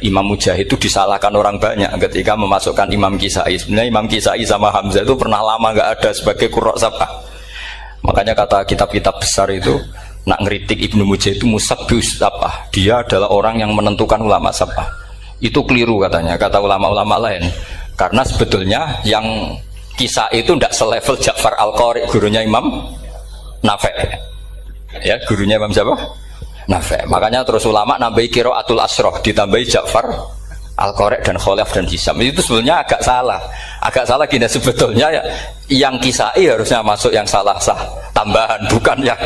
Imam Mujahid itu disalahkan orang banyak ketika memasukkan Imam Kisai. Sebenarnya Imam Kisai sama Hamzah itu pernah lama nggak ada sebagai qurra sab'ah. Makanya kata kitab-kitab besar itu nak ngeritik Ibnu Mujahid itu musabbius sab'ah. Dia adalah orang yang menentukan ulama sab'ah. Itu keliru katanya, kata ulama-ulama lain. Karena sebetulnya yang kisah itu tidak selevel Ja'far Al-Qari, gurunya Imam Nafi'. Ya, gurunya Imam siapa? Nafi'. Makanya terus ulama nambahi qiraatul asroh, ditambahi Ja'far Al-Qari dan Khalaf dan Hisam. Itu sebetulnya agak salah. Agak salah gini, sebetulnya ya, yang kisah harusnya masuk yang salah sah tambahan, bukan yang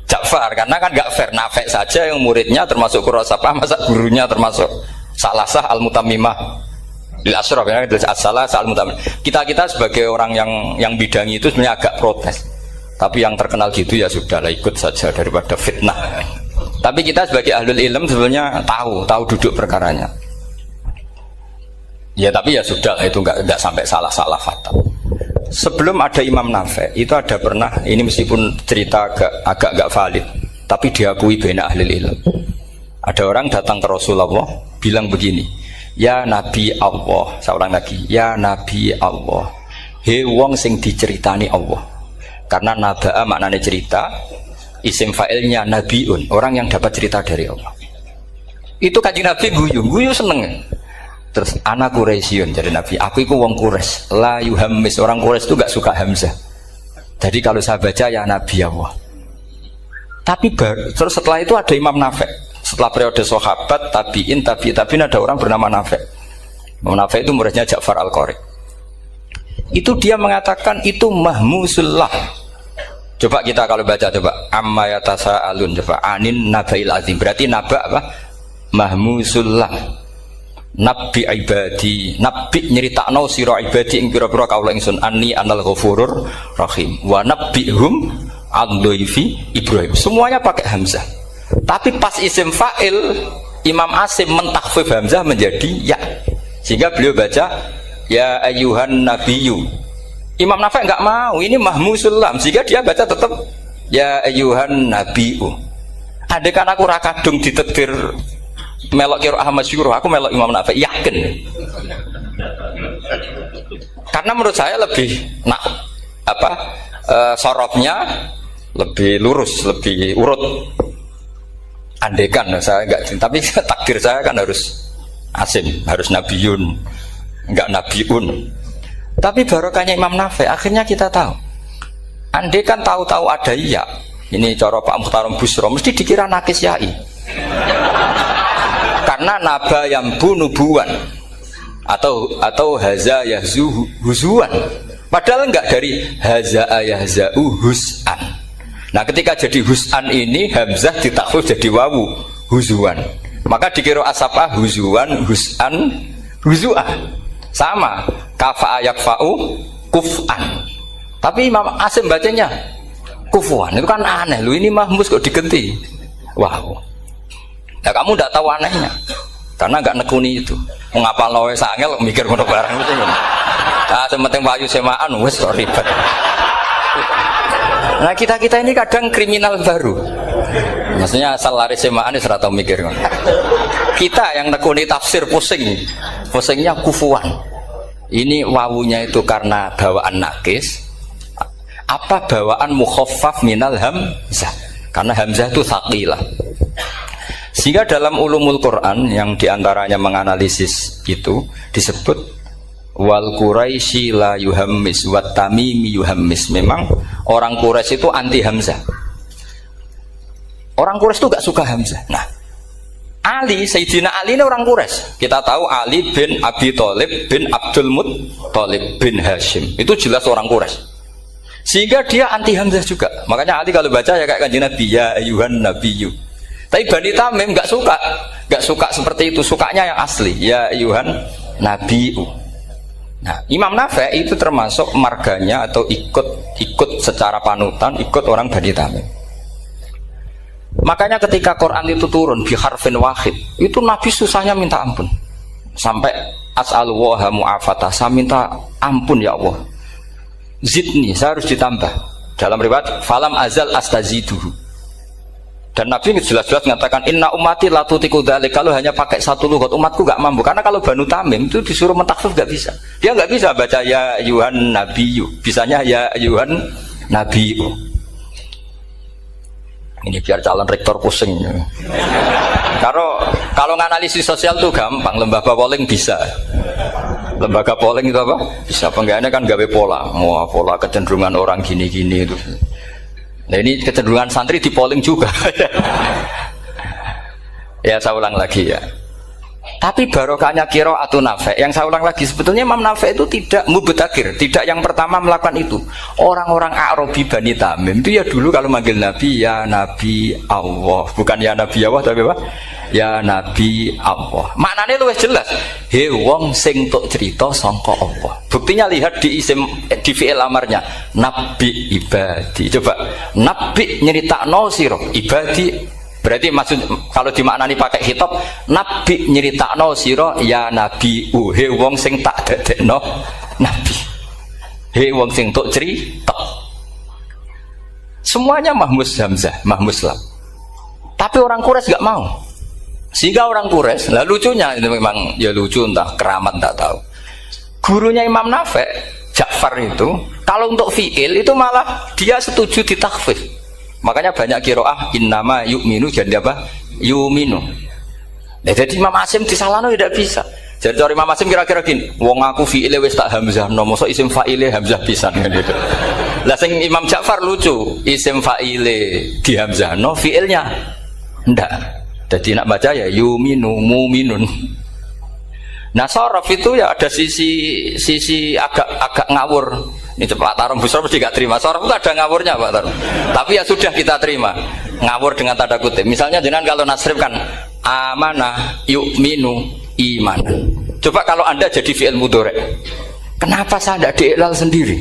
Ja'far. Karena kan gak fair, Nafi' saja yang muridnya termasuk qurrasabah, masa gurunya termasuk salah sah al-mutammimah lil asyraf ya, salah sah al-mutammimah. Kita sebagai orang yang bidangi itu sebenarnya agak protes. Tapi yang terkenal gitu ya sudahlah, ikut saja daripada fitnah. Tapi kita sebagai ahlul ilm sebenarnya tahu duduk perkaranya. Ya tapi ya sudah, itu enggak sampai salah fatal. Sebelum ada Imam Nafi' itu ada pernah, ini meskipun cerita agak valid, tapi diakui baina ahlul ilm. Ada orang datang ke Rasulullah bilang begini, ya Nabi Allah, seorang lagi, ya Nabi Allah, he wong sing diceritani Allah. Karena naba'a maknanya cerita, isim fa'ilnya nabiun, orang yang dapat cerita dari Allah. Itu Kanjeng Nabi guyu seneng. Terus anak Quraisyun, jadi Nabi, aku itu wong Quraisy, la yuhammis, orang Quraisy itu gak suka hamzah. Jadi kalau saya baca ya Nabi Allah. Tapi terus setelah itu ada Imam Nafi'. Setelah periode sahabat, tabi'in ada orang bernama Nafi'. Imam Nafi' itu muridnya Ja'far Al-Qari. Itu dia mengatakan itu mahmusullah. Coba kita kalau baca coba amma yatasaalun, coba anin nabail azim. Berarti naba apa? Mahmusullah. Nabi ibadi, nabi nyeritakno sira ibadi ing pira-pira kaula ingsun anni anal ghafurur rahim wa nabbihum ad-dhaifi Ibrahim. Semuanya pakai hamzah. Tapi pas isim fa'il Imam Asim mentakhfif hamzah menjadi ya. Sehingga beliau baca ya ayyuhan nabiyyu. Imam Nafi' enggak mau, ini mahmusul lam. Sehingga dia baca tetap ya ayyuhan nabiyyu. Andai kan aku ra kadung ditakdir melok kira Ahmad Syukur, aku melok Imam Nafi', yakin. Karena menurut saya lebih sorofnya lebih lurus, lebih urut. Andekan saya enggak, tapi takdir saya kan harus Asim, harus Nabiun, enggak Nabiun. Tapi barokahnya Imam Nafi' akhirnya kita tahu. Andekan tahu-tahu ada iya, ini cara Pak Muhtaram Busro mesti dikira nakis yai. Karena naba yang bunubuan atau haza yahzu huzuan. Padahal enggak dari haza yahza'u hus'an. Nah ketika jadi hus'an ini hamzah ditakhfif jadi wawu huzuan. Maka dikira asapah huzuan hus'an huzu'ah. Sama kafa yakfa'u kuf'an. Tapi Imam Asim bacanya kufuan. Itu kan aneh lu, ini mahmus kok diganti. Wow. Nah kamu tidak tahu anehnya. Karena nggak nekuni itu. Mengapa loe sangel mikir ngono barang itu. Ah, sementing wayu semaan wis kok ribet. Nah, kita ini kadang kriminal baru. Maksudnya asal lari semaan ora tau mikir. Kita yang nekuni tafsir pusing. Pusingnya kufuan. Ini wawunya itu karena bawaan nakis. Apa bawaan mukhaffaf minal hamzah? Karena hamzah itu tsaqilah. Sehingga dalam ulumul Quran yang diantaranya menganalisis itu disebut wal Quraisy la yuhammis wat tamimi yuhammis. Memang orang Quraisy itu anti hamzah. Orang Quraisy itu gak suka hamzah. Nah, Ali, Sayyidina Ali ini orang Quraisy. Kita tahu Ali bin Abi Thalib bin Abdul Muttalib bin Hashim. Itu jelas orang Quraisy. Sehingga dia anti hamzah juga. Makanya Ali kalau baca ya kayak Kanjeng Nabi, ya ayyuhan nabiyyu. Tapi Bani Tamim nggak suka seperti itu, sukanya yang asli, ya ayyuhan nabiyyu. Nah, Imam Nafi' itu termasuk marganya atau ikut secara panutan, ikut orang Bani Tamim. Makanya ketika Quran itu turun bi harfin wahid, itu Nabi susahnya minta ampun. Sampai as'alullaha mu'afatah, saya minta ampun ya Allah. Zidni, saya harus ditambah. Dalam riwayat falam azal astaziduhu. Dan Nabi jelas-jelas mengatakan inna ummati la tutiku dzalik, kalau hanya pakai satu lughat umatku gak mampu. Karena kalau Banu Tamim itu disuruh mentakhfif gak bisa. Dia gak bisa baca ya ayyuhan nabiyyu, bisanya ya ayyuhan nabiyyu. Ini biar calon rektor pusing. Kalau nganalisis sosial tuh gampang, lembaga polling bisa. Lembaga polling itu apa? Bisa, penggawaannya kan gawe pola. Pola kecenderungan orang gini-gini itu. Nah, ini kecenderungan santri di polling juga. Ya, saya ulang lagi ya. Tapi barokahnya qiraatun Nafi'. Yang saya ulang lagi, sebetulnya Imam Nafi' itu tidak mubtadhir, tidak yang pertama melakukan itu. Orang-orang Arabi Bani Tamim itu ya dulu kalau manggil Nabi ya Nabi Allah, bukan ya Nabi Allah tapi apa? Ya Nabi Allah. Maknanya luwih jelas. He wong sing tok cerita sangka Allah. Buktinya lihat di isim di fi'il amarnya. Nabi ibadi. Coba nabi nyeritakno sira ibadi. Berarti maksud kalau dimaknani pakai khitab, nabi nyeritakno sira ya nabi he wong sing tak dadekno nabi. He wong sing tok cerita. Semuanya mahmus hamzah, mahmus lam. Tapi orang Quraisy enggak mau. Sehingga orang Quraisy, lah lucunya itu memang ya lucu entah keramat tak tahu. Gurunya Imam Nafi', Ja'far itu, kalau untuk fi'il itu malah dia setuju ditakhfif. Makanya banyak qiraah innama yu'minu jadi apa? Yu'minu. Nah, jadi Imam Asim disalahno tidak bisa. Jadi cara Imam Asim kira-kira gini, wong aku fi'ile wis tak hamzah, mosok isim fa'ile hamzah pisan gitu. Lah sing Imam Ja'far lucu, isim fa'ile di hamzahno, fi'ilnya ndak. Jadi nak baca ya yu'minu mu'minun. Nah, sorof itu ya ada sisi agak ngawur. Ini Pak Tarum Busro mesti gak terima. Sorof itu ada ngawurnya Pak Tarum. Tapi ya sudah kita terima. Ngawur dengan tanda kutip. Misalnya jangan kalau nasrif kan amanah yu'minu imanan. Coba kalau Anda jadi fi'il mudhari'. Kenapa saya tidak diiklal sendiri?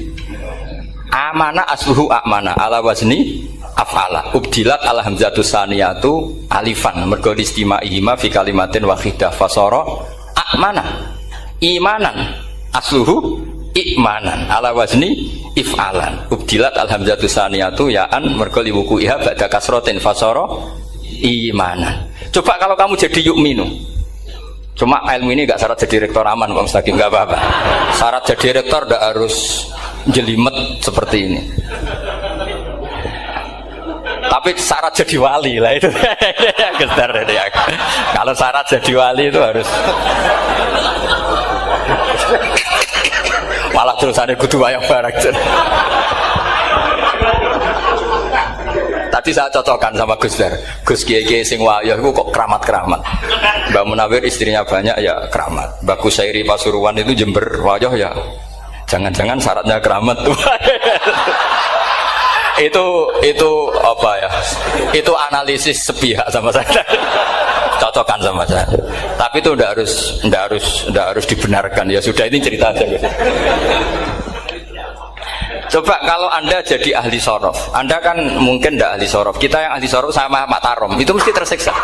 Amanah asluhu amana ala wazni af'ala. Ubdilat ala hamzatu saniyatu alifan mergo istimaihima fi kalimatin wahidah fasara amana imanan asluhu ikmanan ala wazni if'alan ubdilat alhamzatu saniyatu ya'an mergo liwuku'iha ba'da kasrotin fasara imanan. Coba kalau kamu jadi yu'minu, cuma ilmu ini gak syarat jadi rektor aman Pak Mustaqim, gak apa-apa. Syarat jadi rektor gak harus jelimet seperti ini, tapi syarat jadi wali lah itu. Gedar ya. Kalau syarat jadi wali itu harus malah terusannya kudu wayang barang. Tadi saya cocokkan sama Gus Dar. Gus Kiai sing wayah itu kok keramat-keramat. Mbak Munawir istrinya banyak ya keramat. Mbak Kusairi Pasuruan itu Jember wayah ya. Jangan-jangan syaratnya keramat tuh. itu apa ya? Itu analisis sepihak sama saya. Cocokkan sama saya. Tapi itu ndak harus dibenarkan. Ya sudah, ini cerita aja. Coba kalau Anda jadi ahli sorof, Anda kan mungkin ndak ahli sorof. Kita yang ahli sorof sama Pak Tarom itu mesti tersiksa.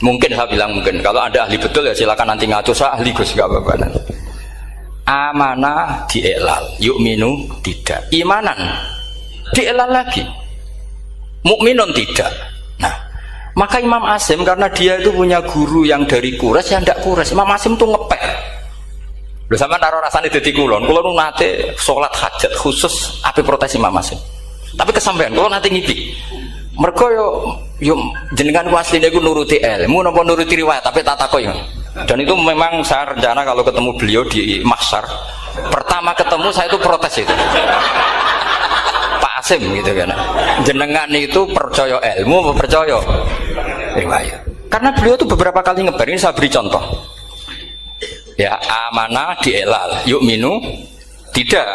Mungkin saya bilang mungkin. Kalau Anda ahli betul ya silakan nanti ngaco, saya ahli Gus, enggak apa-apa nanti. Amanah dielal, yu'minu tidak. Imanan dielal lagi. Mukminun tidak. Nah, maka Imam Asim karena dia itu punya guru yang dari Quraisy yang tidak Quraisy. Imam Asim tuh ngepek. Lho sampean karo rasane dadi kulon nate salat hajat khusus ape protes Imam Asim. Tapi kesampean kula nate ngipi. Mergo yo jenengan asline iku nuruti ilmu napa nuruti riwayat, tapi tak takoki. Dan itu memang saya rencana kalau ketemu beliau di mahsyar, pertama ketemu saya itu protes itu. Pak Asim gitu kan. Jenengan itu percaya ilmu apa percaya riwayat? Karena beliau itu beberapa kali ngebar, ini saya beri contoh. Ya, amanah dielal, yu'minu tidak,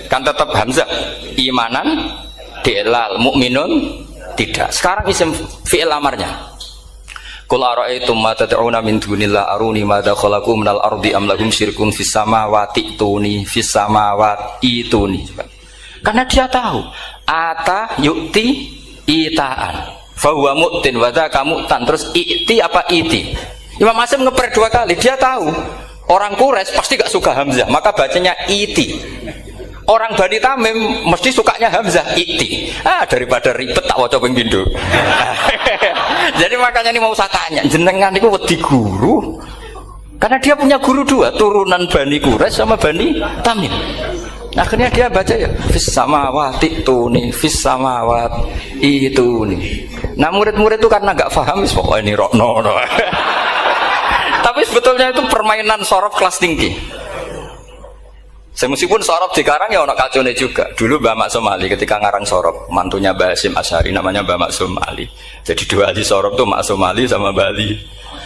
kan tetap hamzah. Imanan dielal, mukminun tidak. Sekarang isim fi'il amarnya. Qul ara'aytum ma tad'una min dunillah aruni madza khalaqu minal ardi am lahum syirkun fis samawati tuni fis samawati tuni. Karena dia tahu ata yu'ti itaan fa huwa mu'tin wa dzaka mu'tan, terus i'ti apa iti. Imam Asim ngeper 2 kali, dia tahu orang Quraisy pasti gak suka hamzah, maka bacanya iti. Orang Bani Tamim mesti sukanya hamzah, iti. Daripada ribet tak waca ping pindho. Jadi makanya ini mau saya tanya, jenengan niku wedi guru? Karena dia punya guru 2, turunan Bani Quraisy sama Bani Tamim. Akhirnya dia baca ya fis samawati tuni fis samawati tuni. Nah murid-murid itu karena gak paham wis pokoknya ini rokno. Tapi sebetulnya itu permainan sorof kelas tinggi. Meskipun sorof dikarang ya ono kacone juga. Dulu Mbah Maksum Ali ketika ngarang sorof, mantunya Mbah Hasyim Asy'ari namanya Mbah Maksum Ali. Jadi 2 ahli sorof tuh Maksum Ali sama Mbah Ali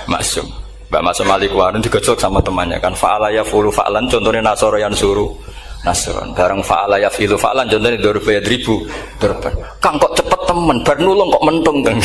Maksum. Mbah Maksum Ali kemarin digojok sama temannya kan, fa'ala yafulu fa'lan, contohnya nasoro yang suruh nasron. Bareng fa'ala yafilu fa'lan, contohnya dorba yadribu dorban. Kang kok cepet temen, bar nulung kok mentung kan.